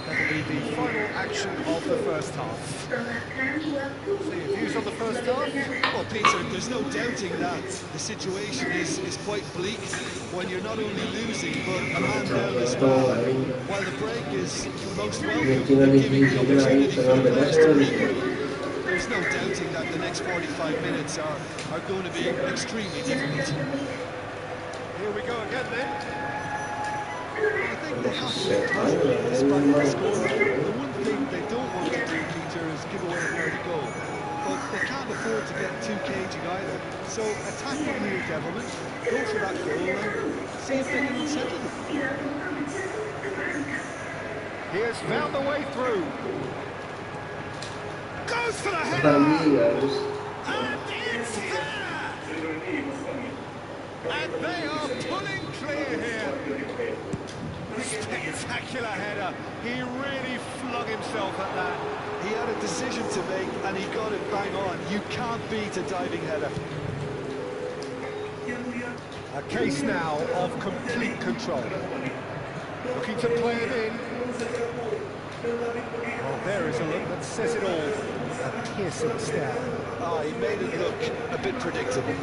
That'll be the final action of the first half. So your views on the first half? Well, Peter, there's no doubting that the situation is quite bleak when you're not only losing but a man down as well. While the break is most welcome, giving the opportunity for the players to regroup, there's no doubting that the next 45 minutes are going to be extremely difficult. Here we go again then. I think they have to be confident despite the score. The one thing they don't want to do, Peter, is give away an early goal. But they can't afford to get too cagey either. So attack them here, Devilman. Go for that goal and see if they can unsettle them. He has found the way through. Goes for the header! And it's there! And they are pulling clear here. Spectacular header. He really flung himself at that. He had a decision to make and he got it bang on. You can't beat a diving header. A case now of complete control. Looking to play it in. Well, there is a look that says it all. A piercing stab. Ah, he made it look a bit predictable.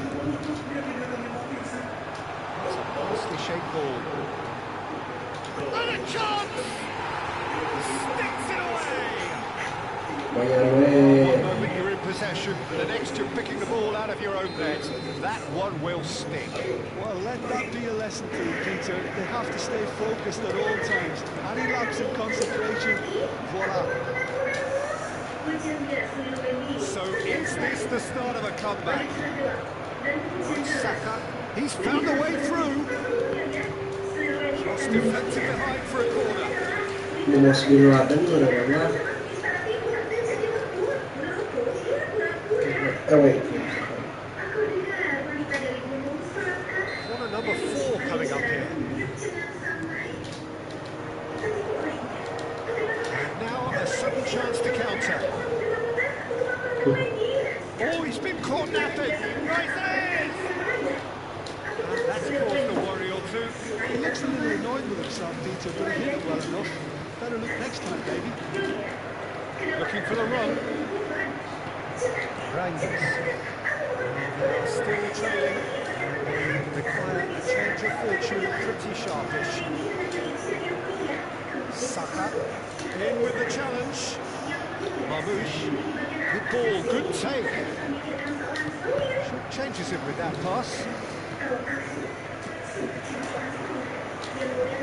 It's a nicely shaped ball. And a chance! Sticks it away! One moment you're in possession, the next you're picking the ball out of your own net. That one will stick. Well, let that be a lesson to you, Peter. They have to stay focused at all times. Any lapse in concentration, voila. So is this the start of a comeback? Saka, he's found a way through. Just deflected behind for a corner. Corner number 4 coming up here. And now a sudden chance to counter. Oh, he's been caught napping. Right there! And that's caused a worry or two. He looks a little annoyed with himself, Peter, but he hit it well enough. Better look next time, baby. Looking for the run. Rangers. They are still trailing. They require a change of fortune, pretty sharpish. Saka in with the challenge. Mamouche, good ball, good take. Changes him with that pass.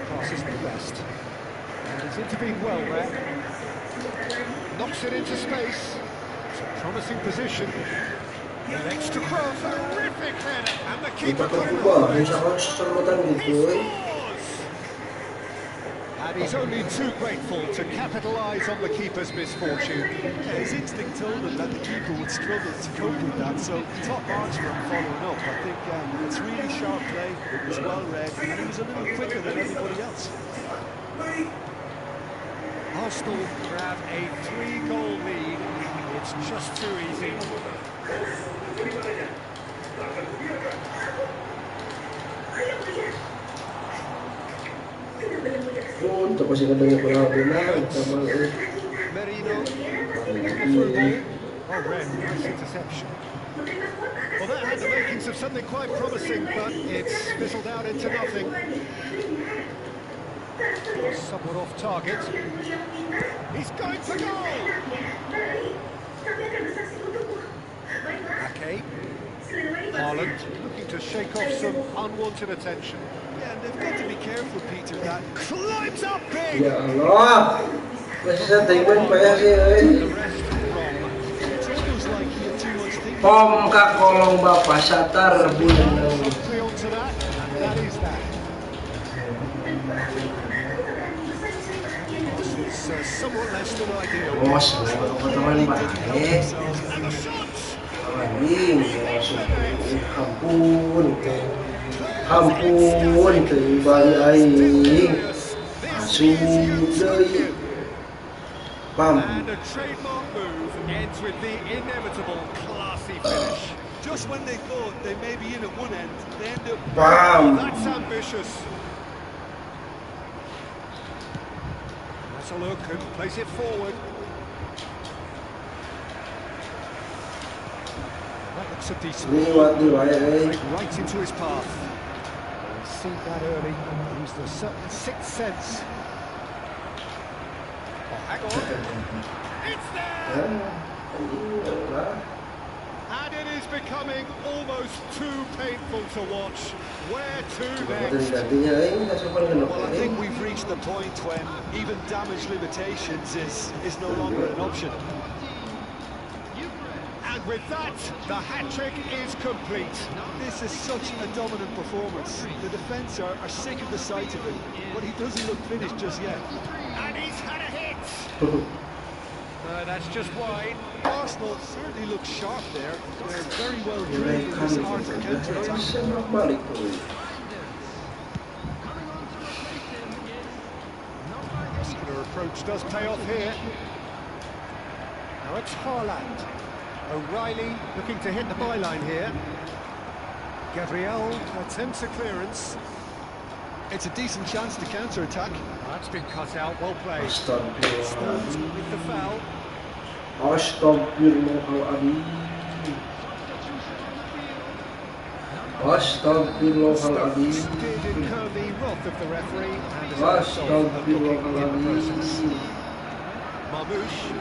Pass isn't the best. And he's intervened well there. Knocks it into space. It's a promising position. Next to cross, terrific header, and the keeper couldn't. And he's only too grateful to capitalise on the keeper's misfortune. Yeah, his instinct told him that the keeper would struggle to cope with that, so top marks for him following up. I think it's really sharp play, it was well read, and he was a little quicker than everybody else. Arsenal grab a 3-goal lead. It's just too easy. Merino, through ball. Oh, Ren, nice interception. Well, that had the makings of something quite promising, but it's fizzled out into nothing. Somewhat off target. He's going for goal! Okay. Haaland looking to shake off some unwanted attention. Yeah, and they've got to be careful, Peter, that Climbs up big! Ya Allah, masih saya tengok payah sih, The rest wrong. it's almost like he had too much thinking. Pom kak kolong bapak satar bulan. Promptly onto that, and that is that. It's somewhat less than ideal. Bos, teman baik. And the shots! Anjing, ampun, ampun, terbalik aing. Asuh deui. Pam. And a trademark move ends with the inevitable classy finish. Just when they thought they may be in at one end, they end up... Bam. That's ambitious. That's a look and plays it forward. That looks a decent ball. Played right into his path. He's seen that early, used a certain sixth sense. Oh, hang on. It's there! And it is becoming almost too painful to watch. Where to next? Well, I think we've reached the point when even damage limitations is no longer an option. And with that, the hat-trick is complete. This is such a dominant performance. The defence are sick of the sight of it, but he doesn't look finished just yet. And he's had a hit! That's just wide. Arsenal certainly look sharp there. They're very well drilled in this art of counter-attack. Muscular approach does pay off here. Now it's Haaland. O'Reilly looking to hit the byline here. Gabriel attempts a clearance. It's a decent chance to counter-attack. That's been cut out, well played. Stopped with the foul. Astagfirullahaladzim. Astagfirullahaladzim. Did incur the wrath of the referee and as a result of booking in the process. Marmouche.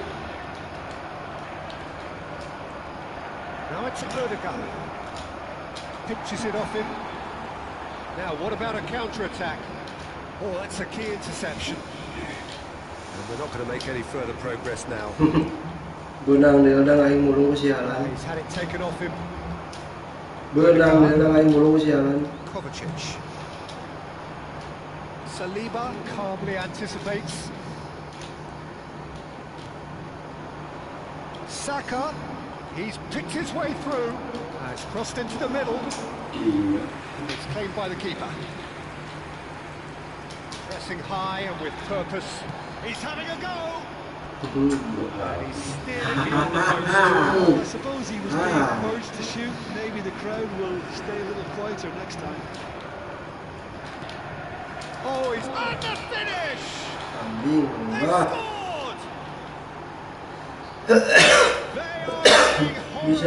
Now it's Odegaard. Pinches it off him. Now what about a counter-attack? Oh, that's a key interception. And we're not going to make any further progress now. Bữa nào nếu đang anh mua lô xe là He's had it taken off him. bữa nào nếu đang anh mua lô xe là Kovacic. Saliba calmly anticipates. Saka, he's picked his way through. Has crossed into the middle. It's claimed by the keeper. Pressing high and with purpose. He's having a go. And he's steered it beyond the post. I suppose he was being urged to shoot. Maybe the crowd will stay a little quieter next time. Oh, he's on the finish! They scored! They are being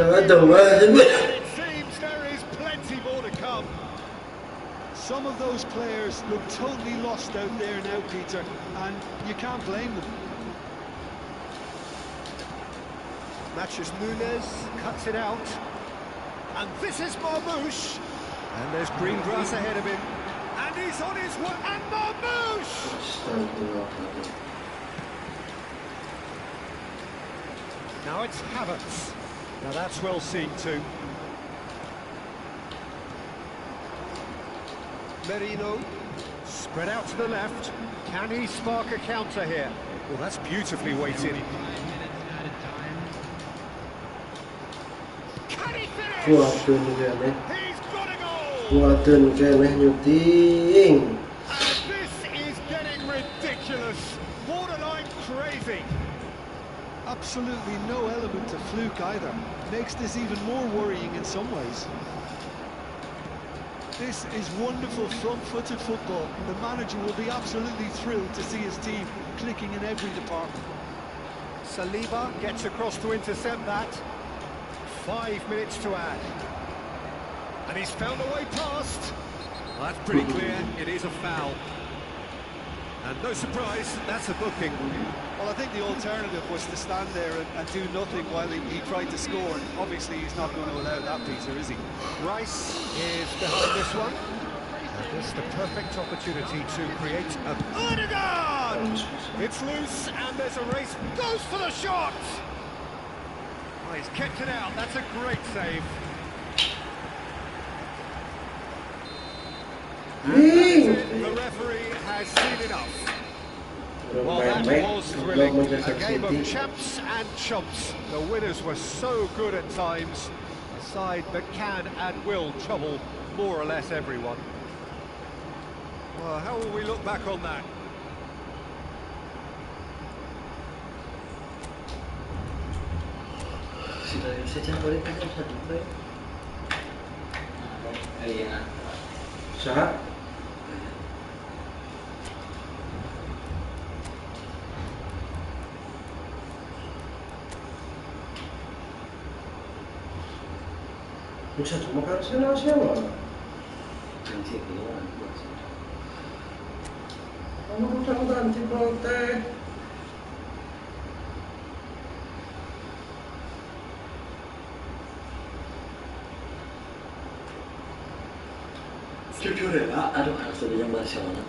It seems there is plenty more to come. Some of those players look totally lost out there now, Peter, and you can't blame them. Matches Nunes, cuts it out. And this is Marmouche. And there's green grass ahead of him. And he's on his way. And Marmouche! Now it's Havertz. Now that's well seen too. Merino, spread out to the left. Can he spark a counter here? Well, that's beautifully weighted. Can he finish? He's got a goal! And this is getting ridiculous. Borderline crazy. Absolutely no element of fluke either. Makes this even more worrying in some ways. This is wonderful front-footed football. The manager will be absolutely thrilled to see his team clicking in every department. Saliba gets across to intercept that. 5 minutes to add. And he's found a way past. Well, that's pretty clear. It is a foul. And no surprise, that's a booking. Well, I think the alternative was to stand there and do nothing while he tried to score. And obviously, he's not going to allow that, Peter, is he? Rice is behind this one. And this is the perfect opportunity to create a... Odegaard! It's loose, and there's a race. Goes for the shot! Oh, he's kept it out. That's a great save. The referee has seen enough. Well, that was thrilling. A game of champs and chumps. The winners were so good at times. A side that can and will trouble more or less everyone. Well, how will we look back on that? Bisa cuma kan nasional. Anjir, iya. Kamu bisa ganti protes. Jujur ya, aduh harus ada yang Barcelona.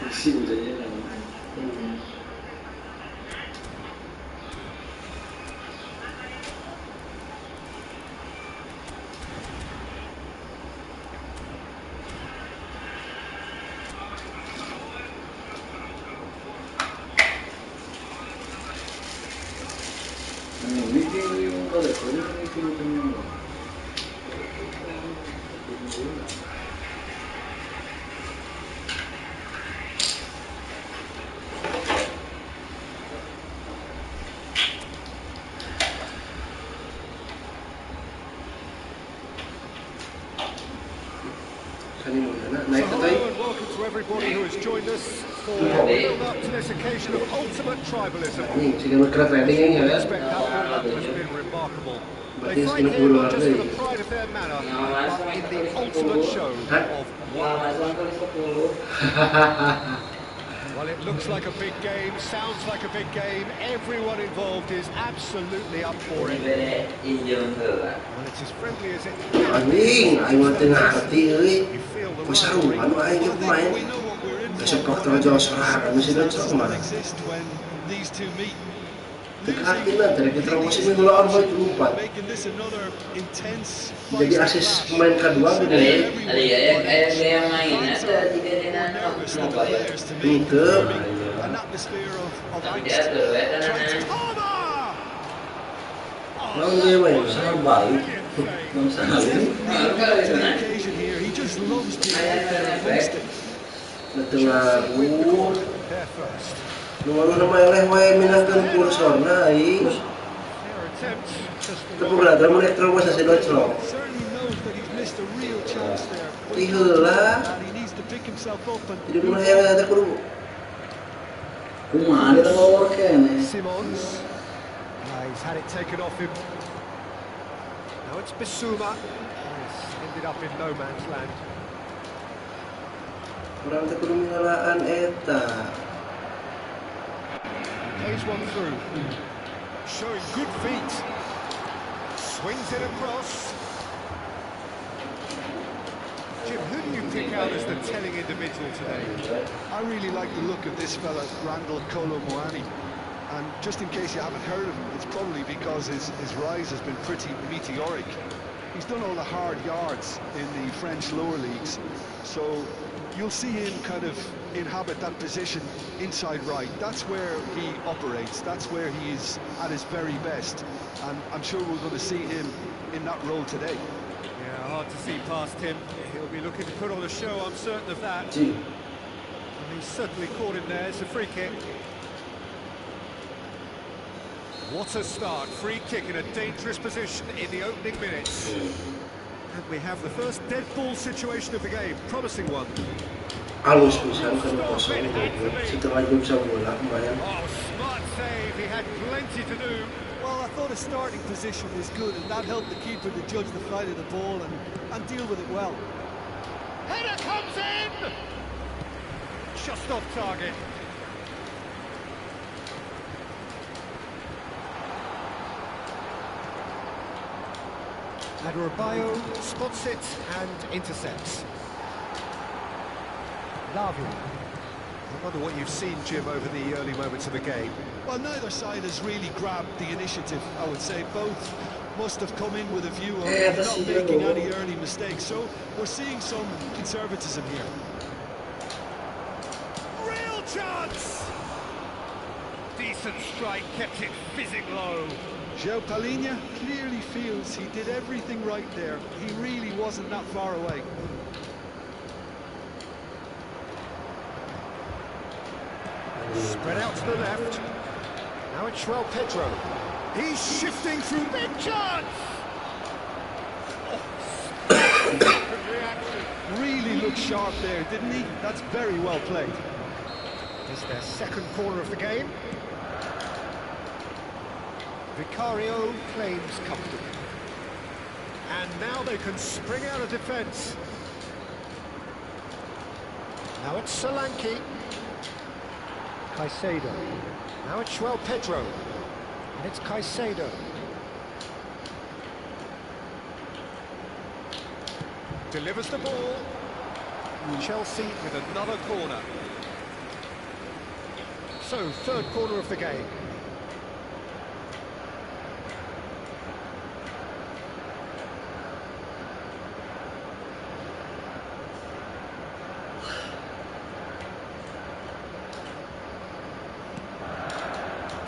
Masih hujannya kan. Bikin yung kalau bikin yung Naik ke tay. Hello and welcome to everybody who has joined us for the build-up to this occasion of ultimate tribalism. Ini sudah bergerak training ini ya. Expect that build-up has been remarkable. Berarti They fight skin here dulu not just for lagi. the pride of their manner, but in the ultimate show of well, it looks like a big game, sounds like a big game. Everyone involved is absolutely up for it. Well, it's as friendly as it Anjing, aing mah teu ngarti euy. You feel the Pasaruan mah aing Well, I pemain. think we know what we're in for. Sepak terjauh serangan mesti That betul mah. doesn't exist when these two meet. Tekatin lah dari kita musim minggu lawan boy keempat. Making this another intense Jadi fight asis to pemain kedua last. gede. Ada yang main ada tiga dinan Nervous for the kenapa ya? players to me, Itu. forming an atmosphere of Tapi angst. diatur ya Trying to- Lawan dia main. sangat baik. Belum sekali. The occasion here, he just loves being out there amongst it. Betul lagu. there first. Nuan nama eleh wae minangkeun kursorna aing. Their attempt just Tapi belajar mulai terus sa sedot slok. Certainly knows that he's missed a real chance there. But Di heula. and he needs to pick himself up and Jadi mulai yang ada kudu. Kumaha dia tanggal kene. Simons. He's had it taken off him. Now it's Bissouma. He's ended up in no man's land. Kurang teh kudu ngalaan eta. Plays one through. Showing good feet. Swings it across. Jim, who do you pick out as the telling individual today? I really like the look of this fella, Randall Kolo Muani. And just in case you haven't heard of him, it's probably because his rise has been pretty meteoric. He's done all the hard yards in the French lower leagues, so you'll see him kind of inhabit that position inside right. That's where he operates, that's where he is at his very best, and I'm sure we're going to see him in that role today. Yeah, hard to see past him. He'll be looking to put on a show, I'm certain of that. Cing. And he's certainly caught him there. It's a free kick. What a start. Free kick in a dangerous position in the opening minutes. And we have the first dead ball situation of the game. Promising one. Halus pisan kan kosong goblok. Setelah jam bola kemarin. Oh, smart save. He had plenty to do. Well, I thought his starting position was good, and that helped the keeper to judge the flight of the ball and deal with it well. Header comes in! Just off target. Adebayo spots it and intercepts. Lavia. I wonder what you've seen, Jim, over the early moments of the game. Well, neither side has really grabbed the initiative, I would say. Both must have come in with a view of not making any early mistakes. So we're seeing some conservatism here. Decent strike, kept it fizzing low. João Palhinha clearly feels he did everything right there. He really wasn't that far away. Spread out to the left. Now it's João Pedro. He's shifting through, big chance! Oh, reaction. Really looked sharp there, didn't he? That's very well played. It's their second corner of the game. Vicario claims comfortably. And now they can spring out of defence. Now it's Solanke. Caicedo. Now it's João Pedro. And it's Caicedo. Delivers the ball. Chelsea with another corner. So, third corner of the game.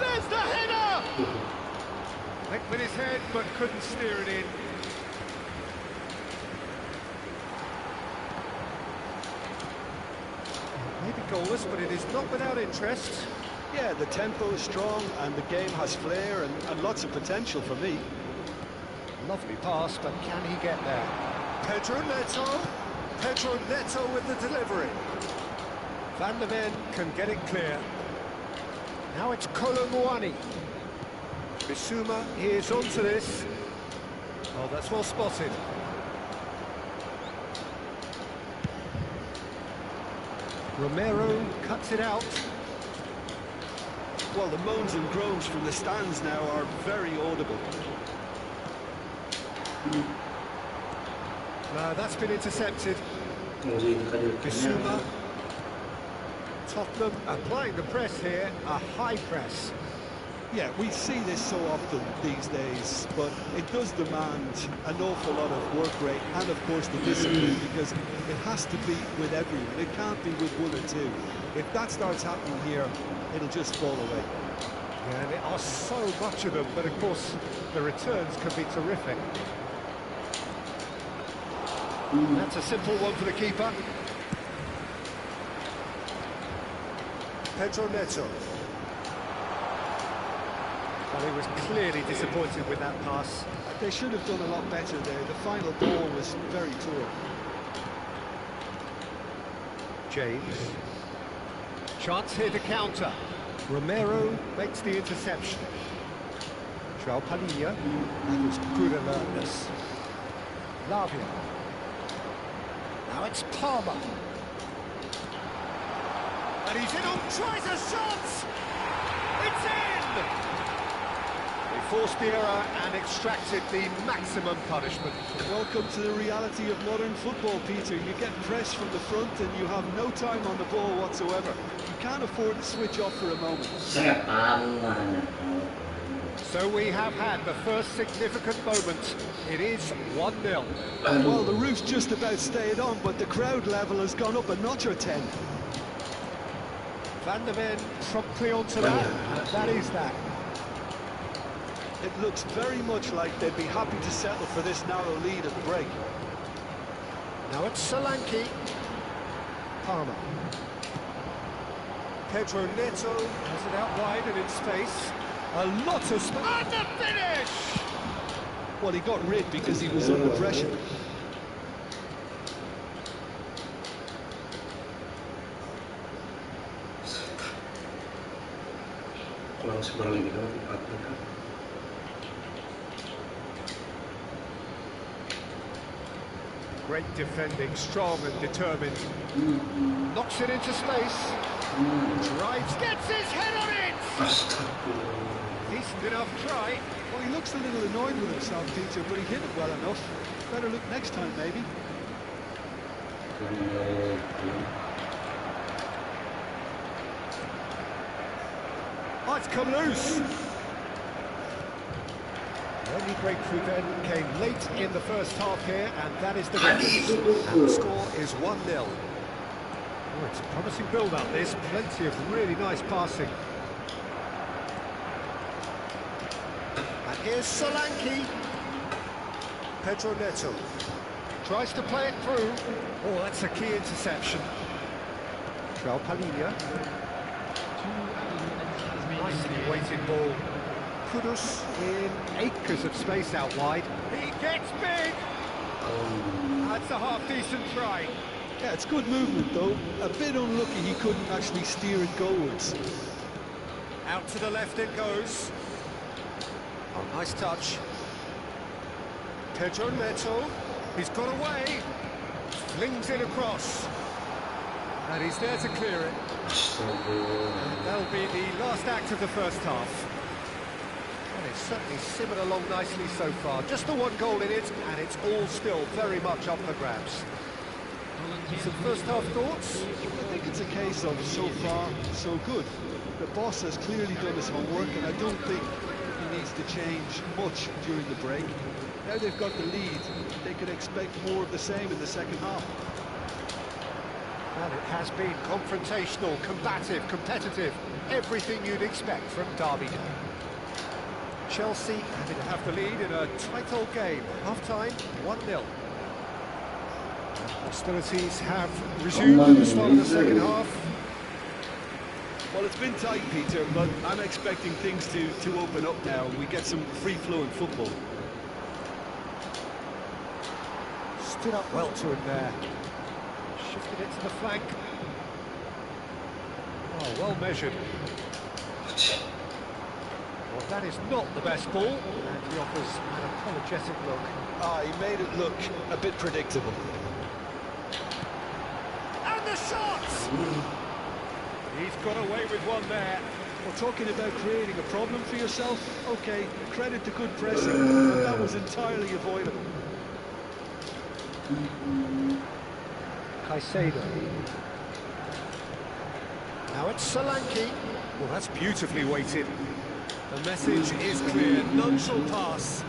There's the header! Went with his head, but couldn't steer it in. Maybe goalless, but it is not without interest. Yeah, the tempo is strong and the game has flair and lots of potential for me. Lovely pass, but can he get there? Pedro Neto. Pedro Neto with the delivery. Van der Ven can get it clear. Now it's Kolo Muani. Bissouma, he is onto this. Oh, that's well spotted. Romero cuts it out. Well, the moans and groans from the stands now are very audible. That's been intercepted. Bissouma. Tottenham applying the press here, a high press. Yeah, we see this so often these days, but it does demand an awful lot of work rate and, of course, the discipline, because it has to be with everyone. It can't be with one or two. If that starts happening here, it'll just fall away. Yeah, and there are so much of them, but of course, the returns can be terrific. That's a simple one for the keeper. Pedro Neto. Well, he was clearly disappointed with that pass. They should have done a lot better there. The final ball was very poor. James. Chance here to counter. Romero makes the interception. João Palhinha. That was good alertness. Lavia. Now it's Palmer. And he's in on, tries a shot! It's in! They forced the error and extracted the maximum punishment. Welcome to the reality of modern football, Peter. You get pressed from the front and you have no time on the ball whatsoever. You can't afford to switch off for a moment. So we have had the first significant moment. It is 1-0. Well, the roof's just about stayed on, but the crowd level has gone up a notch or 10. Van der Ven promptly onto that, and that is that. It looks very much like they'd be happy to settle for this narrow lead at the break. Now it's Solanke. Palmer. Pedro Neto has it out wide and in space. A lot of space. And the finish! Well, he got rid because he was under pressure. Great defending, strong and determined. Knocks it into space. Drives, gets his head on it! Decent enough try. Well, he looks a little annoyed with himself, Peter, but he hit it well enough. Better look next time, maybe. Oh, it's come loose! The only breakthrough then came late in the first half here, and that is the difference. And the score is 1-0. Oh, it's a promising build-up, this. Plenty of really nice passing. Here's Solanke. Pedro Neto tries to play it through. Oh, that's a key interception. João Palhinha. Nicely weighted ball. Kudus in acres of space out wide. He gets big! That's a half-decent try. Yeah, it's good movement though. A bit unlucky he couldn't actually steer it goalwards. Out to the left it goes. Oh, nice touch. Pedro Neto, he's got away. Flings it across. And he's there to clear it. And that'll be the last act of the first half. And it's certainly simmered along nicely so far. Just the one goal in it, and it's all still very much up for grabs. Some first half thoughts? I think it's a case of so far, so good. The boss has clearly done his homework, and I don't think he needs to change much during the break. Now they've got the lead, they could expect more of the same in the second half. And it has been confrontational, combative, competitive. Everything you'd expect from Derby Day. Chelsea happy to have the lead in a tight old game. Half-time, 1-0. Hostilities have resumed at the start of the second half. Well, it's been tight, Peter, but I'm expecting things to open up now and we get some free-flowing football. Stood up well to him there. Shifted it to the flank. Oh, well measured. Well, that is not the best ball, and he offers an apologetic look. Ah, he made it look a bit predictable. And the shot! He's got away with one there. Well, talking about creating a problem for yourself, okay, credit to good pressing, but that was entirely avoidable. Caicedo. Now it's Solanke. Well, that's beautifully weighted. The message is clear, none shall pass.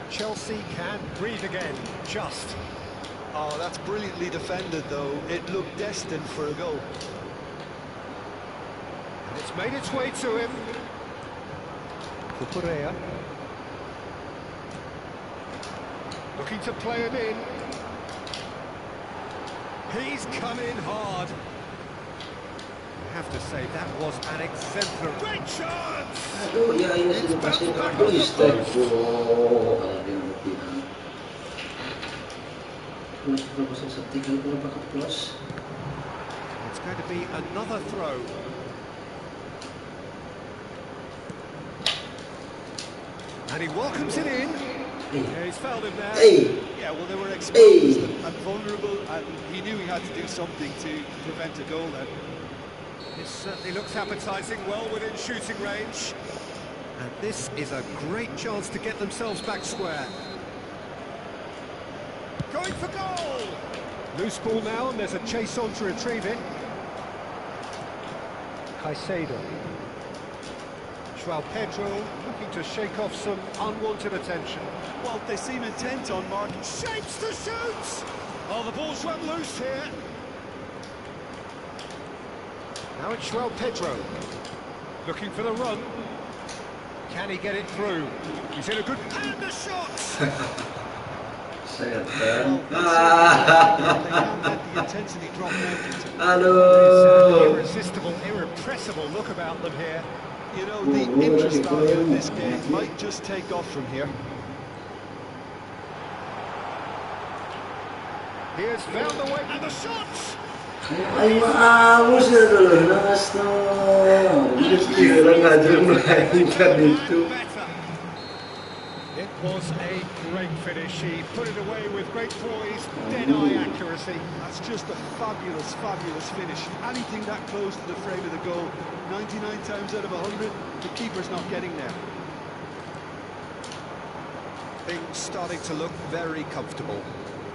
Chelsea can breathe again, just. Oh, that's brilliantly defended, though. It looked destined for a goal. And it's made its way to him. Cucurella. Looking to play it in. He's come in hard. I have to say, that was an exemplary... Great chance! Aduh, ya ini sudah pasti tertulis terus. It's going to be another throw. And he welcomes it in. Yeah, he's fouled him there. Yeah, well, they were exposed and vulnerable, and he knew he had to do something to prevent a goal then. This certainly looks appetising, well within shooting range. And this is a great chance to get themselves back square. Going for goal! Loose ball now, and there's a chase on to retrieve it. Caicedo. João Pedro looking to shake off some unwanted attention. Well, they seem intent on marking. Shapes to shoot! Oh, the ball's run loose here. Now it's João Pedro. Looking for the run. Can he get it through? He's in a good... And the shot! Saya The intensity drop now. Aduh. Irresistible, irrepressible look about them here. You know, the interest value of this game might just take off from here. He has found the way, and the shot! Ay, maamos na dulu, nakas to. Gusto lang nga dyan mainkan dito. It was a great finish. He put it away with great poise, dead-eye accuracy. That's just a fabulous, fabulous finish. Anything that close to the frame of the goal, 99 times out of 100, the keeper's not getting there. Things starting to look very comfortable.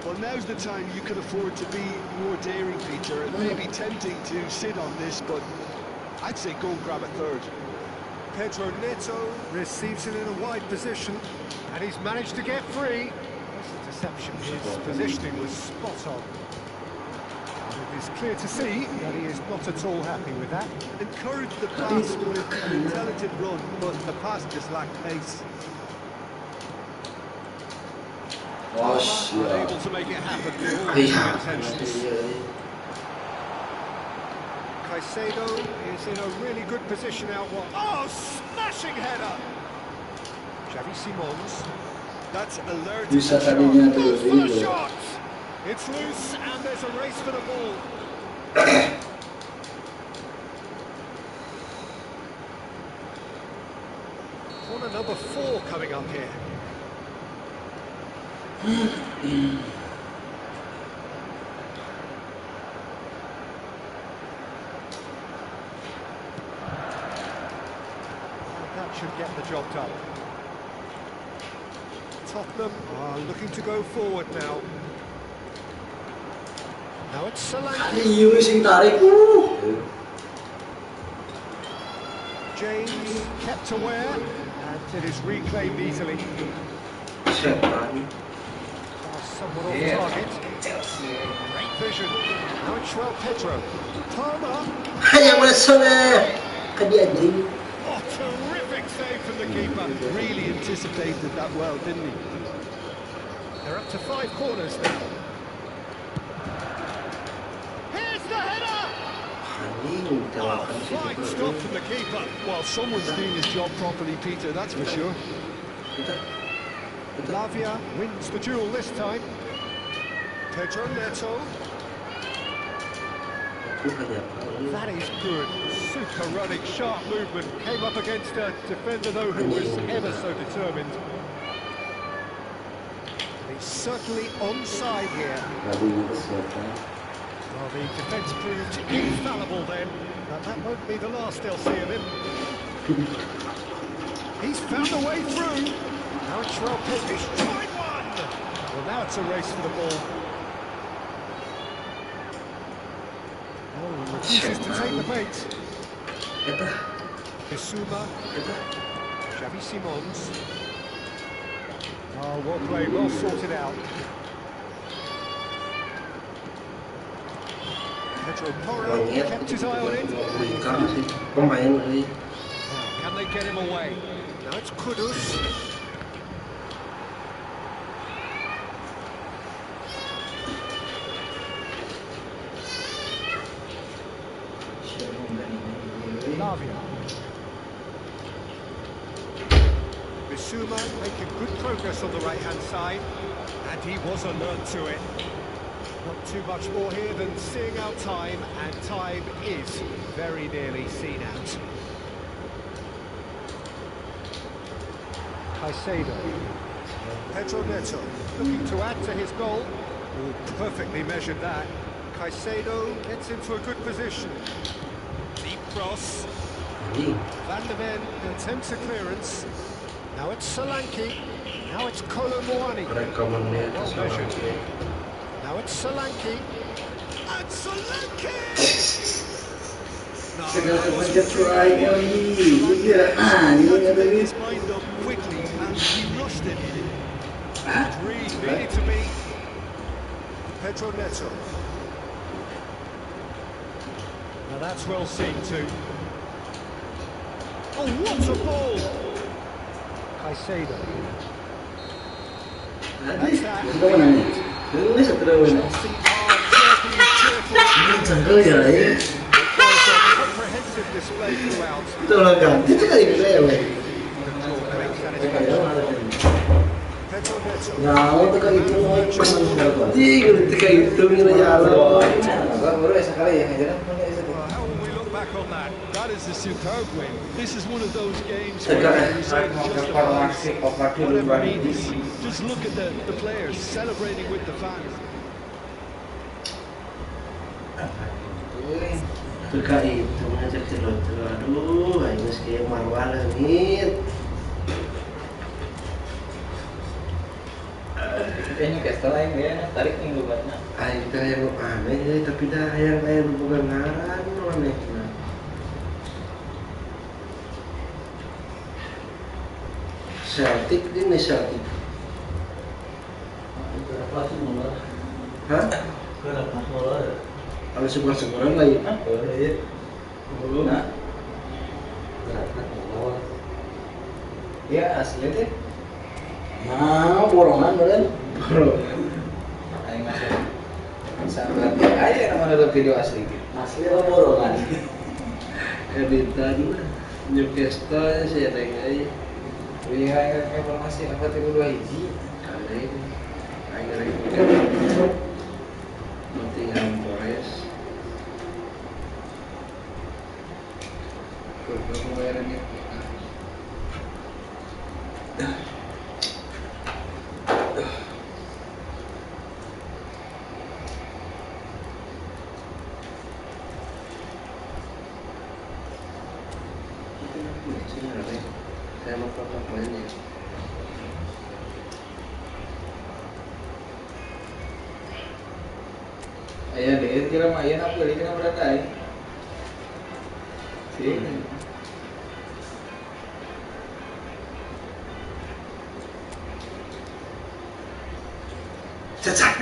Well, now's the time you can afford to be more daring, Peter. It may be tempting to sit on this, but I'd say go grab a third. Pedro Neto receives it in a wide position, and he's managed to get free. That's a deception. His positioning was spot on. It is clear to see that he is not at all happy with that. Encouraged the pass with an intelligent run, but the pass just lacked pace. Unable to make it happen with all his intentions. Caicedo is in a really good position out wide. Oh, smashing header! Xavi Simons. That's alert. Bisa tadinya Goes for the tuh. shot! It's loose and there's a race for the ball. Corner number 4 coming up here. That should get the job done. Tottenham are looking to go forward now. Now it's Solanke. Iya sing tarik. James kept aware and it is reclaimed easily. Setan. Somewhat off target. Great vision. Now it's Pedro. Palmer. Hanya mana sana? Kadi anjing. Oh, terrific save from the keeper. Really anticipated that well, didn't he? They're up to 5 corners now. Here's the header! Anjing, Oh, tawakan fine stop from the keeper. Well, someone's doing his job properly, Peter, that's for sure. Lavia wins the duel this time. Pedro Neto. That is good. Super running, sharp movement. Came up against a defender, though, who was ever so determined. He's certainly onside here. Well, the defence proved infallible then. That won't be the last they'll see of him. He's found a way through. Now it's Pedro. He's tried one! Well, now it's a race for the ball. Oh, he refuses to take the bait. Bissouma. Xavi Simons. Oh, well played, well sorted out. Pedro Porro kept his eye on it. Can they get him away? Now it's Kudus. Lavia. Bissouma making good progress on the right-hand side, and he was alert to it. Not too much more here than seeing out time, and time is very nearly seen out. Caicedo. Pedro Neto looking to add to his goal. Oh, perfectly measured that. Caicedo gets into a good position. Deep cross. Van de Ven attempts a clearance. Now it's Solanke. Now it's Kolo Muani. Well measured. Now it's Solanke. And Solanke! No, his mind up quickly and he rushed it. Good read, needed to be. Pedro Neto. Now that's well seen too. Oh, what a ball! Caicedo. That's that. Chelsea are cheerful. Comprehensive display throughout. Pedro Neto. How will we look back on that? That is a superb win. This is one of those games where the result justifies whatever means. Just look at the players celebrating with the fans. Terkait mengajak celot-celot, aduh, ini kayak marwah langit. Kayaknya Castle yang dia tarik minggu banyak. Kita yang aneh, tapi dah yang bukan ngaran aneh. Celtic ini Celtic. Berapa sih mulai? Hah? Berapa mulai? Kalau sebulan lagi. Hah? Iya. Belum. Nah. Berapa mulai? Ya asli deh. Nah, borongan bener. Ayo masuk. Sampai aja nama ada video asli. Asli apa borongan? Editan Newcastle saya tengah. Iya, informasi apa 32 hiji? Ada ini. Ayo Nottingham Forest. Kurva pembayarannya. Saya mau foto poinnya. Ayah deh, kira mayan apa kali kena berada ya? Sih. Cacat.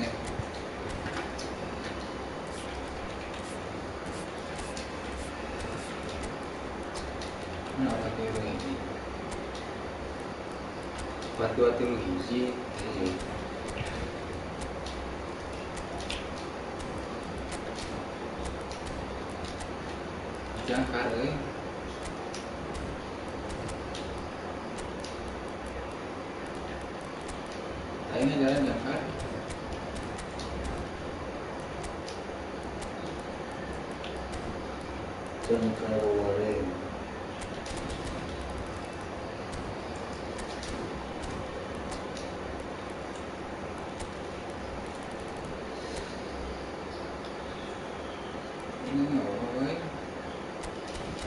Nih. Kenapa tiru hiji? Batu tiru hiji. Jangkar euy. Ayeuna jalan jangkar. Jangkar wareng. Ini ngawai.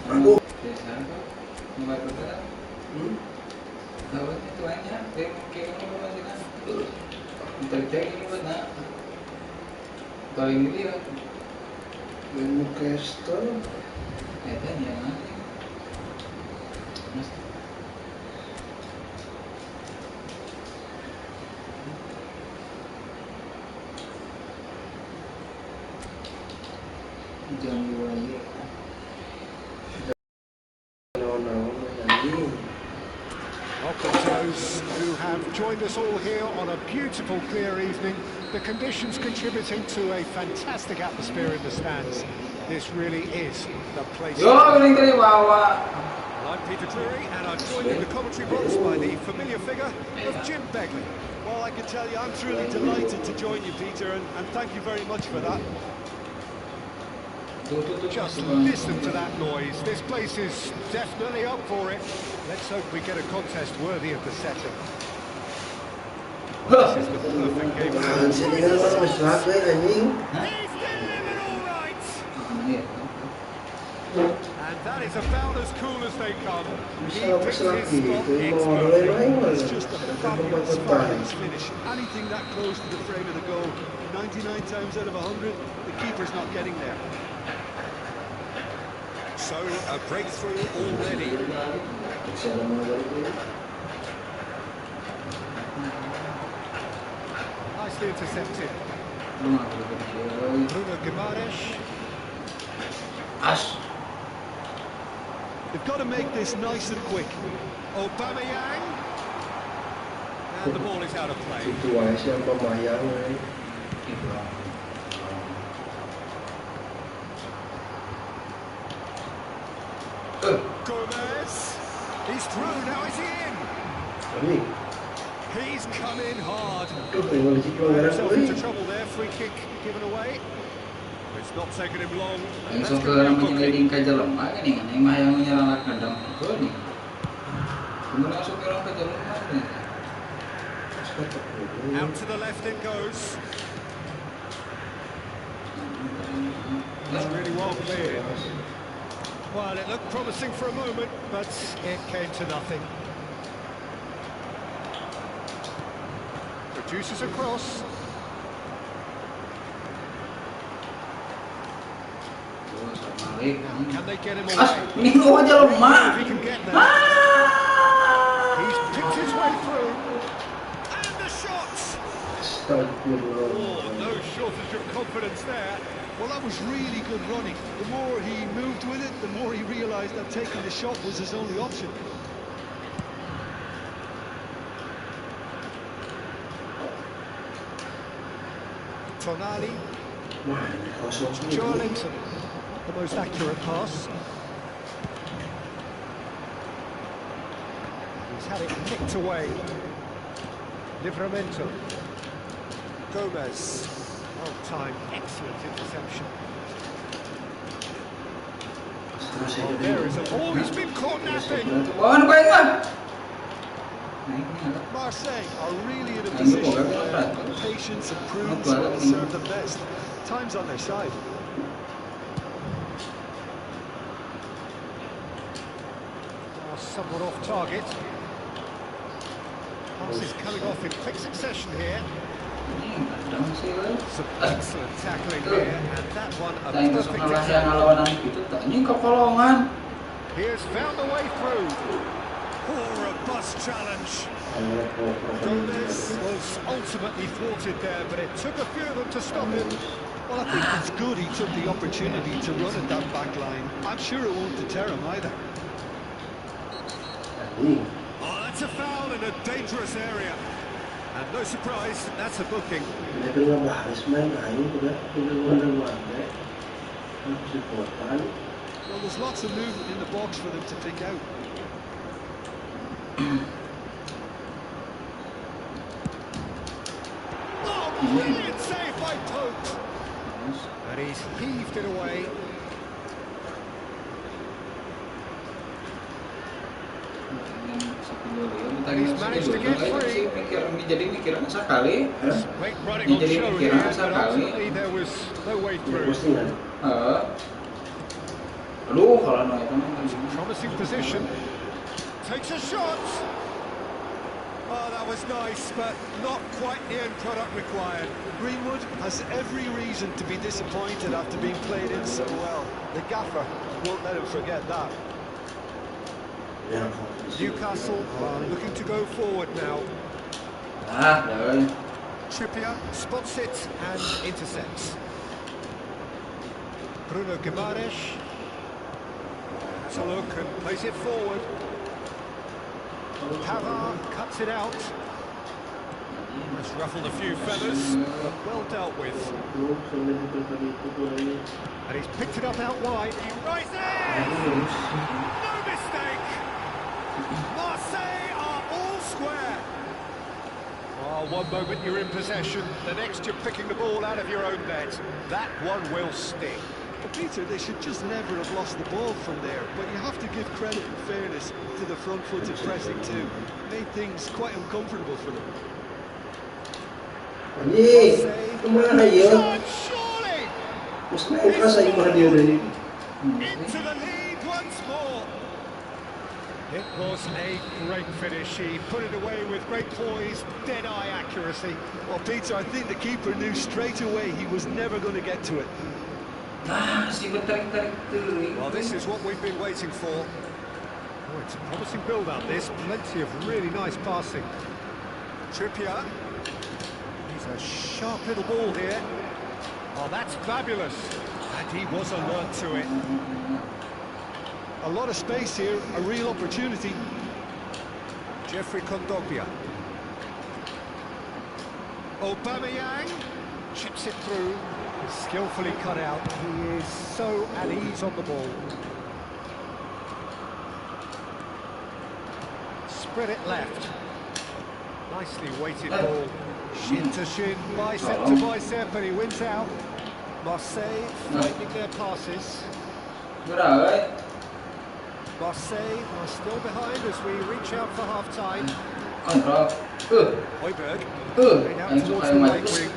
Aduh. Biasa apa? Mulai bergerak. Tahu itu aja. Dia kayak kamu masih kan. Terjadi ini benar. Paling gede lah. Newcastle. Tanya mana? Mas. Jam 2 lagi. Welcome to those who have joined us all here on a beautiful, clear evening. The conditions contributing to a fantastic atmosphere in the stands. This really is the place. Yo, ini dari bawah. I'm Peter Drury, and I'm joined in the commentary box by the familiar figure of Jim Begley. Well, I can tell you, I'm truly delighted to join you, Peter, and thank you very much for that. Just listen to that noise. This place is definitely up for it. Let's hope we get a contest worthy of the setting. This is the perfect game. Sini kan mesra ke anjing. He's delivered all right. Iya. And that is about as cool as they come. He Bisa picks mesra his gitu. spot Mau lain-lain expertly. lah. It's just a fabulous, fabulous finish. Anything that close to the frame of the goal, 99 times out of 100, the keeper's not getting there. So, a breakthrough already. Nicely intercepted. Bruno Guimaraes. As. They've got to make this nice and quick. Aubameyang. And the ball is out of play. Itu aja siapa mayang. Gomez. He's through. Now is he in? Ini. He's come in hard. Tuh tinggal di pelanggaran Himself ini. into trouble there. Free kick given away. It's not taken him long. Yang Let's sok go ke back namanya quickly. leading ka jelema kan yang aneh mah yang nyerang kadang betul nih. Kemudian masuk ke orang ke jelema nih. Out to the left it goes. It's really well cleared. Well, it looked promising for a moment, but it came to nothing. Produces a cross. Can they get him As, away? ini gua jelema. If he can get there. He's picked his way through. And the shot! Oh, no shortage of confidence there. Well, that was really good running. The more he moved with it, the more he realised that taking the shot was his only option. Tonali. Wah, kosong sih. Joelinton. Not the most accurate pass. He's had it nicked away. Livramento. Gomez. Well timed, excellent interception. Oh, there is a... Oh, he's been caught napping! Marseille are really in a position where patience and prudence will serve them best. Time's on their side. Oh, somewhat off target. Passes coming off in quick succession here. Some excellent tackling here, and that one a perfect example. He has found a way through. Oh, robust challenge. Gomez was ultimately thwarted there, but it took a few of them to stop him. Well, I think it's good he took the opportunity to run at that back line. I'm sure it won't deter him either. Oh, that's a foul in a dangerous area. And no surprise, that's a booking. Well, there's lots of movement in the box for them to pick out. Oh, brilliant save by Pope! And he's heaved it away. He's managed to get free. Great running on show here, but ultimately there was no way through. Promising position. Takes a shot. Oh, that was nice, but not quite the end product required. Greenwood has every reason to be disappointed after being played in so well. The gaffer won't let him forget that. Newcastle are looking to go forward now. Trippier spots it and intercepts. Bruno Guimaraes. Has a look and plays it forward. Pavard cuts it out. Has ruffled a few feathers, but well dealt with. And he's picked it up out wide. He rises! No mistake! Marseille are all square. Oh, one moment you're in possession, the next you're picking the ball out of your own net. That one will sting. Well, Peter, they should just never have lost the ball from there, but you have to give credit and fairness to the front-footed pressing too. Made things quite uncomfortable for them. Shot, surely! Into the lead once more. It was a great finish. He put it away with great poise, dead-eye accuracy. Well, Peter, I think the keeper knew straight away he was never going to get to it. Well, this is what we've been waiting for. Oh, it's a promising build-up, this. Plenty of really nice passing. Trippier. He's a sharp little ball here. Oh, that's fabulous. And he was alert to it. A lot of space here, a real opportunity. Jeffrey Kondogbia. Aubameyang chips it through. Skillfully cut out. He is so at ease on the ball. Spread it left. Nicely weighted ball. Shin to shin, bicep to bicep, and he wins out. Marseille finding their passes. Marseille are still behind as we reach out for half-time. Højbjerg. Going out towards the right wing.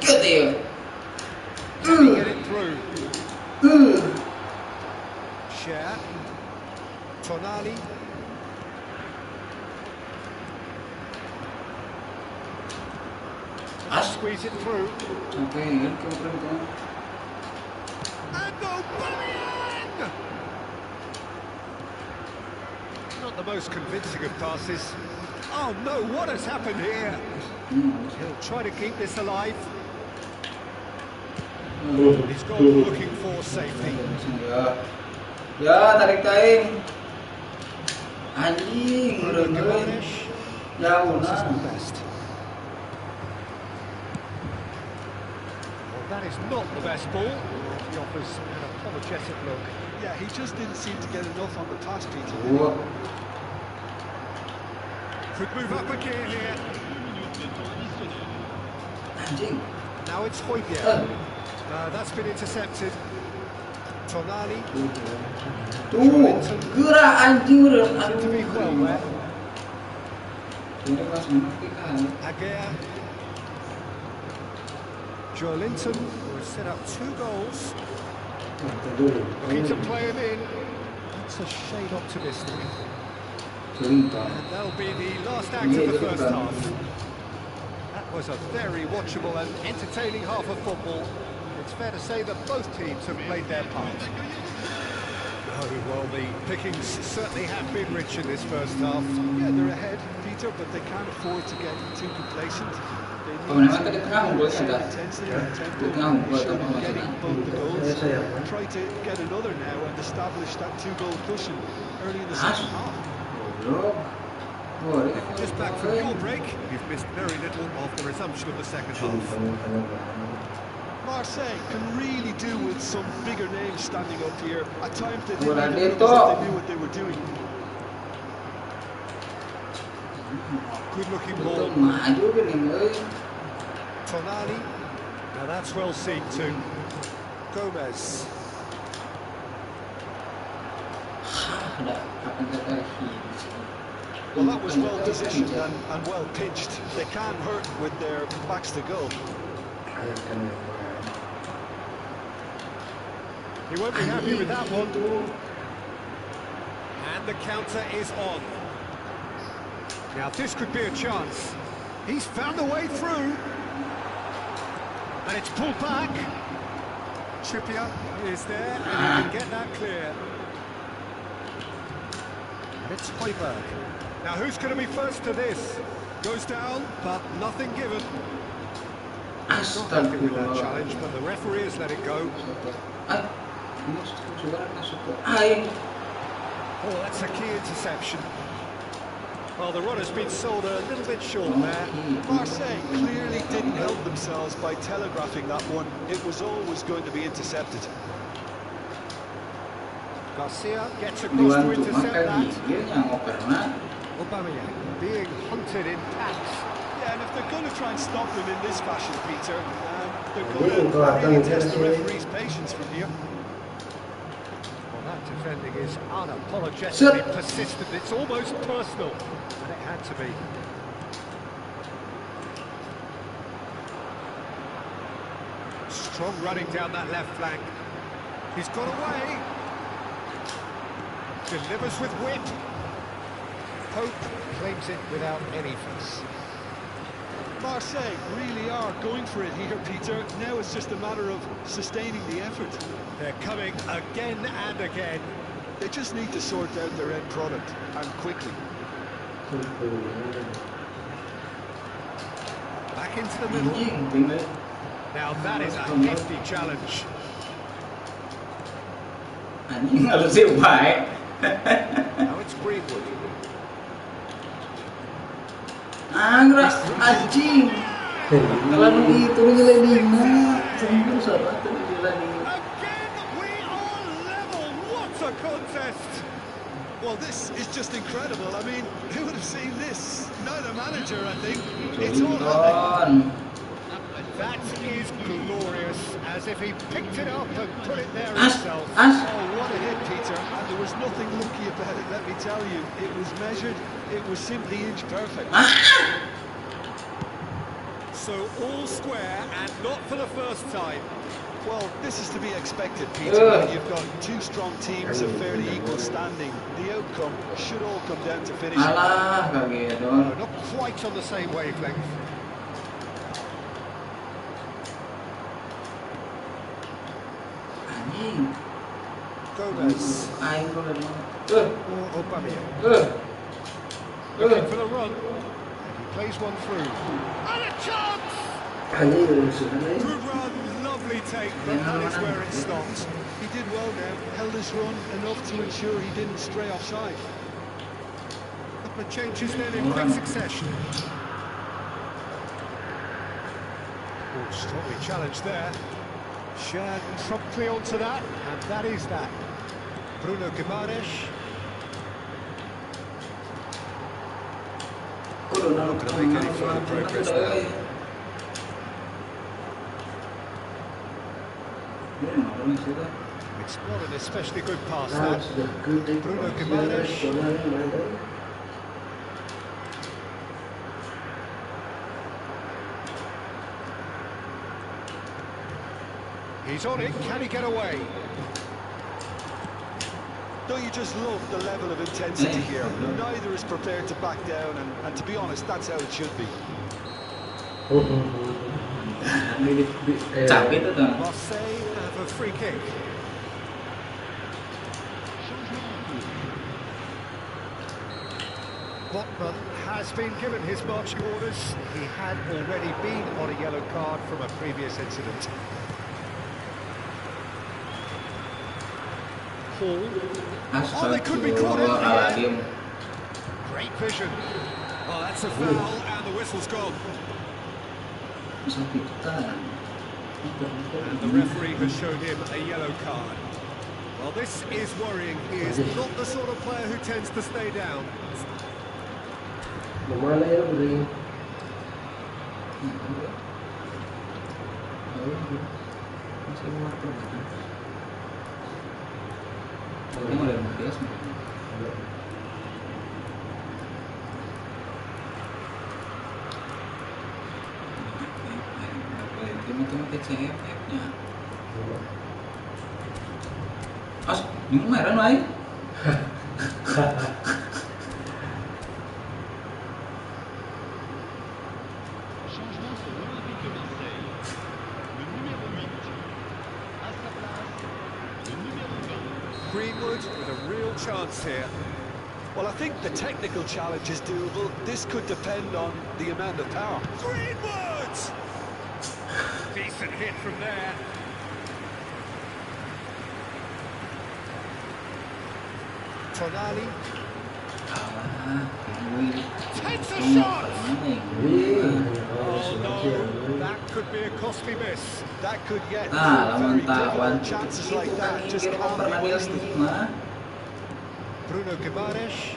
Can he get it through? Cher. Tonali. Squeeze it through. And Aubameyang! Not the most convincing of passes. Oh no, what has happened here? He'll try to keep this alive. He's gone looking for safety. Ya, tarik. Anjing, Bruno udah Gimenez. jauh This isn't the nah. best. Well, that is not the best ball. He offers an apologetic look. Yeah, he just didn't seem to get enough on the pass, Peter. Could move up a gear here. Anjing. Now it's Højbjerg. That's been intercepted. Tonali. Tuh, gerak anjing udah. Seemed to be well there. Ini pas mati kan. Agüero. Joelinton has set up 2 goals. Looking to play him in. That's a shade optimistic. And that'll be the last act of the first half. That was a very watchable and entertaining half of football. It's fair to say that both teams have played their part. Oh, well, the pickings certainly have been rich in this first half. Yeah, they're ahead, Peter, but they can't afford to get too complacent. They Memang need tadi tengah unggul to sudah. intensity and tempo, Tengah unggul sure apa they're getting both the goals. Saya. Try to get another now and establish that 2-goal cushion early in the second half. Just back from your break, you've missed very little of the resumption of the second half. Marseille can really do with some bigger names standing up here. At times they didn't Bola even look Neto. as if they knew what they were doing. Good looking ball. Maju kan ini. Tonali. Now that's well seen too. Gomez. Well, that was well positioned and well pitched. They can't hurt with their backs to goal. He won't be happy with that one. And the counter is on. Now this could be a chance. He's found a way through. And it's pulled back. Trippier is there and he can get that clear. And it's Højbjerg. Now who's going to be first to this? Goes down, but nothing given. Not happy with that challenge, but the referee has let it go. Oh, that's a key interception. Well, the run has been sold a little bit short there. Marseille clearly didn't help themselves by telegraphing that one. It was always going to be intercepted. Garcia gets across to intercept that. Aubameyang being hunted in packs. Yeah, and if they're going to try and stop them in this fashion, Peter, they're going to really test the referee's patience from here. Well, that defending is unapologetically persistent. It's almost personal, and it had to be. Strong running down that left flank. He's got away. Delivers with whip. Pope claims it without any fuss. Marseille really are going for it here, Peter. Now it's just a matter of sustaining the effort. They're coming again and again. They just need to sort out their end product, and quickly. Back into the middle. Now that is a nifty challenge. Now it's Greenwood. Anjing. Kalau itu nyeledina, sempur sahabat nyeledina. Again, we are level. What a contest! Well, this is just incredible. I mean, who would have seen this? Neither manager, I think. It's all happening. That is glorious, as if he picked it up and put it there himself. Oh, what a hit, Peter. And there was nothing lucky about it, let me tell you. It was measured, it was simply inch perfect. So all square, and not for the first time. Well, this is to be expected, Peter. When you've got two strong teams of fairly equal standing, the outcome should all come down to finishing. No, not quite on the same wavelength. Gomez. Or Aubameyang. Looking for the run. And he plays one through. And a chance! Good run, lovely easy take, but that is where it stopped. He did well now, held his run enough to ensure he didn't stray offside. A couple of changes then in quick succession. Oh, strongly challenged there. Shan promptly onto that, and that is that. Bruno Guimaraes. Not going to make any further progress now. It's not an especially good pass that. Bruno Guimaraes. He's on it, can he get away? Don't you just love the level of intensity here? Neither is prepared to back down, and to be honest, that's how it should be. Marseille have a free kick. Botman has been given his marching orders. He had already been on a yellow card from a previous incident. Hall. Oh, they could be caught out here. Great vision. Oh, that's a foul, and the whistle's gone. And the referee has shown him a yellow card. Well, this is worrying. He is not the sort of player who tends to stay down. Những mày đó mấy Greenwood with a real chance here. Well, I think the technical challenge is doable. This could depend on the amount of power. Greenwood! Decent hit from there. Tonali. Takes a shot! Oh no, that could be a costly miss. That could get very difficult. Chances like that just can't be wasted. Bruno Guimaraes.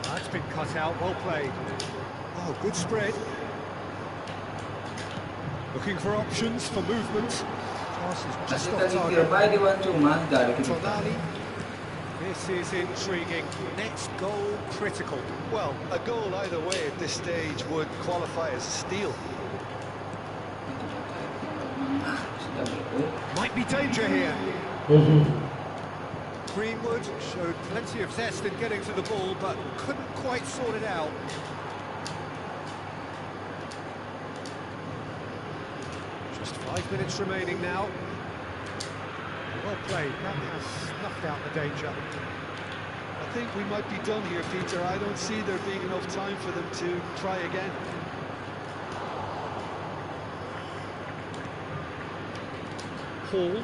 That's been cut out, well played. Oh, good spread. Looking for options for movement. Pass is just off target. Tonali. This is intriguing. Next goal critical. Well, a goal either way at this stage would qualify as a steal. Might be danger here. Greenwood showed plenty of zest in getting to the ball, but couldn't quite sort it out. Just 5 minutes remaining now. Well played, that has snuffed out the danger. I think we might be done here, Peter. I don't see there being enough time for them to try again. Hall.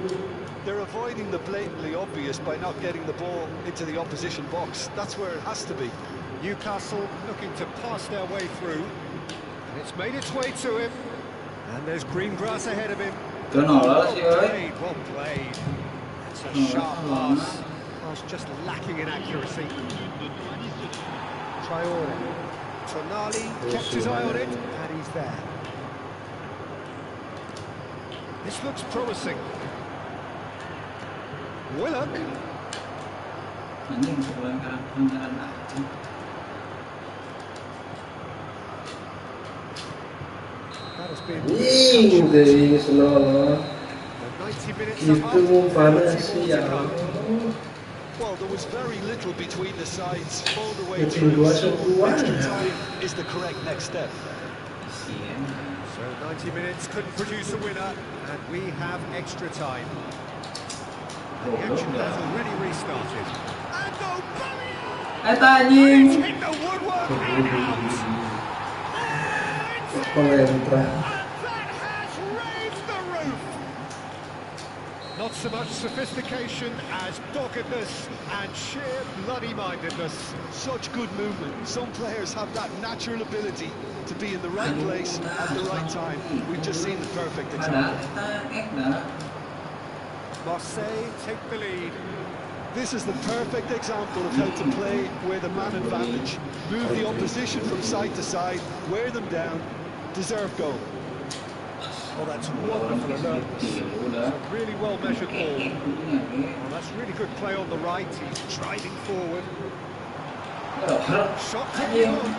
They're avoiding the blatantly obvious by not getting the ball into the opposition box. That's where it has to be. Newcastle looking to pass their way through. And it's made its way to him. And there's green grass ahead of him. Well played. It's a sharp pass. Pass just lacking in accuracy. Traore. Tonali kept his eye on it, and he's there. This looks promising. Willock. That has been 90 minutes of Well, there was very little between the sides all the way through, so extra time is the correct next step. So 90 minutes couldn't produce a winner, and we have extra time. And the action has already restarted. And it's hit the woodwork and out. And that has so much sophistication as doggedness and sheer bloody-mindedness. Such good movement. Some players have that natural ability to be in the right place at the right time. We've just seen the perfect example. Marseille take the lead. This is the perfect example of how to play with a man advantage. Move the opposition from side to side, wear them down, deserve goal. Oh, that's wonderful alertness. It's a really well-measured ball. Oh, that's really good play on the right. He's driving forward. Shot taken on.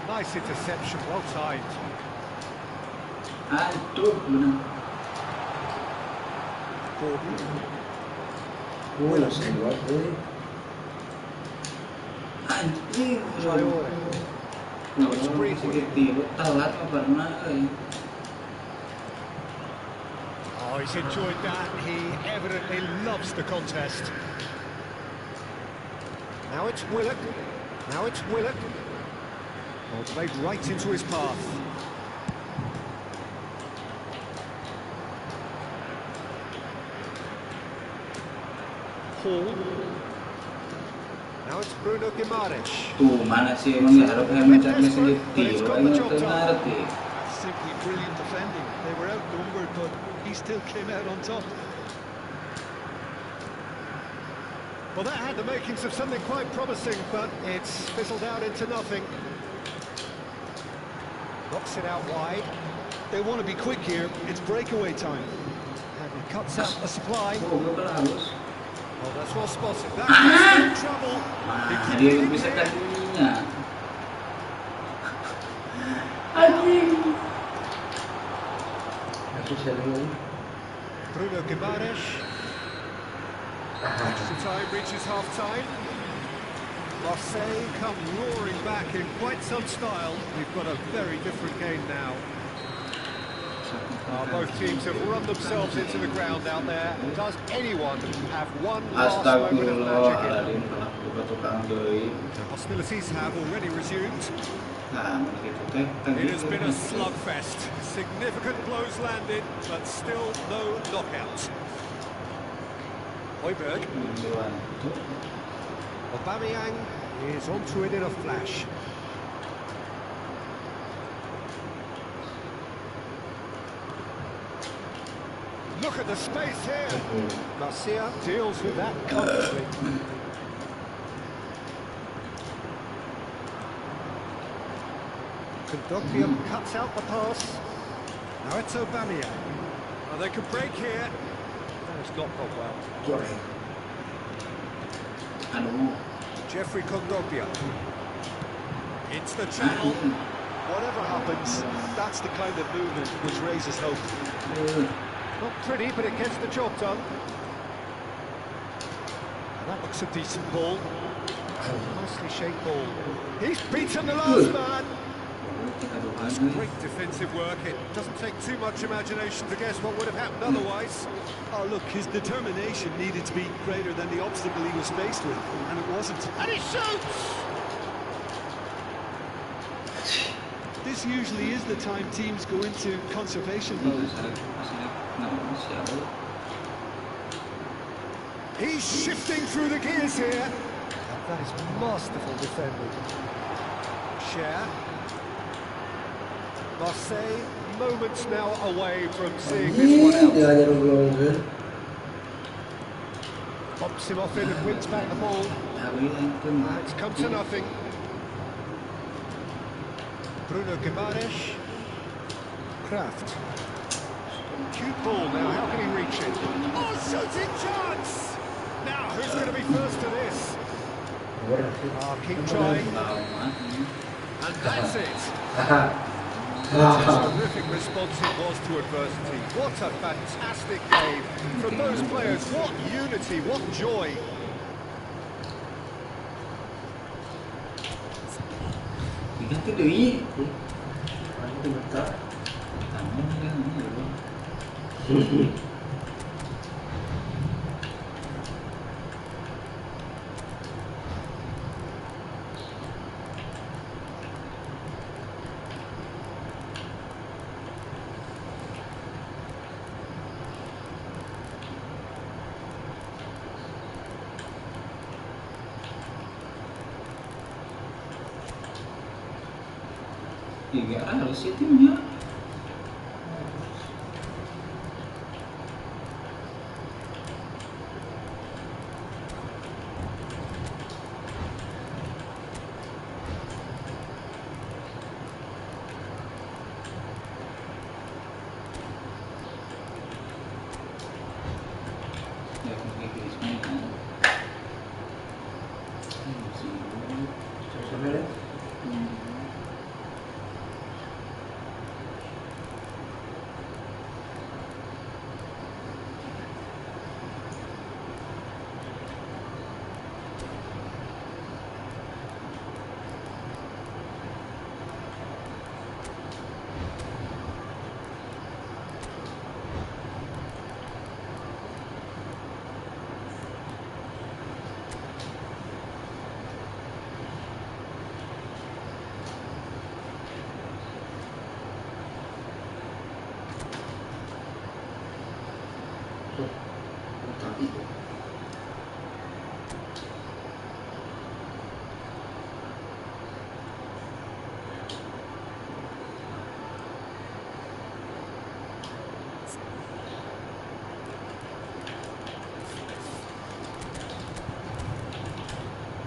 Nice interception, well timed. Gordon. Traore. It's breathing. Oh, he's enjoyed that. He evidently loves the contest. Now it's Willock. Now it's Willock. Oh, played right into his path. Hall. Now it's Bruno Guimaraes. That's simply brilliant defending. They were outnumbered, but he still came out on top. Well, that had the makings of something quite promising, but it's fizzled out into nothing. Knocks it out wide. They want to be quick here. It's breakaway time. And he cuts out the supply. Oh, that's well spotted. That's in trouble. Bruno Guimaraes. Extra time reaches half-time. Marseille come roaring back in quite some style. We've got a very different game now. Both teams have run themselves into the ground out there. Does anyone have one last moment of magic in them? Hostilities have already resumed. It has been a slugfest. Significant blows landed, but still no knockout. Højbjerg. Aubameyang is onto it in a flash. Look at the space here. Garcia deals with that comfortably. Kondogbia cuts out the pass. Now it's Aubameyang. Oh, they can break here. That has not gone well. Jeffrey Kondogbia. It's the channel. Whatever happens, that's the kind of movement which raises hope. Not pretty, but it gets the job done. And that looks a decent ball. Nicely shaped ball. He's beaten the last man. That's great defensive work. It doesn't take too much imagination to guess what would have happened otherwise. Oh, look, his determination needed to be greater than the obstacle he was faced with, and it wasn't. And he shoots! This usually is the time teams go into conservation mode. He's shifting through the gears here. That is masterful defending. Cher. Marseille, moments now away from seeing this one out. Pops him off in and wins back the ball. It's come to nothing. Bruno Guimaraes. Kraft. Cute ball now, how can he reach it? Oh, shooting chance! Now, who's going to be first to this? Oh, keep trying. And that's it. What a terrific response it was to adversity. What a fantastic game from those players. What unity, what joy. Tiga harus sih timnya. Ya pakai Griezmann kan. Sebenarnya tapi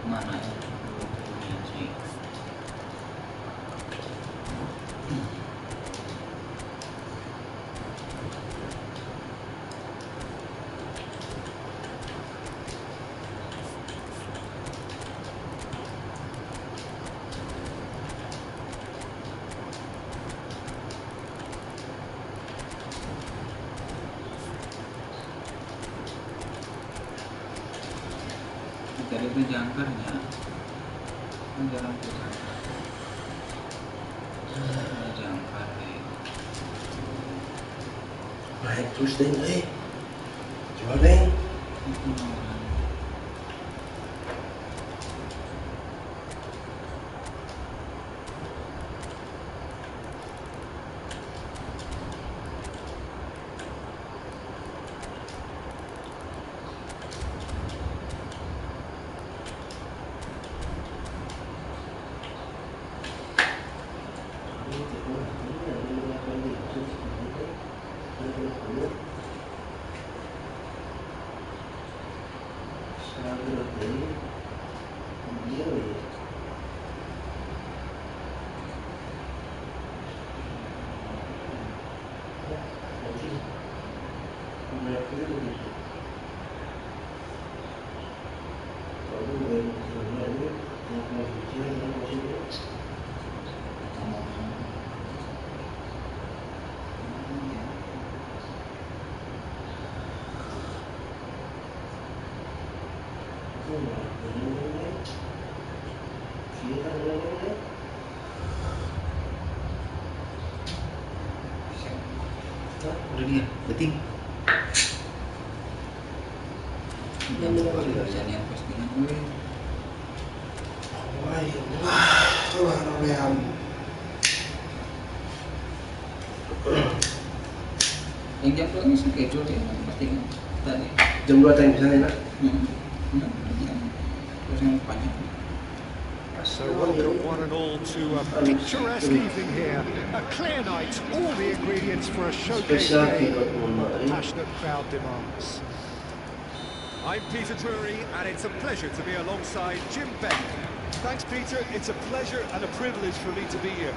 mana ya? Sih. Tadi itu jangkarnya kan jarang tuh jangkar deh. naik terus deh, jual deh. Itu orang Udah dia, beting. yang bisa niat postingan gue. Wah, Robeam. Yang jam 2 ini schedule ya postingan tadi. Jam 2 tadi misalnya nak. Terus yang banyak. So welcome one and all to a picturesque evening here. A clear night, all the ingredients for a showcase day the passionate crowd demands. I'm Peter Drury, and it's a pleasure to be alongside Jim Beck. Thanks, Peter. It's a pleasure and a privilege for me to be here.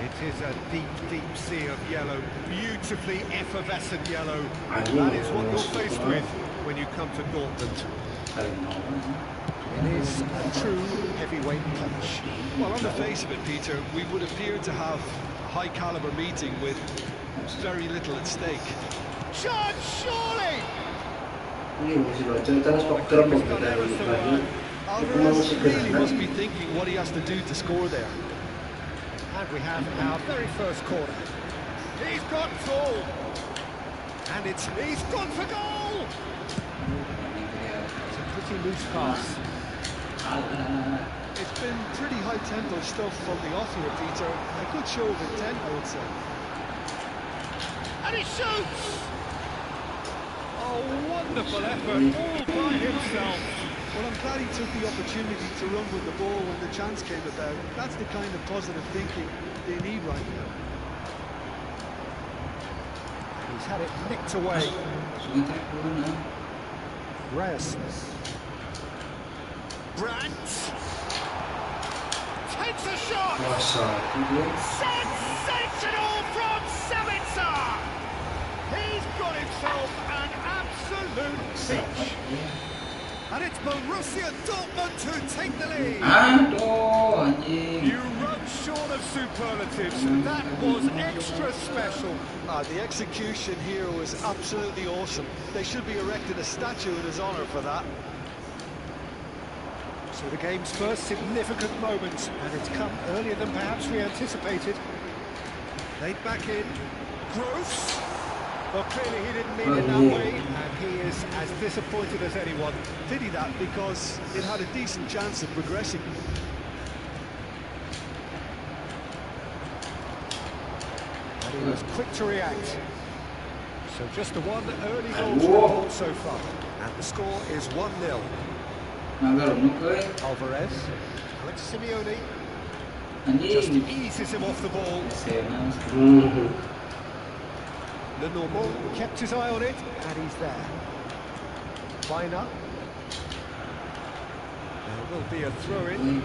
It is a deep, deep sea of yellow, beautifully effervescent yellow. That is what you're faced with when you come to Dortmund. It is a true heavyweight punch. Well, on the face of it, Peter, we would appear to have a high-caliber meeting with very little at stake. Shot, surely! Ini masih cerita spekter pembedaan. Alvarez really must be thinking what he has to do to score there. And we have our very first corner. He's got goal! And he's gone for goal! It's a pretty loose pass. It's been pretty high-tempo stuff from the off here, Peter. A good show of intent, I would say. And he shoots! Oh, wonderful effort all by himself. Well, I'm glad he took the opportunity to run with the ball when the chance came about. That's the kind of positive thinking they need right now. He's had it nicked away. Reyes. Brandt takes a shot. Sensational from Sabitzer. He's got himself an absolute peach. And it's Borussia Dortmund who take the lead. Aduh, anjing. You run short of superlatives. That was extra special. The execution here was absolutely awesome. They should be erecting a statue in his honour for that. So the game's first significant moment, and it's come earlier than perhaps we anticipated. Laid back in. Gross. Well, clearly he didn't mean it that way, and he is as disappointed as anyone. Pity that, because it had a decent chance of progressing. And he was quick to react. So just the one early goal to report so far. And the score is 1-0. Alvarez. Alex Simeone. Just eases him off the ball. Lenormand kept his eye on it, and he's there. Weiner. There will be a throw-in.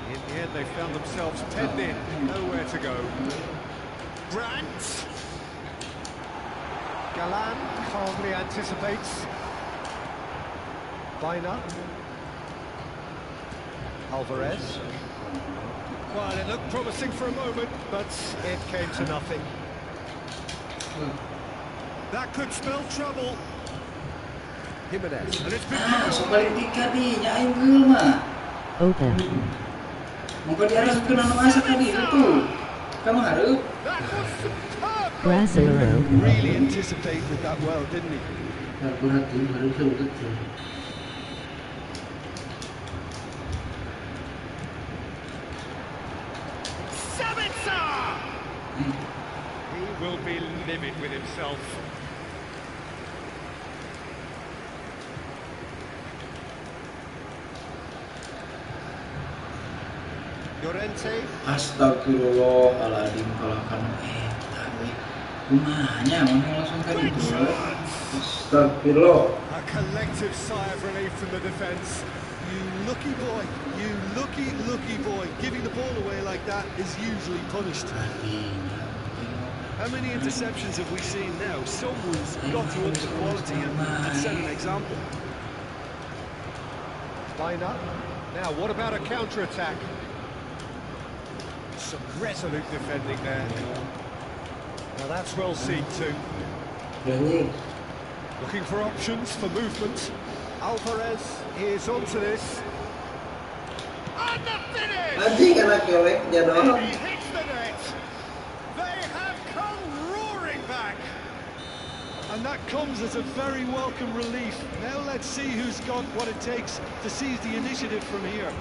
In the end, they found themselves penned in, nowhere to go. Brandt. Galan calmly anticipates. Weiner. Alvarez. Well, it looked promising for a moment, but it came to nothing. That could spell trouble. Jimenez. And it's been Open. That was superb. Brasileiro. Really anticipated that well, didn't he? Sabitzer! He will be livid with himself. Llorente. Astagfirullahaladzim, kalau kan kumanya mana langsung tadi gol. Astagfirullah. A collective sigh of relief from the defence. You lucky boy, you lucky boy. Giving the ball away like that is usually punished. How many interceptions have we seen now? Someone's got to up the quality and set an example. Weiner. Now, what about a counter-attack? Some resolute defending there. Now that's well seen too. Looking for options for movement. Alvarez is onto this. And the finish! And he hits the net. They have come roaring back. And that comes as a very welcome relief. Now let's see who's got what it takes to seize the initiative from here.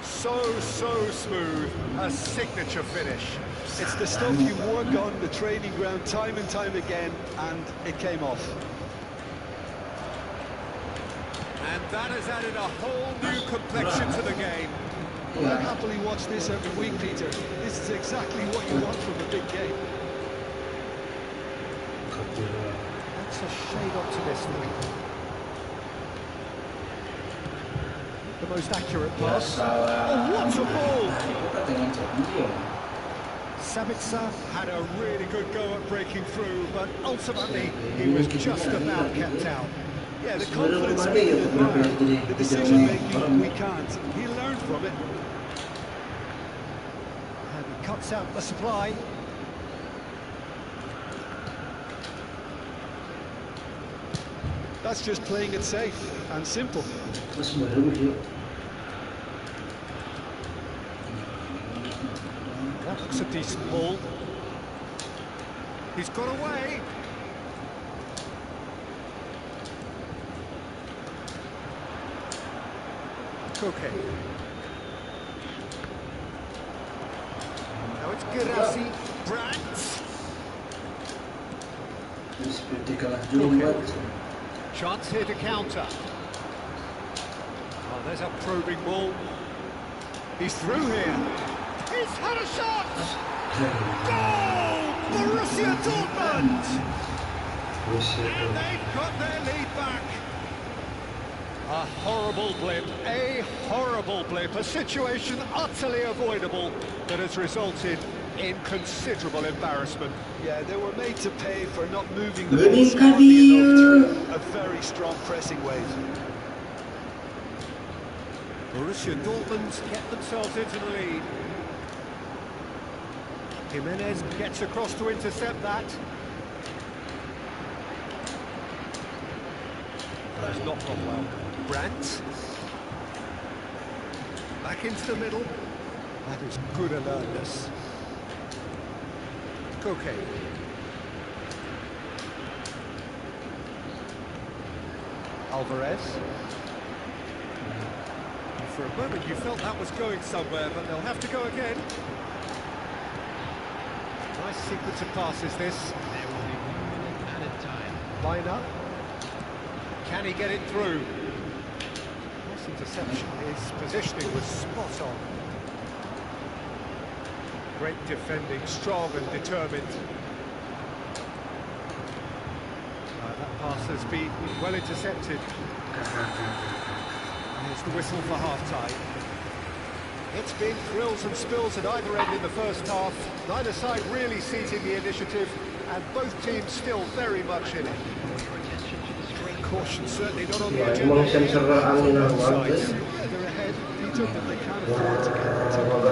So smooth, a signature finish. It's the stuff you work on the training ground time and time again, and it came off. And that has added a whole new complexion to the game. Well, I'd happily watch this every week, Peter. This is exactly what you want from a big game. That's a shade optimistic. The most accurate pass. Oh, what a ball! Sabitzer had a really good go at breaking through, but ultimately he was just about kept out. Yeah, the confidence we can admire, the decision making we can't. He learned from it. And he cuts out the supply. That's just playing it safe and simple. That looks a decent ball. He's got away. Koke. Girassi, Brandt. Seperti kalah jumpat. Chance here to counter. Oh, there's a probing ball. He's through here. He's had a shot! Goal! Borussia Dortmund! And they've got their lead back. A horrible blip, a situation utterly avoidable that has resulted in considerable embarrassment. Yeah, they were made to pay for not moving the ball smartly enough through a very strong pressing wave. Borussia Dortmund get themselves into the lead. Jimenez gets across to intercept that. That's not gone well. Brandt. Back into the middle. That is good alertness. Koke. Alvarez. For a moment you felt that was going somewhere, but they'll have to go again. Nice sequence of passes this. There will be 1 minute added time. Biner. Can he get it through? Nice interception. His positioning was spot on. Great defending, strong and determined. That pass has been well intercepted. Here's the whistle for half-time. It's been thrills and spills at either end in the first half. Neither side really seizing the initiative, and both teams still very much in it. Great caution, certainly not on the agenda. Emang sensor angin Yeah, they're ahead, Peter, but they can't afford to get the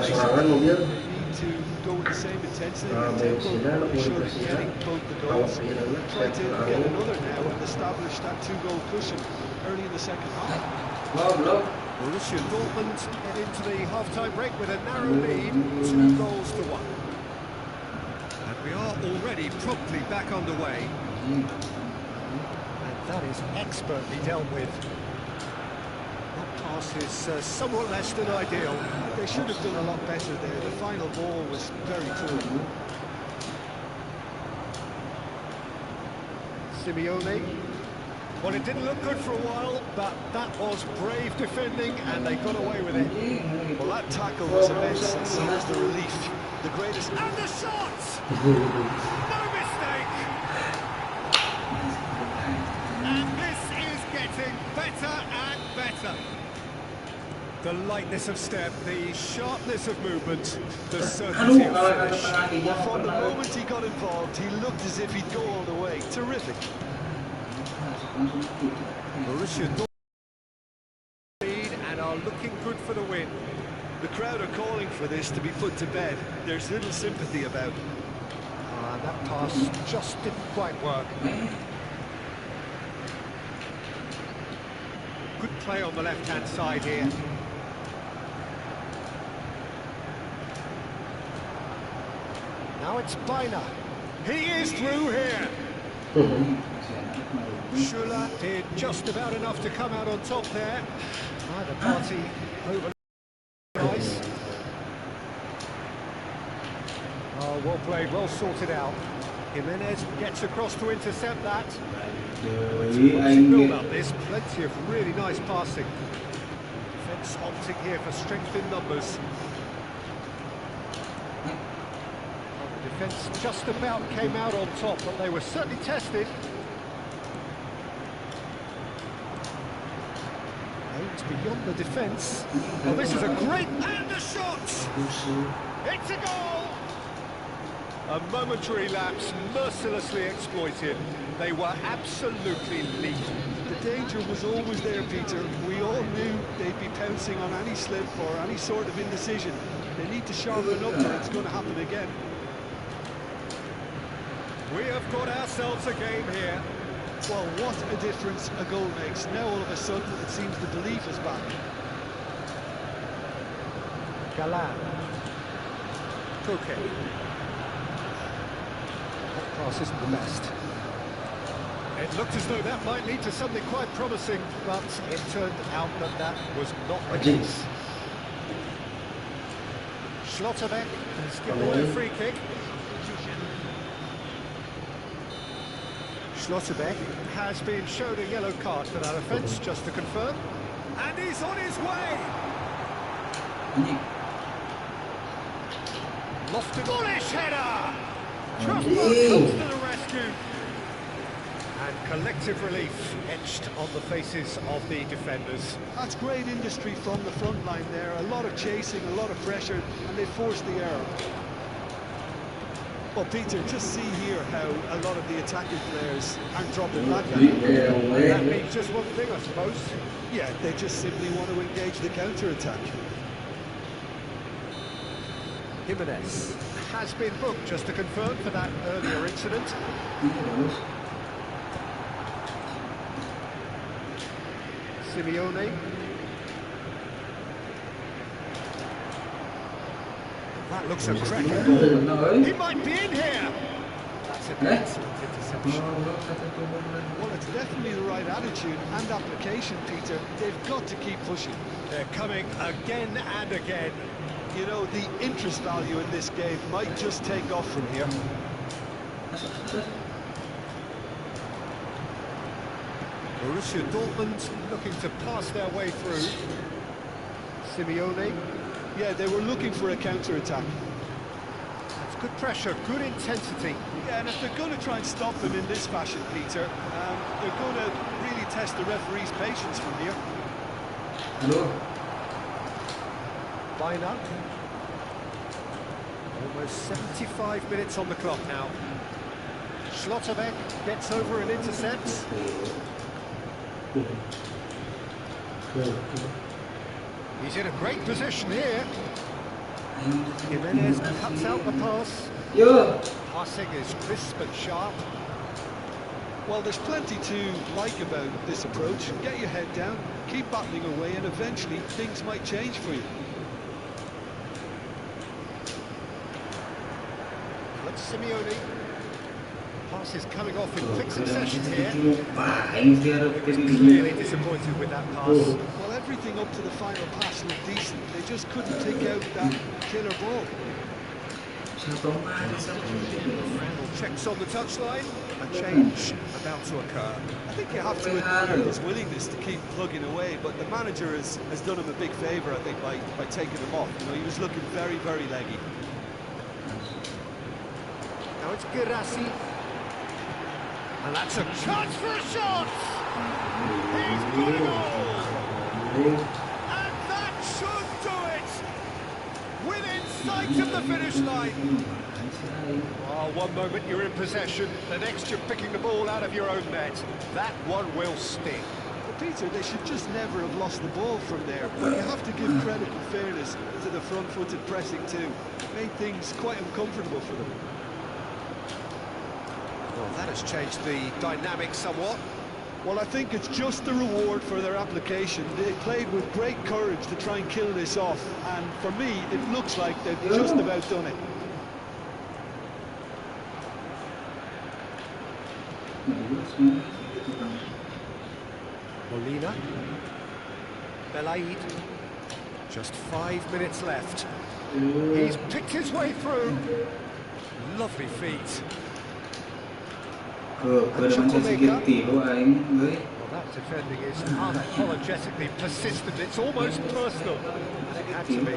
serangan mobil. They need to go with the same intensity and tempo. They should be getting both the goals. Try to get another now and establish that two-goal cushion early in the second half. Borussia Dortmund head into the half-time break with a narrow lead, 2 goals to 1. And we are already promptly back underway. And that is expertly dealt with. That pass is somewhat less than ideal. They should have done a lot better there. The final ball was very poor. Simeone. Well, it didn't look good for a while, but that was brave defending, and they got away with it. Well, that tackle was immense, and so was the relief. The greatest... And the shot! No mistake! And this is getting better and better. The lightness of step, the sharpness of movement, the certainty of finish. Well, from the moment he got involved, he looked as if he'd go all the way. Terrific. Borussia Dortmund lead and are looking good for the win. The crowd are calling for this to be put to bed. There's little sympathy about. That pass just didn't quite work. Good play on the left-hand side here. Now it's Biner. He is through here. Schuller did just about enough to come out on top there. Neither party over. Nice. Oh, well played, well sorted out. Jimenez gets across to intercept that. Build up, there's plenty of really nice passing. Defence opting here for strength in numbers. Well, the defence just about came out on top, but they were certainly tested. Aims beyond the defence. Oh, this is a great... And a shot! It's a goal! A momentary lapse, mercilessly exploited. They were absolutely lethal. The danger was always there, Peter. We all knew they'd be pouncing on any slip or any sort of indecision. They need to sharpen up, and it's going to happen again. We have got ourselves a game here. Well, what a difference a goal makes. Now all of a sudden it seems the belief is back. Galan. Koke. That pass isn't the best. It looked as though that might lead to something quite promising, but it turned out that that was not the case. Schlotterbeck has given away a free kick. Schlotterbeck has been shown a yellow card for that offence, just to confirm. And he's on his way! Lofted bullish header! Crossbar comes to the rescue. And collective relief etched on the faces of the defenders. That's great industry from the front line there. A lot of chasing, a lot of pressure, and they forced the error. Well, Peter, just see here how a lot of the attacking players aren't dropping back. That means just one thing, I suppose. Yeah, they just simply want to engage the counter-attack. Jimenez has been booked, just to confirm, for that earlier incident. Simeone. That looks a cracking ball. He might be in here. That's an excellent interception. Well, it's definitely the right attitude and application, Peter. They've got to keep pushing. They're coming again and again. You know, the interest value in this game might just take off from here. Borussia Dortmund looking to pass their way through. Simeone. Yeah, they were looking for a counter-attack. That's good pressure, good intensity. Yeah, and if they're going to try and stop them in this fashion, Peter, they're going to really test the referee's patience from here. Weiner. Almost 75 minutes on the clock now. Schlotterbeck gets over and intercepts. He's in a great position here. Jimenez cuts out the pass. Passing is crisp and sharp. Well, there's plenty to like about this approach. Get your head down, keep battling away, and eventually things might change for you. Let's Simeone. Pass is coming off in quick succession here. He was clearly disappointed with that pass. Well, everything up to the final pass looked decent. They just couldn't take out that killer ball. Randall checks on the touchline. A change about to occur. I think you have to admire his willingness to keep plugging away, but the manager has done him a big favour, I think, by taking him off. You know, he was looking very, very leggy. Now it's Girassi. And that's a chance for a shot! He's got it all! And that should do it! Within sight of the finish line! Oh, one moment you're in possession, the next you're picking the ball out of your own net. That one will sting. But Peter, they should just never have lost the ball from there. But you have to give credit and fairness to the front-footed pressing too. It made things quite uncomfortable for them. Well, that has changed the dynamic somewhat. Well, I think it's just the reward for their application. They played with great courage to try and kill this off, and for me, it looks like they've just about done it. Molina. Belaid. Just 5 minutes left. He's picked his way through. Lovely feet. Well, that defending is unapologetically persistent. It's almost personal. And it had to be.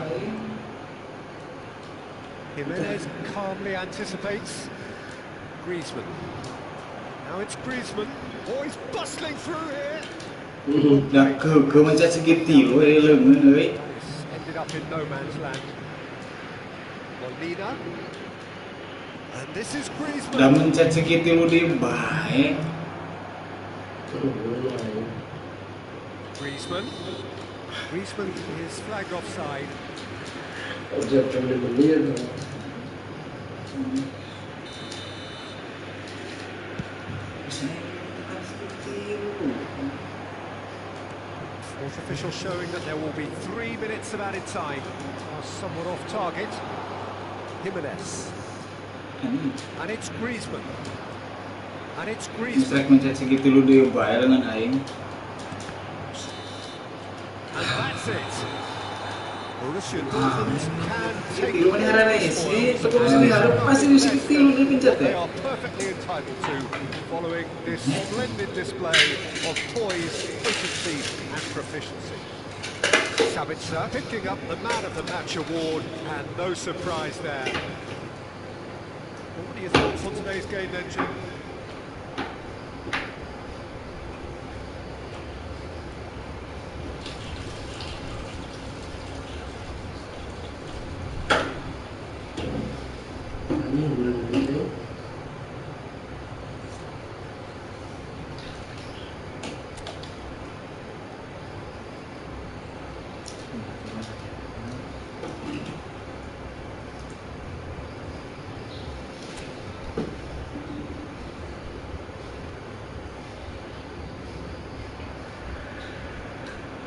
Jimenez calmly anticipates. Griezmann. Now it's Griezmann. Oh, he's bustling through here. This ended up in no man's land. Molina. And this is Griezmann. Griezmann. Griezmann is flagged offside. Fourth official showing that there will be 3 minutes of added time. Somewhat off target. Jimenez. And it's Griezmann. And it's Griezmann. And that's it. Borussia Dortmund can take Belum ada arah Messi, sebelum sini harus masih di shooting ini pencet they ya. are perfectly entitled to, following this splendid display of poise, potency and proficiency. Sabitzer picking up the Man of the Match award, and no surprise there. Well, what are your thoughts on today's game then, Jim? Anjing bulan ini.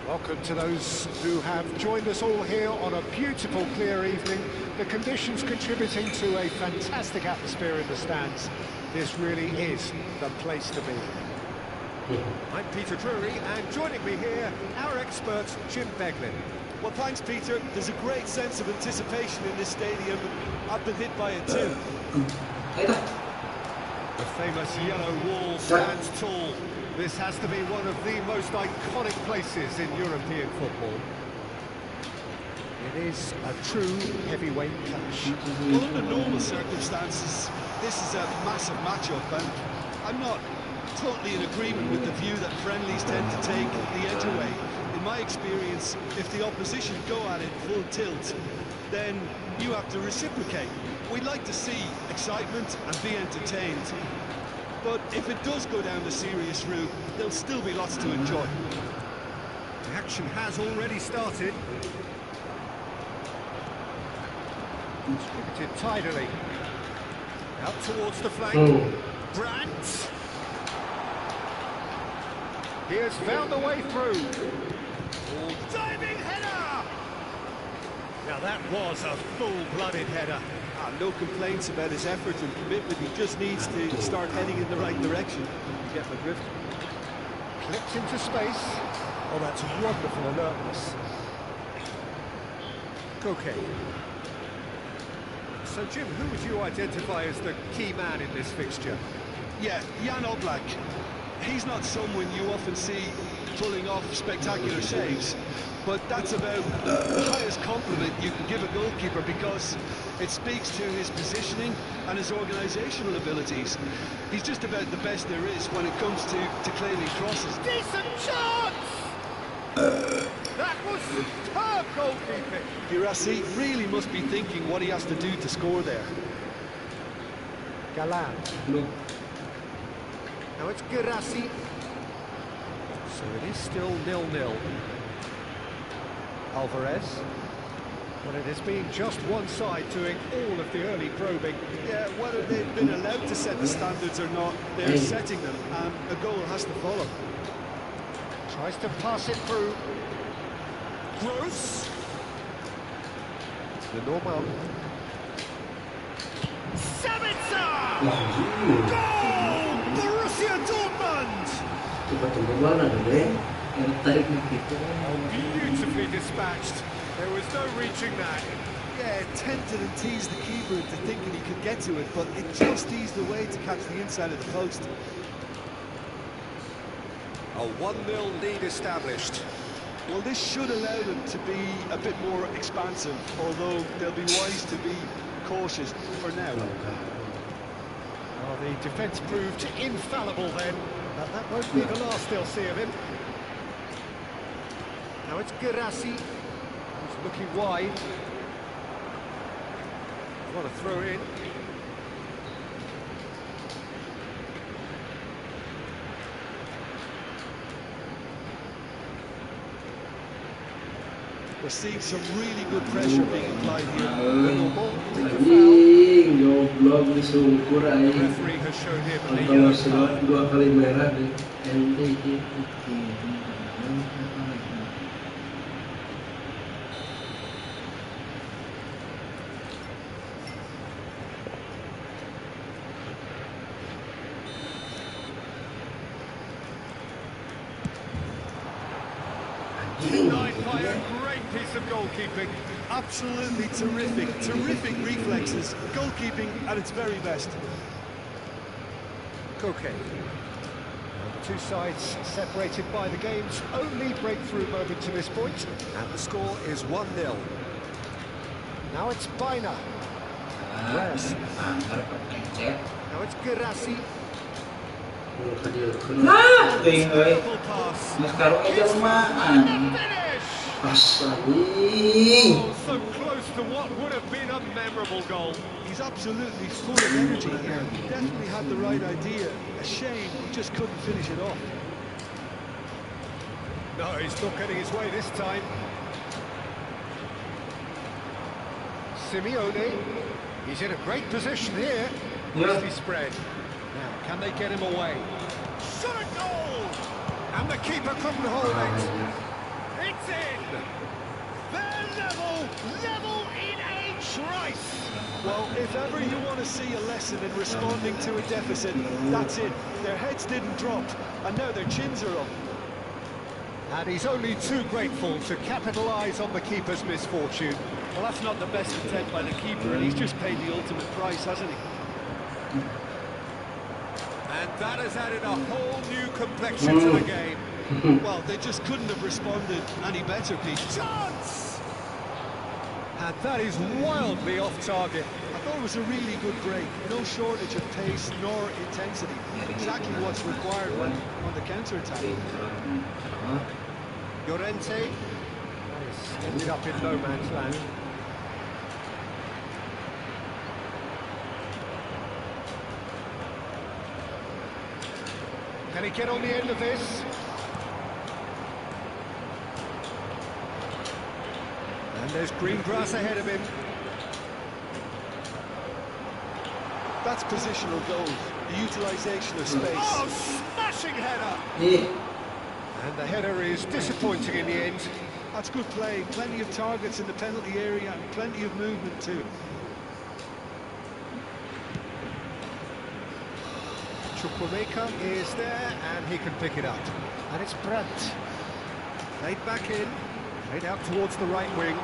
Welcome to those who have joined us all here on a beautiful, clear evening. The conditions contributing to a fantastic atmosphere in the stands. This really is the place to be. I'm Peter Drury, and joining me here, our expert, Jim Beglin. Well, thanks, Peter. There's a great sense of anticipation in this stadium. I've been hit by it too. The famous yellow wall stands tall. This has to be one of the most iconic places in European football. It is a true heavyweight clash. Well, under normal circumstances, this is a massive matchup, and I'm not totally in agreement with the view that friendlies tend to take the edge away. In my experience, if the opposition go at it full tilt, then you have to reciprocate. We'd like to see excitement and be entertained. But if it does go down the serious route, there'll still be lots to enjoy. The action has already started. Distributed tidily. Out towards the flank. Brandt. He has found a way through. Diving header! Now that was a full-blooded header. No complaints about his effort and commitment. He just needs to start heading in the right direction. You get my drift? Clips into space. Oh, that's wonderful alertness. Okay. So, Jim, who would you identify as the key man in this fixture? Yeah, Jan Oblak. He's not someone you often see pulling off spectacular saves, but that's about the highest compliment you can give a goalkeeper, because it speaks to his positioning and his organisational abilities. He's just about the best there is when it comes to claiming crosses. Decent chance! That was superb goalkeeping. Girassi really must be thinking what he has to do to score there. Galan. Now it's Girassi. So it is still 0-0. Alvarez. Well, it has been just one side doing all of the early probing. Yeah, whether they've been allowed to set the standards or not, they're setting them, and a goal has to follow. Tries to pass it through. Gross. The normal. Sabitzer! Goal! Borussia Dortmund! Beautifully dispatched. There was no reaching that. Yeah, tempted and teased the keeper into thinking he could get to it, but it just eased away to catch the inside of the post. A 1-0 lead established. Well, this should allow them to be a bit more expansive, although they'll be wise to be cautious for now. Well, the defence proved infallible then, but that won't be the last they'll see of him. Now it's Girassi, who's looking wide. Want to throw in. We're seeing some really good pressure being applied here. Anjing, goblok disungkur The anjing. referee has shown him a Kalau yellow slot card. 2 kali merah deh. NTJ. Denied by a great piece of goalkeeping. Absolutely terrific, terrific reflexes. Goalkeeping at its very best. Koke. And the two sides separated by the game's only breakthrough moment to this point, and the score is 1-0. Now it's Baina. Yes. Now it's Gerasi. Terrible pass. Finish! Oh, so close to what would have been a memorable goal. He's absolutely full of energy here. He definitely had the right idea. A shame he just couldn't finish it off. No, he's not getting his way this time. Simeone. He's in a great position here. Nicely spread. Now, can they get him away? Shot a goal! And the keeper couldn't hold it. It's in! They're level in a trice! Well, if ever you want to see a lesson in responding to a deficit, that's it. Their heads didn't drop, and now their chins are up. And he's only too grateful to capitalise on the keeper's misfortune. Well, that's not the best attempt by the keeper, and he's just paid the ultimate price, hasn't he? And that has added a whole new complexion to the game. Well, they just couldn't have responded any better, Pete. Chance! And that is wildly off target. I thought it was a really good break. No shortage of pace nor intensity. Exactly what's required when on the counter-attack. Llorente has ended up in no man's land. Can he get on the end of this? And there's green grass ahead of him. That's positional goal, the utilisation of space. Oh, smashing header! And the header is disappointing in the end. That's good play, plenty of targets in the penalty area and plenty of movement too. Chukwuemeka is there and he can pick it up. And it's Brandt. Played back in, played out towards the right wing.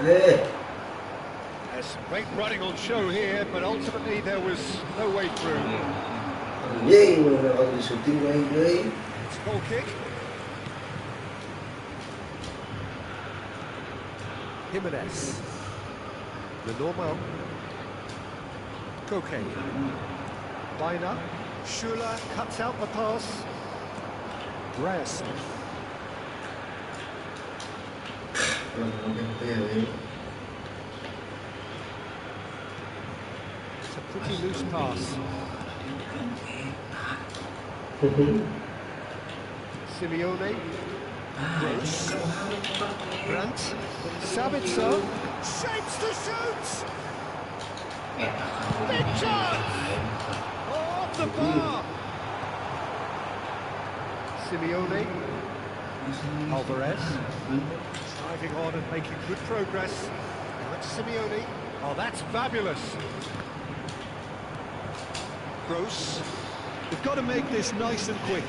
There's some great running on show here, but ultimately there was no way through. It's a goal kick. Jimenez. The normal. Koke. Baina. Schüller cuts out the pass. Reyes. It's a pretty loose pass. Simeone. Gross. Brandt. Sabitzer. Shapes to shoot! Big chance! Off the bar! Simeone. Alvarez. Driving on and making good progress. Now it's Simeone. Oh, that's fabulous! Gross. They've got to make this nice and quick.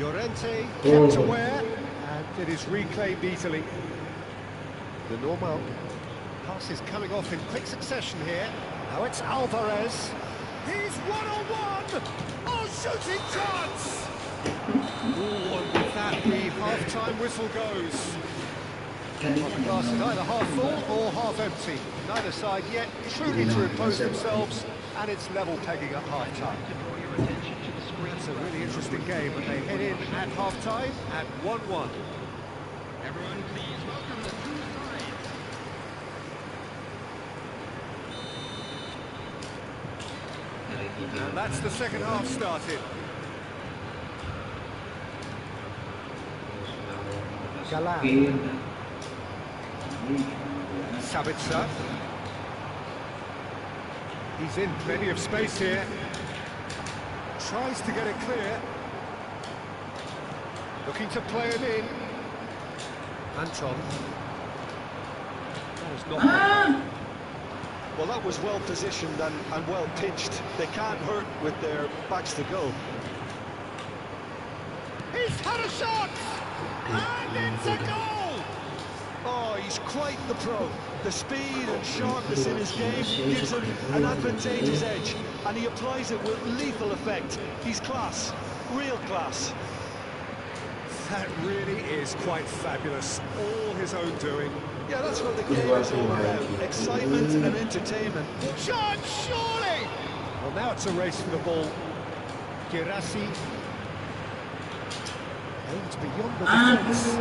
Llorente kept aware, and it is reclaimed easily. The normal. Pass is coming off in quick succession here. Now it's Alvarez. He's one-on-one! Oh, shooting chance! Ooh, and with that, the half-time whistle goes. Well, the glass is either half full or half empty. Neither side yet truly to impose themselves, and it's level pegging at half-time. It's a really interesting game, and they head in at half-time at 1-1. Everyone, please welcome the two sides. And that's the second half started. Galan. Sabitzer. He's in plenty of space here. Tries to get it clear. Looking to play him in. Anton. That is not... Well, that was well positioned and well pitched. They can't hurt with their backs to goal. He's had a shot! And it's a goal! Oh, he's quite the pro. The speed and sharpness in his game gives him an advantageous edge, and he applies it with lethal effect. He's class, real class. That really is quite fabulous. All his own doing. Yeah, that's what the game is all about. Excitement and entertainment. Shot, surely! Well, now it's a race for the ball. Girassi aims beyond the defence.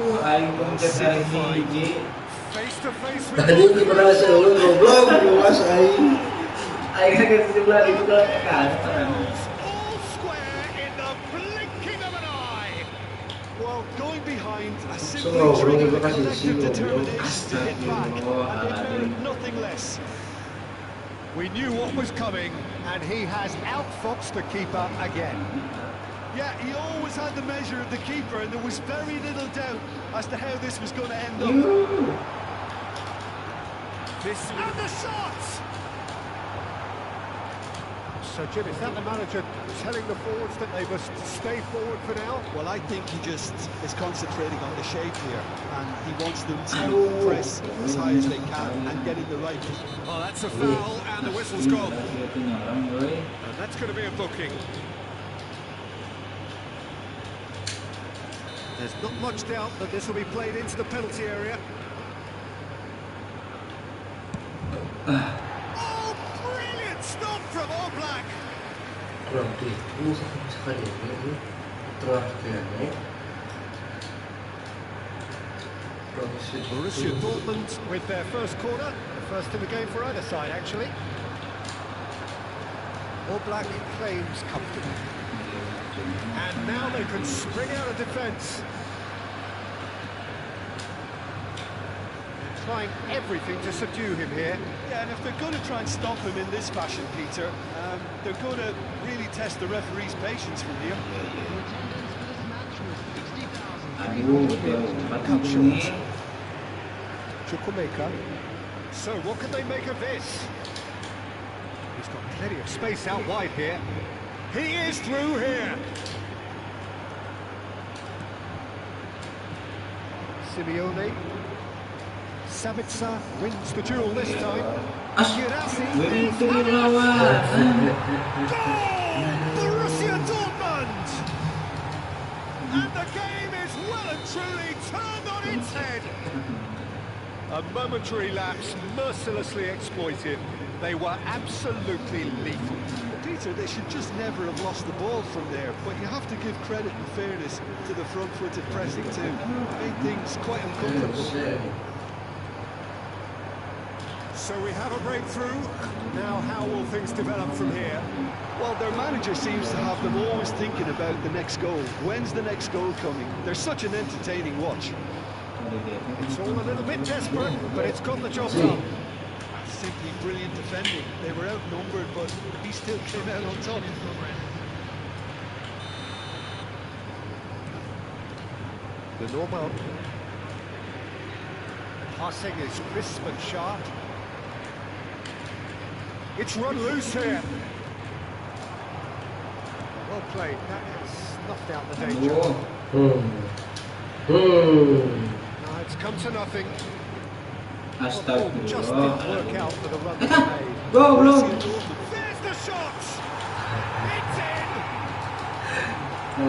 Face to face with Tadi kita berasa lu goblok, luas aing. Aing kan sebelah itu kan kan. all square in the blinking of an eye. Well, going behind, I simply triggered a collective determination to hit back, and they merit nothing less. We knew what was coming, and he has outfoxed the keeper again. Yeah, he always had the measure of the keeper, and there was very little doubt as to how this was going to end up. And the shots! So, Jim, is that the manager telling the forwards that they must stay forward for now? Well, I think he just is concentrating on the shape here, and he wants them to press as high as they can and get in the right position. Oh, that's a foul, and the whistle's gone. And that's going to be a booking. There's not much doubt that this will be played into the penalty area. Oh, brilliant stop from All Black. Kurang tuh, ini sekali ini terakhir. Borussia Dortmund with their first corner, the first in the game for either side, actually. All Black claims comfortably. And now they can spring out of defence. Trying everything to subdue him here. Yeah, and if they're going to try and stop him in this fashion, Peter, they're going to really test the referee's patience from here. Cut short. Chukwuemeka. So what can they make of this? He's got plenty of space out wide here. He is through here. Simeone. Sabitzer wins the duel this time. Girassi. Goal! Borussia Dortmund! And the game is well and truly turned on its head. A momentary lapse mercilessly exploited. They were absolutely lethal. Peter, they should just never have lost the ball from there, but you have to give credit and fairness to the front-footed pressing too. Made things quite uncomfortable. So we have a breakthrough. Now how will things develop from here? Well, their manager seems to have them always thinking about the next goal. When's the next goal coming? They're such an entertaining watch. It's all a little bit desperate, but it's got the job done. Simply brilliant defending. They were outnumbered, but he still came out on top. The normal passing is crisp and sharp. It's run loose here. Well played. That has snuffed out the danger. No, it's come to nothing. Well, just didn't work out for the run that they made. Go, bro. There's the shot! It's in! A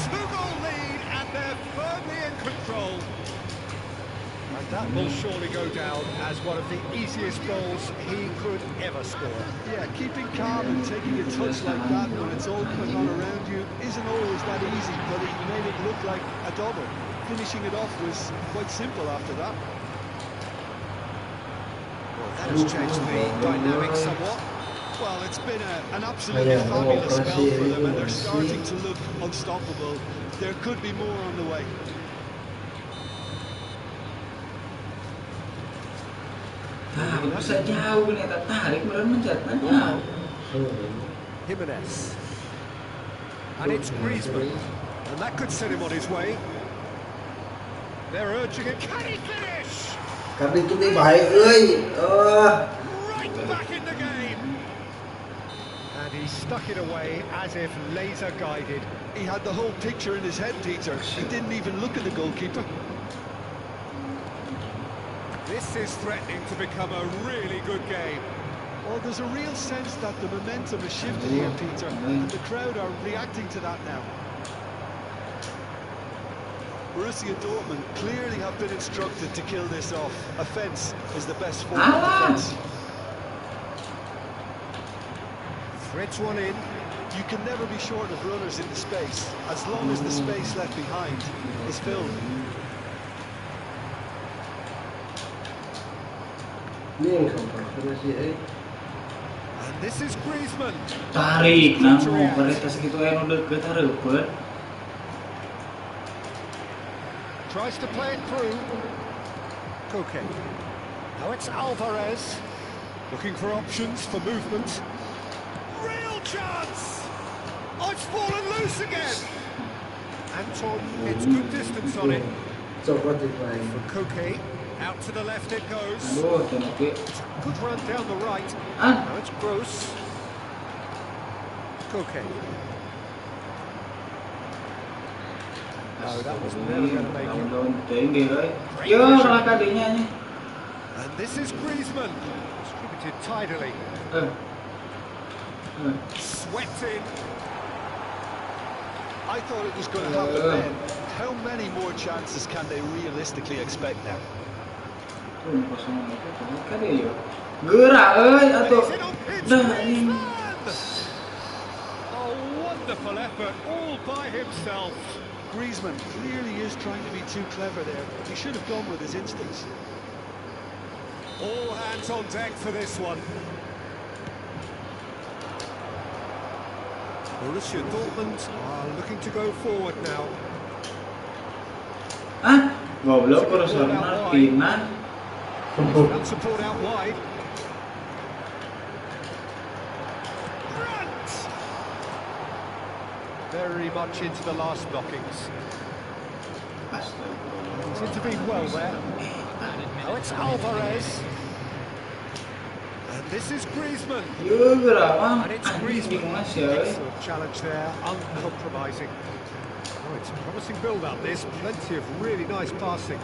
two-goal lead, and they're firmly in control. And that will surely go down as one of the easiest goals he could ever score. Yeah, keeping calm and taking a touch like that when it's all going on around you isn't always that easy, but he made it look like a double. Finishing it off was quite simple after that. That has changed the dynamic somewhat. Well, it's been an absolutely fabulous spell for them, and they're starting to look unstoppable. There could be more on the way. Bisa jauh nih, tertarik beneran menjatanya. Jimenez. And it's Griezmann. And that could set him on his way. They're urging it. Can he finish? Card itu nih baik, Right back in the game. And he's stuck it away as if laser guided. He had the whole picture in his head, Peter. He didn't even look at the goalkeeper. This is threatening to become a really good game. Well, there's a real sense that the momentum has shifted here, Peter, and the crowd are reacting to that now. Borussia Dortmund clearly have been instructed to kill this off. Offence is the best form of defence. Threads one in. You can never be short of runners in the space, as long as the space left behind is filled. Ini yang keempat sih, And this is Griezmann. Tarik nang varietas gitu yang udah deket hareupeun. Tries to play it through. Koke. Now it's Alvarez. Looking for options for movement. Real chance! Oh, it's fallen loose again! Anton, it's good distance on it. Coba dimain. For Koke. Out to the left it goes. Aduh, temboknya. Good run down the right. Ah, Now it's Gross. Koke. No, that was never going to make it. daun tinggi, Yo, malah kadinya nih. And this is Griezmann. Distributed tidily. Swept in. I thought it was going to happen then. How many more chances can they realistically expect now? Gerak, atuh. Is it on pitch? Dah ini. A wonderful effort all by himself. Griezmann clearly is trying to be too clever there. He should have gone with his instincts. All hands on deck for this one. Borussia Dortmund are looking to go forward now. Ah, goblok Borussia Martina. And support out wide. Grant! Very much into the last blockings. He's intervened well there. Now it's Alvarez. And this is Griezmann. Yo, gerak mah. And it's Anjing Griezmann. mas ya. Excellent challenge there, uncompromising. Oh, it's a promising build-up. There's plenty of really nice passing.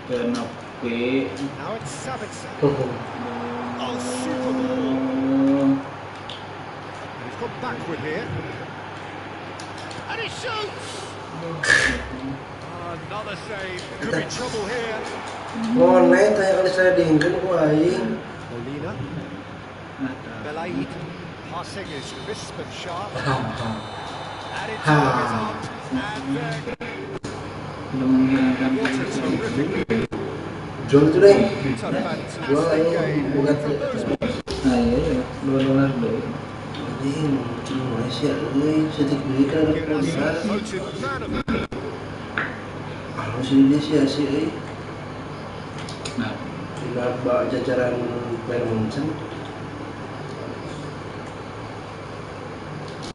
Kenepi. Now it's Sabitzer. Oh, super ball. And he's gone backward here. And he shoots! Another save. Could be trouble here. Monet tanya kali saya dingin ku aing. Molina. Belaid. Passing is crisp and sharp. And it's on. And then... What a terrific... Jual itu deh. It's a Jual fantastic ayo game. bukan From those Nah, iya, $2 deh. anjing di Malaysia euy setik beli kan Given us besar. voted man of the... Kalau sih Indonesia sih Nah, tidak bawa jajaran Bayern Munchen.